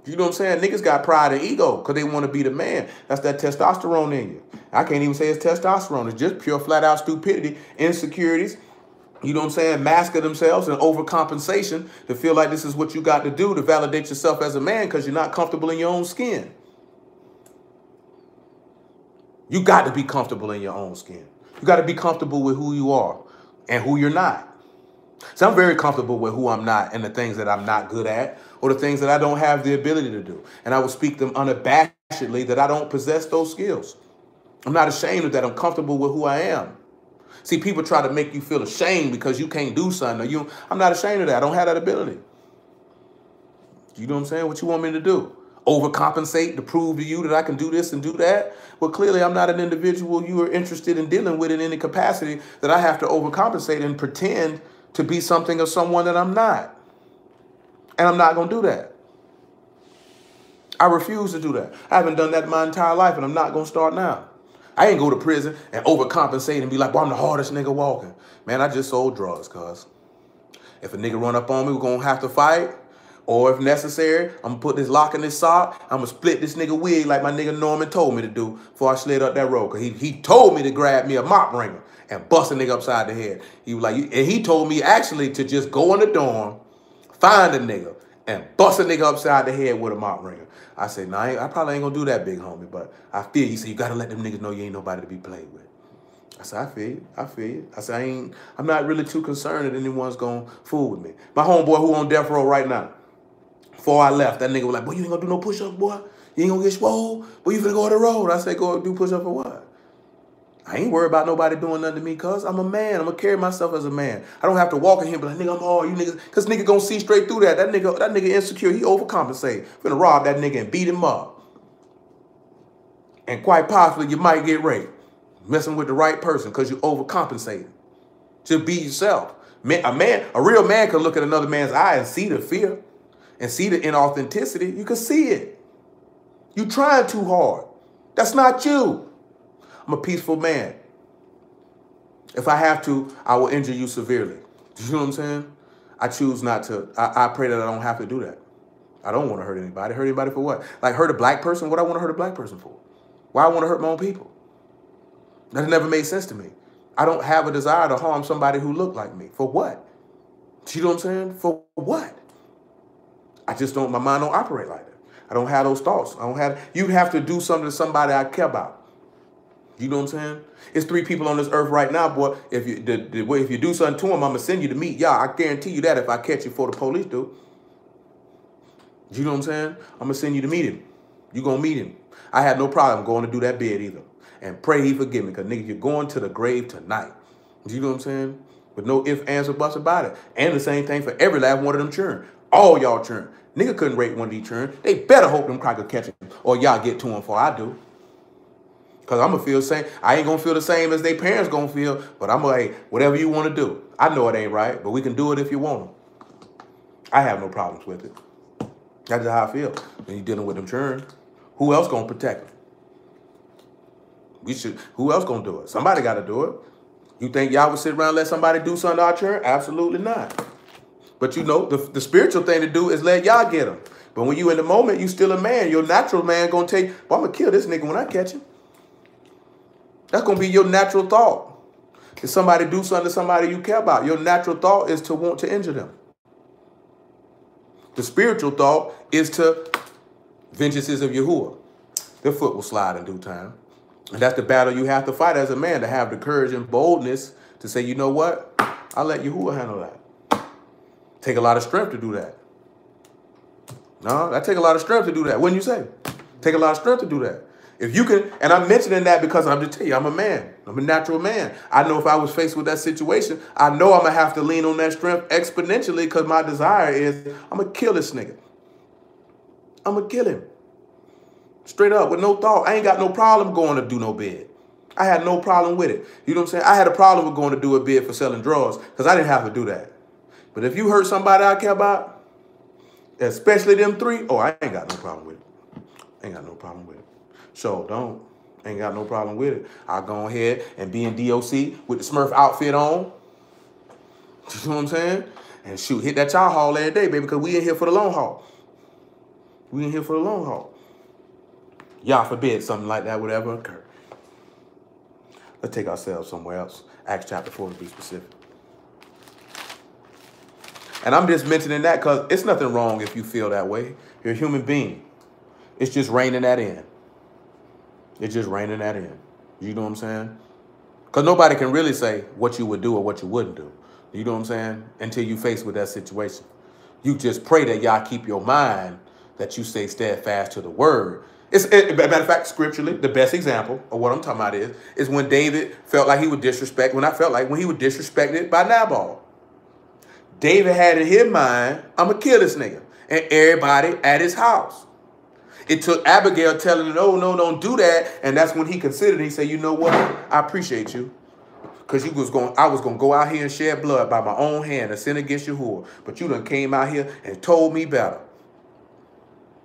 You know what I'm saying? Niggas got pride and ego because they want to be the man. That's that testosterone in you. I can't even say it's testosterone. It's just pure flat out stupidity, insecurities. You know what I'm saying? Masking themselves and overcompensation to feel like this is what you got to do to validate yourself as a man because you're not comfortable in your own skin. You got to be comfortable in your own skin. You got to be comfortable with who you are and who you're not. So I'm very comfortable with who I'm not and the things that I'm not good at or the things that I don't have the ability to do. And I will speak them unabashedly that I don't possess those skills. I'm not ashamed of that. I'm comfortable with who I am. See, people try to make you feel ashamed because you can't do something. Or I'm not ashamed of that. I don't have that ability. You know what I'm saying? What you want me to do? Overcompensate to prove to you that I can do this and do that? Well, clearly I'm not an individual you are interested in dealing with in any capacity that I have to overcompensate and pretend to be something or someone that I'm not. And I'm not going to do that. I refuse to do that. I haven't done that my entire life, and I'm not going to start now. I ain't go to prison and overcompensate and be like, well, I'm the hardest nigga walking. Man, I just sold drugs, cuz. If a nigga run up on me, we're going to have to fight. Or if necessary, I'm going to put this lock in this sock. I'm going to split this nigga wig like my nigga Norman told me to do before I slid up that road. Because he told me to grab me a mop wringer and bust a nigga upside the head. He was like, and he told me actually to just go in the dorm, find a nigga, and bust a nigga upside the head with a mop wringer. I said, nah, I probably ain't going to do that, big homie, but I feel you. He said, you got to let them niggas know you ain't nobody to be played with. I said, I feel you. I feel you. I said, I'm not really too concerned that anyone's going to fool with me. My homeboy who on death row right now, before I left, that nigga was like, boy, you ain't going to do no push-ups, boy? You ain't going to get swole? Boy, you finna go on the road? I said, go do push-up for what? I ain't worried about nobody doing nothing to me, cuz I'm a man. I'm going to carry myself as a man. I don't have to walk in here and be like, nigga, I'm hard, you niggas. Because nigga going to see straight through that. That nigga insecure. He overcompensate. Finna rob that nigga and beat him up. And quite possibly, you might get raped. Messing with the right person because you overcompensating. Just be yourself. A real man can look at another man's eye and see the fear and see the inauthenticity. You can see it. You trying too hard. That's not you. I'm a peaceful man. If I have to, I will injure you severely. You know what I'm saying? I choose not to. I pray that I don't have to do that. I don't want to hurt anybody. Hurt anybody for what? Like hurt a black person? What I want to hurt a black person for? Why I want to hurt my own people? That never made sense to me. I don't have a desire to harm somebody who looked like me. For what? You know what I'm saying? For what? I just don't, my mind don't operate like that. I don't have those thoughts. I don't have. You'd have to do something to somebody I care about. You know what I'm saying? It's 3 people on this earth right now, boy. If you if you do something to them, I'm gonna send you to meet y'all. I guarantee you that if I catch you before the police do. You know what I'm saying? I'm gonna send you to meet him. You gonna meet him. I had no problem going to do that bid either. And pray he forgive me, because nigga, you're going to the grave tonight. You know what I'm saying? With no ifs, ands, or buts about it. And the same thing for every last one of them children. All y'all children. Nigga couldn't rate one of these children. They better hope them crackers catch him, or y'all get to him before I do. Because I'm going to feel the same. I ain't going to feel the same as their parents going to feel, but I'm going to, hey, whatever you want to do. I know it ain't right, but we can do it if you want to. I have no problems with it. That's just how I feel. When you're dealing with them children, who else going to protect them? Who else going to do it? Somebody got to do it. You think y'all would sit around and let somebody do something to our children? Absolutely not. But you know, the spiritual thing to do is let y'all get them. But when you in the moment, you still a man. Your natural man going to take, well, I'm going to kill this nigga when I catch him. That's going to be your natural thought. If somebody do something to somebody you care about, your natural thought is to want to injure them. The spiritual thought is to vengeances of Yahuwah. Their foot will slide in due time. And that's the battle you have to fight as a man, to have the courage and boldness to say, you know what? I'll let Yahuwah handle that. Take a lot of strength to do that. No, that take a lot of strength to do that. Wouldn't you say? Take a lot of strength to do that. If you can, and I'm mentioning that because I'm just telling you, I'm a man. I'm a natural man. I know if I was faced with that situation, I know I'm going to have to lean on that strength exponentially, because my desire is, I'm going to kill this nigga. I'm going to kill him. Straight up, with no thought. I ain't got no problem going to do no bid. I had no problem with it. You know what I'm saying? I had a problem with going to do a bid for selling drugs, because I didn't have to do that. But if you hurt somebody I care about, especially them 3, oh, I ain't got no problem with it. Ain't got no problem with it. So don't. Ain't got no problem with it. I'll go ahead and be in DOC with the Smurf outfit on. You know what I'm saying? And shoot, hit that child hall every day, baby, because we in here for the long haul. We in here for the long haul. Y'all forbid something like that would ever occur. Let's take ourselves somewhere else. Acts chapter 4 to be specific. And I'm just mentioning that because it's nothing wrong if you feel that way. You're a human being. It's just reining that in. It's just reining that in. You know what I'm saying? Because nobody can really say what you would do or what you wouldn't do. You know what I'm saying? Until you face with that situation. You just pray that y'all keep your mind, that you stay steadfast to the word. Matter of fact, scripturally, the best example of what I'm talking about is when David felt like he was disrespected, when he was disrespected by Nabal. David had in his mind, I'm going to kill this nigga. And everybody at his house. It took Abigail telling him, no, don't do that. And that's when he considered, he said, you know what? I appreciate you. Because I was going to go out here and shed blood by my own hand and sin against Yahuwah. But you done came out here and told me better.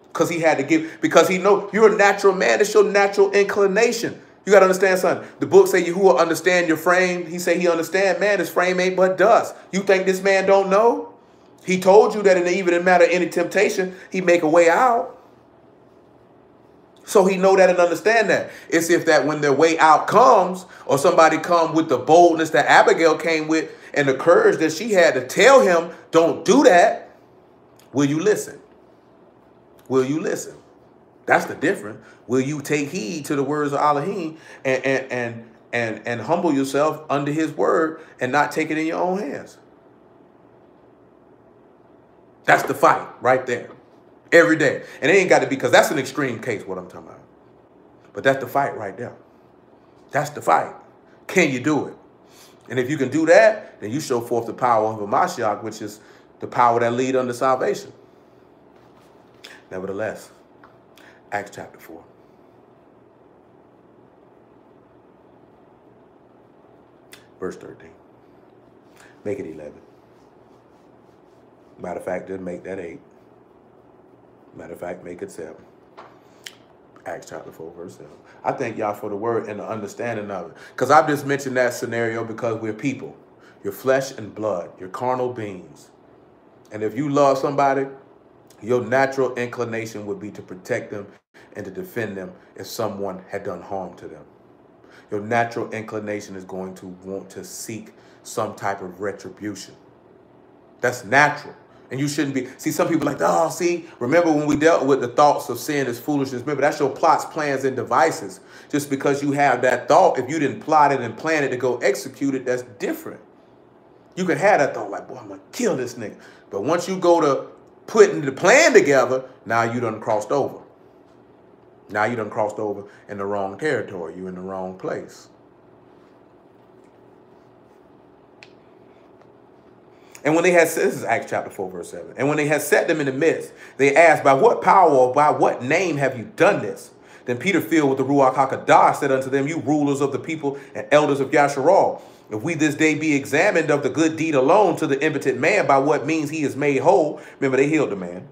Because he had to give, because he know you're a natural man. It's your natural inclination. You got to understand something. The book say Yahuwah understand your frame. He say he understand, man, his frame ain't but dust. You think this man don't know? He told you that even in the matter of any temptation, he make a way out. So he know that and understand that. It's if that when their way out comes, or somebody come with the boldness that Abigail came with and the courage that she had to tell him, don't do that, will you listen? Will you listen? That's the difference. Will you take heed to the words of Elohim and humble yourself under his word and not take it in your own hands? That's the fight right there. Every day. And it ain't got to be, because that's an extreme case, what I'm talking about. But that's the fight right there. That's the fight. Can you do it? And if you can do that, then you show forth the power of a Mashiach, which is the power that lead unto salvation. Nevertheless, Acts chapter 4. Verse 13. Make it 11. Matter of fact, just make that 8. Matter of fact, make it 7. Acts chapter 4, verse 7. I thank y'all for the word and the understanding of it. Because I've just mentioned that scenario because we're people. You're flesh and blood. You're carnal beings. And if you love somebody, your natural inclination would be to protect them and to defend them if someone had done harm to them. Your natural inclination is going to want to seek some type of retribution. That's natural. And you shouldn't be. See, some people are like, oh, see, remember when we dealt with the thoughts of sin as foolishness? Remember, that's your plots, plans, and devices. Just because you have that thought, if you didn't plot it and plan it to go execute it, that's different. You can have that thought like, boy, I'm going to kill this nigga. But once you go to putting the plan together, now you done crossed over. Now you done crossed over in the wrong territory. You're in the wrong place. And when they had, this is Acts chapter 4, verse 7. And when they had set them in the midst, they asked, by what power or by what name have you done this? Then Peter, filled with the Ruach HaKodesh, said unto them, you rulers of the people and elders of Yasharal, if we this day be examined of the good deed alone to the impotent man, by what means he is made whole. Remember, they healed the man.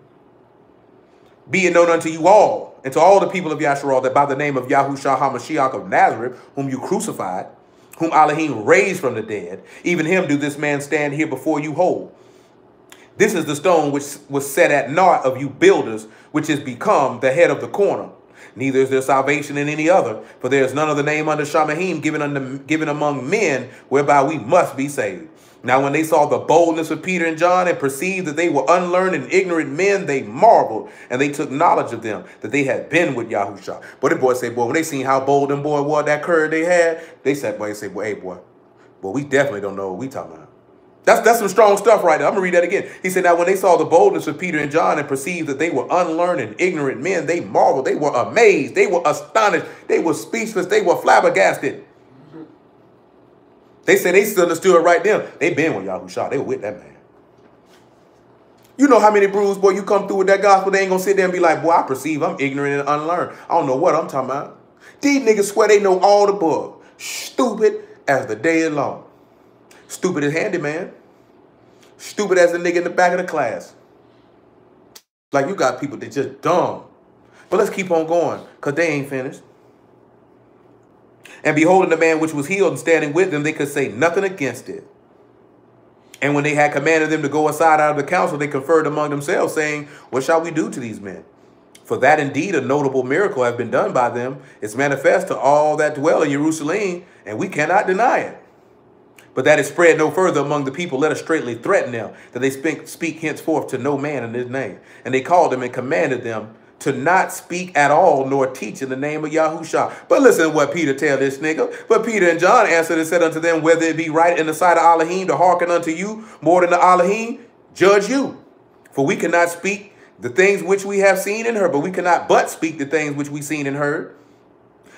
Be it known unto you all, and to all the people of Yasharal, that by the name of Yahushua HaMashiach of Nazareth, whom you crucified, whom Elohim raised from the dead, even him do this man stand here before you whole. This is the stone which was set at naught of you builders, which is become the head of the corner. Neither is there salvation in any other, for there is none other name under Shamahim given among men whereby we must be saved. Now when they saw the boldness of Peter and John and perceived that they were unlearned and ignorant men, they marveled, and they took knowledge of them, that they had been with Yahushua. But the boys say, boy, when they seen how bold them boy was, that courage they had, they said, boy, hey, boy, we definitely don't know what we talking about. That's some strong stuff right there. I'm going to read that again. He said, now when they saw the boldness of Peter and John and perceived that they were unlearned and ignorant men, they marveled, they were amazed, they were astonished, they were speechless, they were flabbergasted. They said they still understood right then. They been with Yahushua. They were with that man. You know how many brews, boy, you come through with that gospel, they ain't going to sit there and be like, boy, I perceive I'm ignorant and unlearned. I don't know what I'm talking about. These niggas swear they know all the book. Stupid as the day is long. Stupid as handyman. Stupid as the nigga in the back of the class. Like you got people that just dumb. But let's keep on going, because they ain't finished. And beholding the man which was healed and standing with them, they could say nothing against it. And when they had commanded them to go aside out of the council, they conferred among themselves, saying, what shall we do to these men? For that indeed a notable miracle has been done by them. It's manifest to all that dwell in Jerusalem, and we cannot deny it. But that it spread no further among the people, let us straightly threaten them, that they speak henceforth to no man in his name. And they called them and commanded them to not speak at all, nor teach in the name of Yahushua. But listen to what Peter tell this nigga. But Peter and John answered and said unto them, whether it be right in the sight of Elohim to hearken unto you more than the Elohim, judge you. For we cannot speak the things which we have seen and heard, but we cannot but speak the things which we seen and heard.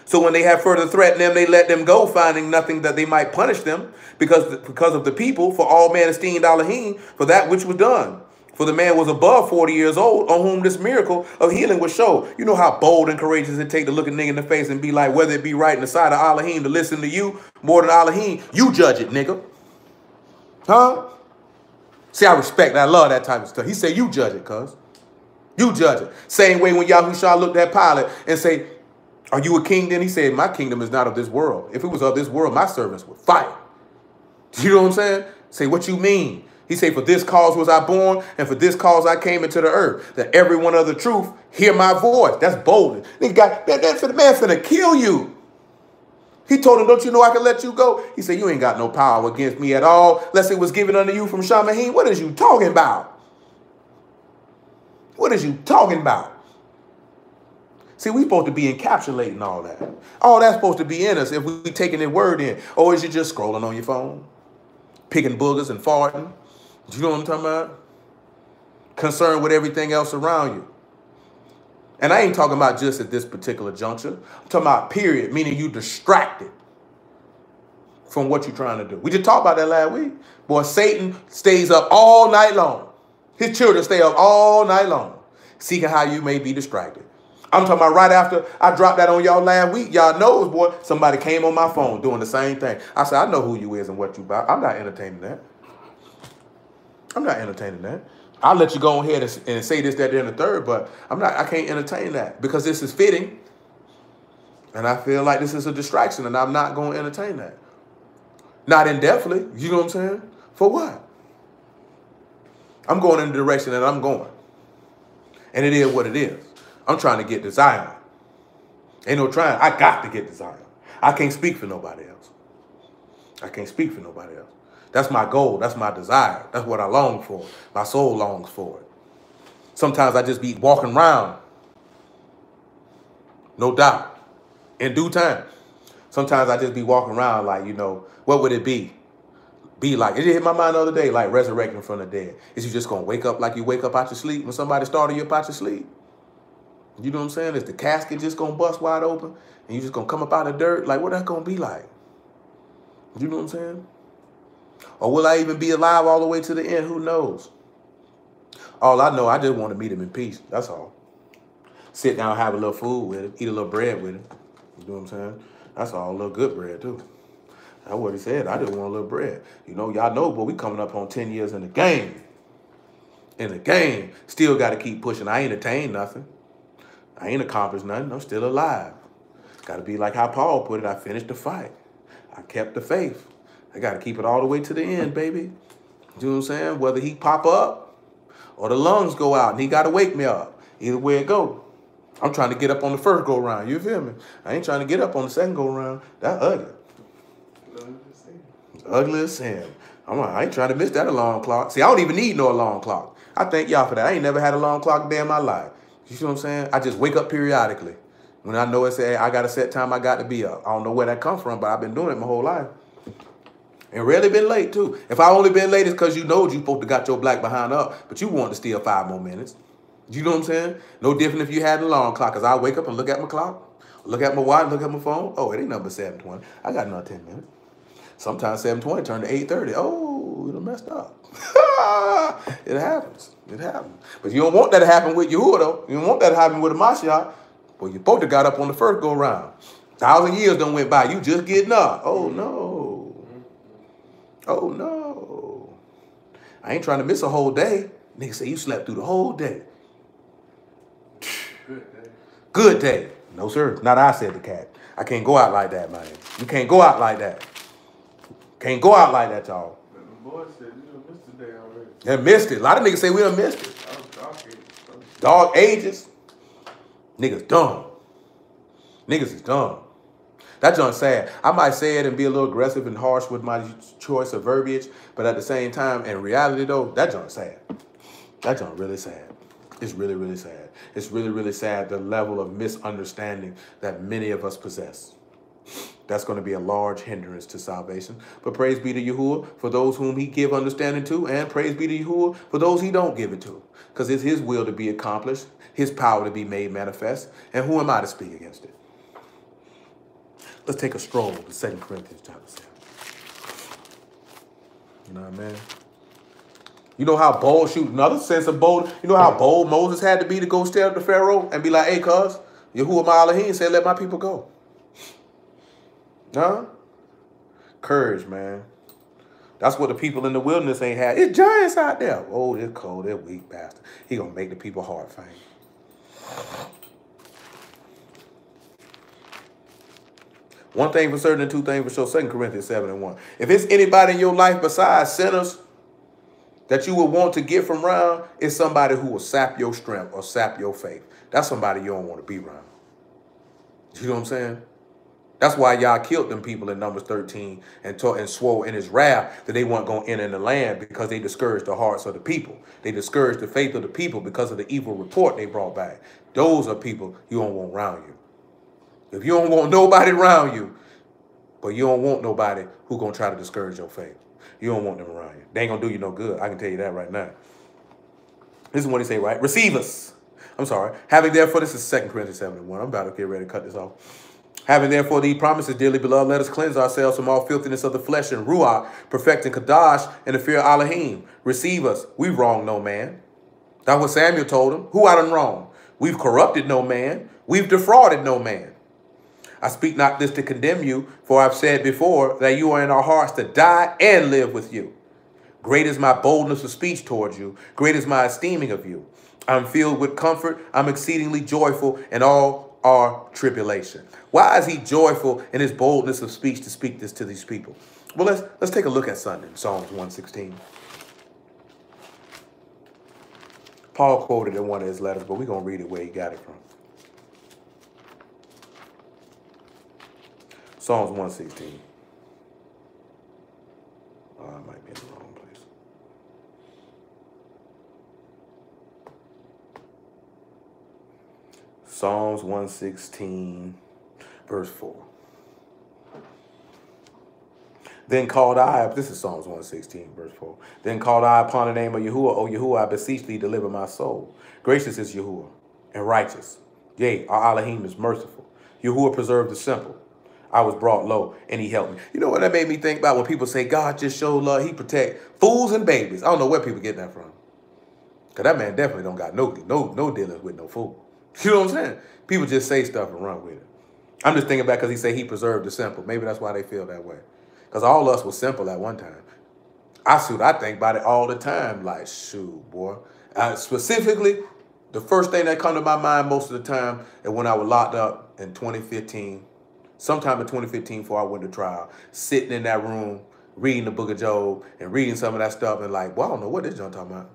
So when they had further threatened them, they let them go, finding nothing that they might punish them, because of the people, for all men esteemed Elohim for that which was done. For the man was above 40 years old, on whom this miracle of healing was shown. You know how bold and courageous it take to look a nigga in the face and be like, whether it be right in the sight of Elohim to listen to you more than Elohim, you judge it, nigga. Huh? See, I respect that. I love that type of stuff. He said, you judge it, cuz. You judge it. Same way when Yahushua looked at Pilate and say, are you a king then? He said, my kingdom is not of this world. If it was of this world, my servants would fight. You know what I'm saying? Say, what you mean? He said, for this cause was I born, and for this cause I came into the earth, that everyone of the truth hear my voice. That's boldness. Nigga got, man finna kill you. He told him, don't you know I can let you go? He said, you ain't got no power against me at all, unless it was given unto you from Shamahim. What is you talking about? What is you talking about? See, we supposed to be encapsulating all that. All that's supposed to be in us if we taking that word in. Or is you just scrolling on your phone, picking boogers and farting? Do you know what I'm talking about? Concerned with everything else around you. And I ain't talking about just at this particular juncture. I'm talking about period, meaning you distracted from what you're trying to do. We just talked about that last week. Boy, Satan stays up all night long. His children stay up all night long, seeking how you may be distracted. I'm talking about right after I dropped that on y'all last week. Y'all knows, boy, somebody came on my phone doing the same thing. I said, I know who you is and what you about. I'm not entertaining that. I'm not entertaining that. I'll let you go ahead and say this, that, and the third, but I can't entertain that because this is fitting. And I feel like this is a distraction and I'm not going to entertain that. Not indefinitely. You know what I'm saying? For what? I'm going in the direction that I'm going. And it is what it is. I'm trying to get to Zion. Ain't no trying. I got to get to Zion. I can't speak for nobody else. I can't speak for nobody else. That's my goal. That's my desire. That's what I long for. My soul longs for it. Sometimes I just be walking around. No doubt. In due time. Sometimes I just be walking around like, you know, what would it be? Be like, it hit my mind the other day, like resurrecting from the dead. Is you just going to wake up like you wake up out your sleep when somebody started you up out your sleep? You know what I'm saying? Is the casket just going to bust wide open and you just going to come up out of the dirt? Like, what that going to be like? You know what I'm saying? Or will I even be alive all the way to the end? Who knows? All I know, I just want to meet him in peace. That's all. Sit down, have a little food with him, eat a little bread with him. You know what I'm saying? That's all, a little good bread too. That's what he said. I just want a little bread. You know, y'all know, but we coming up on 10 years in the game. In the game. Still got to keep pushing. I ain't attained nothing. I ain't accomplished nothing. I'm still alive. Got to be like how Paul put it. I finished the fight. I kept the faith. I got to keep it all the way to the end, baby. You know what I'm saying? Whether he pop up or the lungs go out and he got to wake me up. Either way it go. I'm trying to get up on the first go round. You feel me? I ain't trying to get up on the second go round. That's ugly. It's ugly as sin. I ain't trying to miss that alarm clock. See, I don't even need no alarm clock. I thank y'all for that. I ain't never had an alarm clock a day in my life. You see what I'm saying? I just wake up periodically. When I know it's I got a set time I got to be up. I don't know where that comes from, but I've been doing it my whole life. And rarely been late, too. If I only been late, it's because you know you supposed to got your black behind up, but you wanted to steal 5 more minutes. You know what I'm saying? No different if you had an alarm clock, because I wake up and look at my clock, look at my watch, look at my phone. Oh, it ain't number 7:20. I got another 10 minutes. Sometimes 7:20 turn to 8:30. Oh, you done messed up. It happens. It happens. But you don't want that to happen with Yahuwah, though. You don't want that to happen with a Mashiach. Well, you supposed to got up on the first go round. 1,000 years done went by. You just getting up. Oh, no. Oh, no. I ain't trying to miss a whole day. Nigga say you slept through the whole day. Good day. Good day. No, sir. Not I, said the cat. I can't go out like that, man. You can't go out like that. Can't go out like that, y'all. The boy said you done missed the day already. They missed it. A lot of niggas say we done missed it. I was talking. Dog ages. Niggas dumb. Niggas is dumb. That joint's sad. I might say it and be a little aggressive and harsh with my choice of verbiage, but at the same time, in reality though, that joint's sad. That joint really sad. It's really, really sad. It's really, really sad, the level of misunderstanding that many of us possess. That's going to be a large hindrance to salvation. But praise be to Yahuwah for those whom he give understanding to, and praise be to Yahuwah for those he don't give it to. Because it's his will to be accomplished, his power to be made manifest, and who am I to speak against it? Let's take a stroll to 2 Corinthians chapter 7. You know what I mean? You know how bold, shoot, another sense of bold, you know how bold Moses had to be to go stare up to Pharaoh and be like, hey, cuz, Yahuwah Ma'alahim said, let my people go. Huh? Courage, man. That's what the people in the wilderness ain't had. It's giants out there. Oh, they're cold, they're weak bastard. He gonna make the people hard faint. One thing for certain and two things for sure. 2 Corinthians 7:1. If it's anybody in your life besides sinners that you would want to get from around, it's somebody who will sap your strength or sap your faith. That's somebody you don't want to be around. You know what I'm saying? That's why y'all killed them people in Numbers 13 and swore in his wrath that they weren't going to enter in the land because they discouraged the hearts of the people. They discouraged the faith of the people because of the evil report they brought back. Those are people you don't want around you. If you don't want nobody around you, but you don't want nobody who's going to try to discourage your faith. You don't want them around you. They ain't going to do you no good. I can tell you that right now. This is what he say, right? Receive us. I'm sorry. Having therefore, this is 2 Corinthians 7:1. I'm about to get ready to cut this off. Having therefore these promises, dearly beloved, let us cleanse ourselves from all filthiness of the flesh and ruach, perfecting Kadash and the fear of Elohim. Receive us. We've wronged no man. That's what Samuel told him. Who I done wrong? We've corrupted no man. We've defrauded no man. I speak not this to condemn you, for I've said before that you are in our hearts to die and live with you. Great is my boldness of speech towards you. Great is my esteeming of you. I'm filled with comfort. I'm exceedingly joyful in all our tribulation. Why is he joyful in his boldness of speech to speak this to these people? Well, let's take a look at something. Psalms 116. Paul quoted in one of his letters, but we're going to read it where he got it from. Psalms 116. Oh, I might be Psalms 116, verse 4. Then called I, this is Psalms 116, verse 4. Then called I upon the name of Yahuwah, O Yahuwah, I beseech thee, deliver my soul. Gracious is Yahuwah, and righteous. Yea, our Elohim is merciful. Yahuwah preserved the simple. I was brought low, and he helped me. You know what that made me think about when people say God just showed love, he protect fools and babies. I don't know where people get that from. Because that man definitely don't got no dealings with no fool. You know what I'm saying? People just say stuff and run with it. I'm just thinking back because he said he preserved the simple. Maybe that's why they feel that way. Because all of us was simple at one time. I think about it all the time. Like, shoot, boy. Specifically, the first thing that come to my mind most of the time is when I was locked up in 2015. Sometime in 2015 before I went to trial. Sitting in that room, reading the book of Job and reading some of that stuff and like, well, I don't know what this John talking about.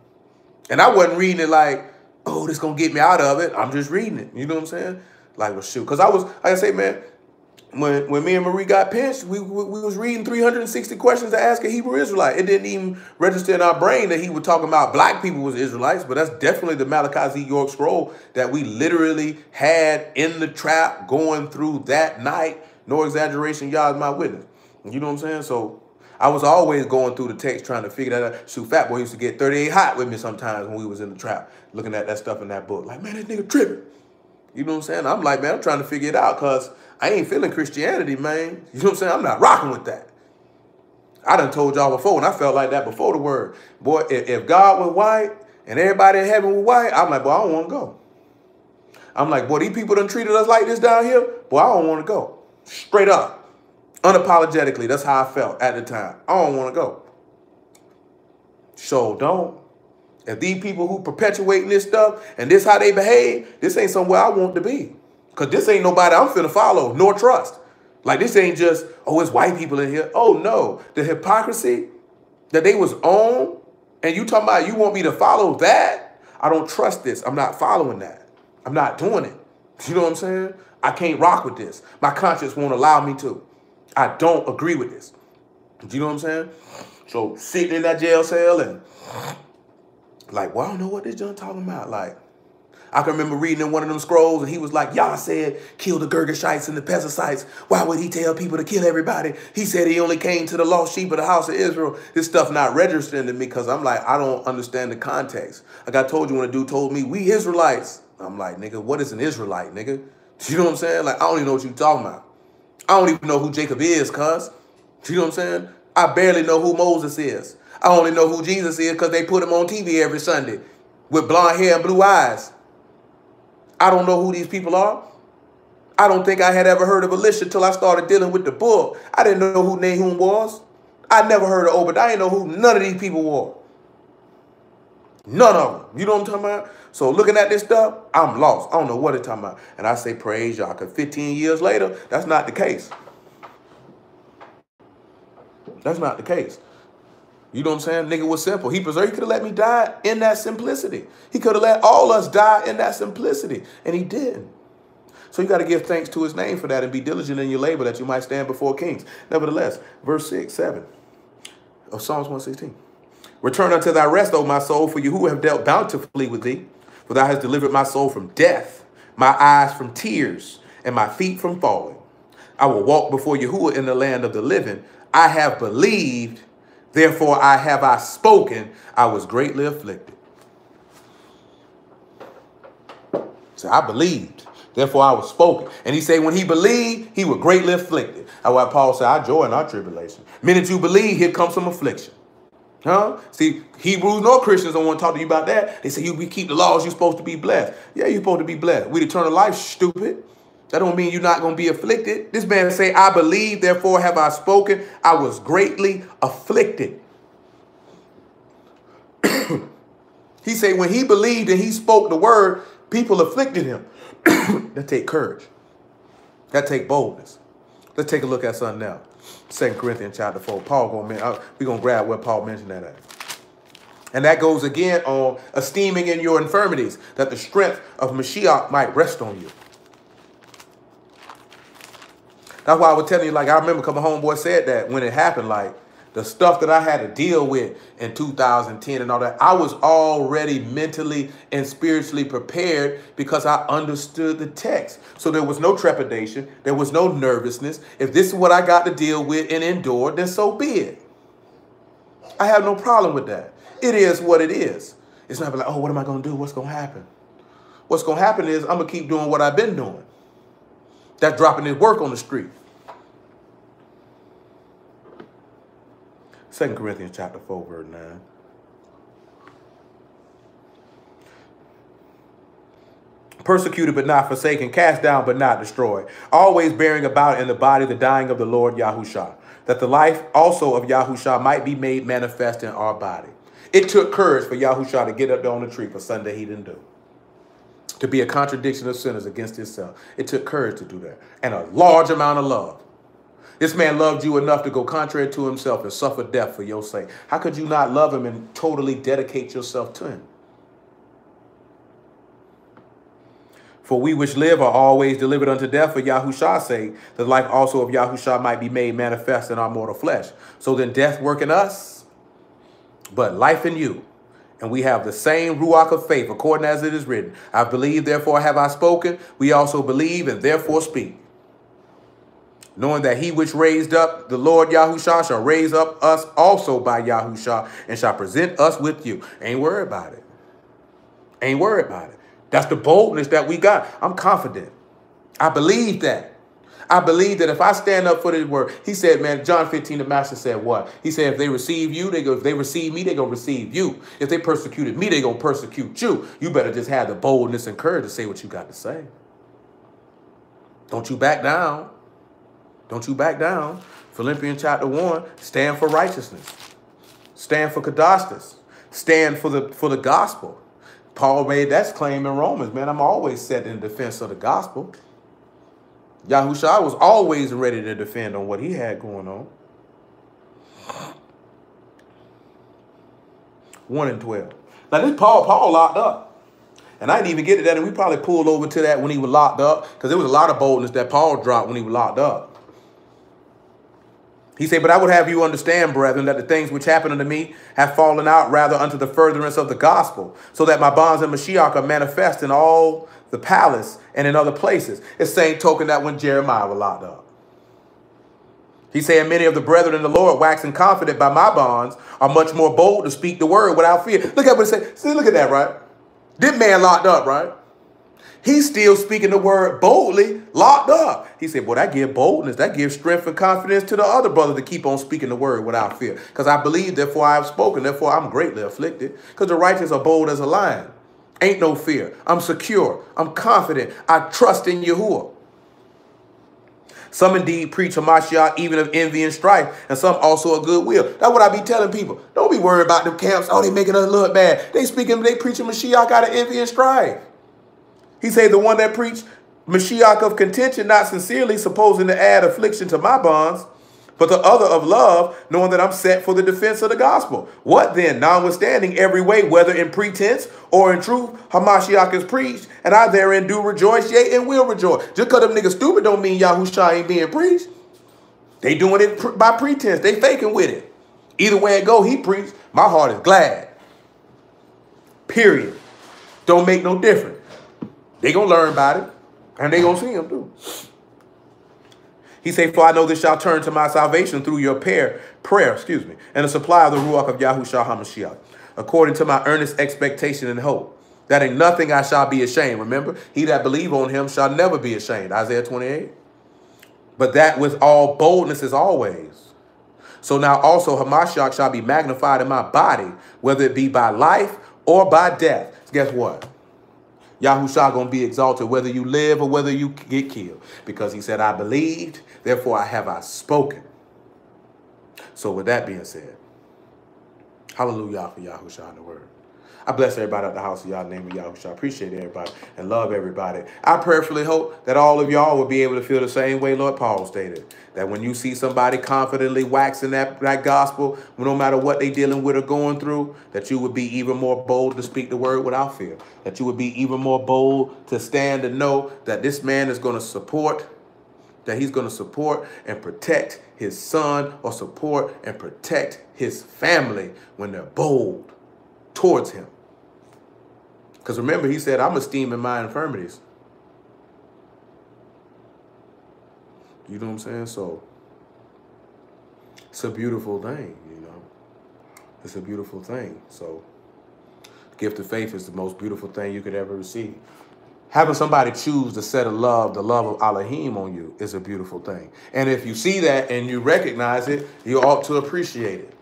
And I wasn't reading it like, oh, this going to get me out of it. I'm just reading it. You know what I'm saying? Like, well, shoot. Because I was, like I say, man, when me and Marie got pinched, we was reading 360 questions to ask a Hebrew Israelite. It didn't even register in our brain that he was talking about black people was Israelites, but that's definitely the Malachi Z. York scroll that we literally had in the trap going through that night. No exaggeration, y'all is my witness. You know what I'm saying? So I was always going through the text trying to figure that out. Shoot, Fat Boy used to get 38 hot with me sometimes when we was in the trap, looking at that stuff in that book. Like, man, this nigga tripping. You know what I'm saying? I'm like, man, I'm trying to figure it out because I ain't feeling Christianity, man. You know what I'm saying? I'm not rocking with that. I done told y'all before, and I felt like that before the word. Boy, if God was white and everybody in heaven was white, I'm like, boy, I don't want to go. I'm like, boy, these people done treated us like this down here. Boy, I don't want to go. Straight up. Unapologetically, that's how I felt at the time. I don't want to go. So don't. If these people who perpetuating this stuff and this how they behave, this ain't somewhere I want to be. Because this ain't nobody I'm finna follow nor trust. Like this ain't just, oh, it's white people in here. Oh, no. The hypocrisy that they was on, and you talking about you want me to follow that? I don't trust this. I'm not following that. I'm not doing it. You know what I'm saying? I can't rock with this. My conscience won't allow me to. I don't agree with this. You know what I'm saying? So sitting in that jail cell and like, well, I don't know what this John talking about. Like, I can remember reading in one of them scrolls and he was like, Yah said, kill the Girgashites and the Perizzites. Why would he tell people to kill everybody? He said he only came to the lost sheep of the house of Israel. This stuff not registering to me because I'm like, I don't understand the context. Like I told you when a dude told me, we Israelites. I'm like, nigga, what is an Israelite, nigga? You know what I'm saying? Like, I don't even know what you're talking about. I don't even know who Jacob is, cuz. You know what I'm saying? I barely know who Moses is. I only know who Jesus is because they put him on TV every Sunday with blonde hair and blue eyes. I don't know who these people are. I don't think I had ever heard of Elisha till I started dealing with the book. I didn't know who Nahum was. I never heard of Obadiah. I didn't know who none of these people were. None of them. You know what I'm talking about? So looking at this stuff, I'm lost. I don't know what they're talking about. And I say, praise y'all, because 15 years later, that's not the case. That's not the case. You know what I'm saying? Nigga was simple. He preserved. He could have let me die in that simplicity. He could have let all us die in that simplicity. And he didn't. So you got to give thanks to his name for that and be diligent in your labor that you might stand before kings. Nevertheless, verse 6, 7 of Psalms 116. Return unto thy rest, O my soul, for you who have dealt bountifully with thee. For thou hast delivered my soul from death, my eyes from tears, and my feet from falling. I will walk before Yahuwah in the land of the living. I have believed, therefore I spoken. I was greatly afflicted. So I believed, therefore I was spoken. And he said when he believed, he was greatly afflicted. That's why Paul said, I joy in our tribulation. Minute you believe, here comes some affliction. Huh? See, Hebrews nor Christians don't want to talk to you about that. They say, we keep the laws, you're supposed to be blessed. Yeah, you're supposed to be blessed. With eternal life, stupid. That don't mean you're not going to be afflicted. This man say, I believe, therefore have I spoken. I was greatly afflicted. He say when he believed and he spoke the word, people afflicted him. That take courage. That take boldness. Let's take a look at something else. 2 Corinthians chapter 4. We're going to grab where Paul mentioned that at. And that goes again on esteeming in your infirmities, that the strength of Mashiach might rest on you. That's why I was telling you, like, I remember because my homeboy said that when it happened, like, the stuff that I had to deal with in 2010 and all that, I was already mentally and spiritually prepared because I understood the text. So there was no trepidation. There was no nervousness. If this is what I got to deal with and endure, then so be it. I have no problem with that. It is what it is. It's not like, oh, what am I going to do? What's going to happen? What's going to happen is I'm going to keep doing what I've been doing. That's dropping his work on the street. 2 Corinthians chapter 4, verse 9. Persecuted but not forsaken, cast down but not destroyed, always bearing about in the body the dying of the Lord Yahushua, that the life also of Yahushua might be made manifest in our body. It took courage for Yahushua to get up there on the tree for Sunday he didn't do. To be a contradiction of sinners against himself. It took courage to do that. And a large amount of love. This man loved you enough to go contrary to himself and suffer death for your sake. How could you not love him and totally dedicate yourself to him? For we which live are always delivered unto death for Yahushua's sake, that the life also of Yahushua might be made manifest in our mortal flesh. So then death work in us, but life in you. And we have the same ruach of faith, according as it is written. I believe, therefore have I spoken. We also believe and therefore speak. Knowing that he which raised up the Lord Yahushua shall raise up us also by Yahushua and shall present us with you. Ain't worried about it. Ain't worried about it. That's the boldness that we got. I'm confident. I believe that. I believe that if I stand up for this word, he said, man, John 15, the master said what? He said, if they receive you, if they receive me, they're going to receive you. If they persecuted me, they're going to persecute you. You better just have the boldness and courage to say what you got to say. Don't you back down. Don't you back down. Philippians chapter 1, stand for righteousness. Stand for kadastus. Stand for the gospel. Paul made that claim in Romans, man. I'm always set in defense of the gospel. Yahushua was always ready to defend on what he had going on. 1 and 12. Now this Paul locked up. And I didn't even get to that, and we probably pulled over to that when he was locked up, because there was a lot of boldness that Paul dropped when he was locked up. He said, but I would have you understand, brethren, that the things which happened unto me have fallen out rather unto the furtherance of the gospel, so that my bonds in Mashiach are manifest in all the palace and in other places. It's the same token that when Jeremiah was locked up. He said, many of the brethren in the Lord, waxing confident by my bonds, are much more bold to speak the word without fear. Look at what it says. See, look at that, right? This man locked up, right? He's still speaking the word boldly, locked up. He said, boy, that gives boldness. That gives strength and confidence to the other brother to keep on speaking the word without fear. Because I believe, therefore I have spoken. Therefore I'm greatly afflicted. Because the righteous are bold as a lion. Ain't no fear. I'm secure. I'm confident. I trust in Yahuwah. Some indeed preach Hamashiach even of envy and strife, and some also of goodwill. That's what I be telling people. Don't be worried about them camps. Oh, they making us look bad. They preaching Mashiach out of envy and strife. He said the one that preached Mashiach of contention, not sincerely, supposing to add affliction to my bonds, but the other of love, knowing that I'm set for the defense of the gospel. What then? Notwithstanding every way, whether in pretense or in truth, Hamashiach is preached, and I therein do rejoice, yea, and will rejoice. Just because them niggas stupid don't mean Yahushua ain't being preached. They doing it by pretense. They faking with it. Either way it go, he preached. My heart is glad. Period. Don't make no difference. They gonna learn about it, and they gonna see him too. He said, for I know this shall turn to my salvation through your prayer, and the supply of the Ruach of Yahushua HaMashiach, according to my earnest expectation and hope, that in nothing I shall be ashamed. Remember, he that believe on him shall never be ashamed. Isaiah 28. But that with all boldness is always. So now also Hamashiach shall be magnified in my body, whether it be by life or by death. Guess what? Yahushua going to be exalted whether you live or whether you get killed. Because he said, I believed, therefore I spoken. So with that being said, hallelujah for Yahushua in the word. I bless everybody at the house of y'all, name of Yahushua. I appreciate everybody and love everybody. I prayerfully hope that all of y'all will be able to feel the same way Lord Paul stated. That when you see somebody confidently waxing that gospel, no matter what they dealing with or going through, that you would be even more bold to speak the word without fear. That you would be even more bold to stand and know that this man is going to support that he's going to support and protect his son or support and protect his family when they're bold towards him. Because remember, he said, I'm esteeming my infirmities. You know what I'm saying? So it's a beautiful thing, you know. It's a beautiful thing. So gift of faith is the most beautiful thing you could ever receive. Having somebody choose to set the love of Elohim on you is a beautiful thing. And if you see that and you recognize it, you ought to appreciate it.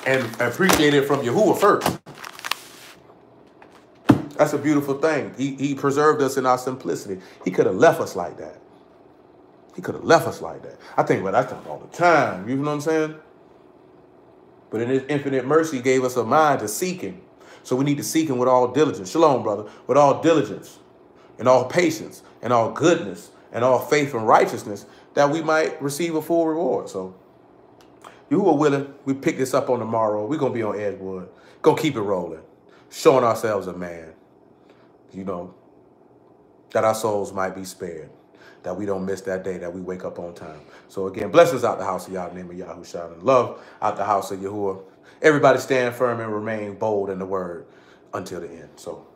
And appreciate it from Yahuwah first. That's a beautiful thing. He preserved us in our simplicity. He could have left us like that. He could have left us like that. I think about that all the time. You know what I'm saying? But in his infinite mercy, he gave us a mind to seek him. So we need to seek him with all diligence. Shalom, brother. With all diligence and all patience and all goodness and all faith and righteousness, that we might receive a full reward. So you who are willing, we pick this up on tomorrow. We're going to be on Edgewood. Going to keep it rolling. Showing ourselves a man, you know, that our souls might be spared. That we don't miss that day, that we wake up on time. So again, blessings out the house of Yah, in the name of Yahushua, and love out the house of Yahuwah. Everybody stand firm and remain bold in the word until the end. So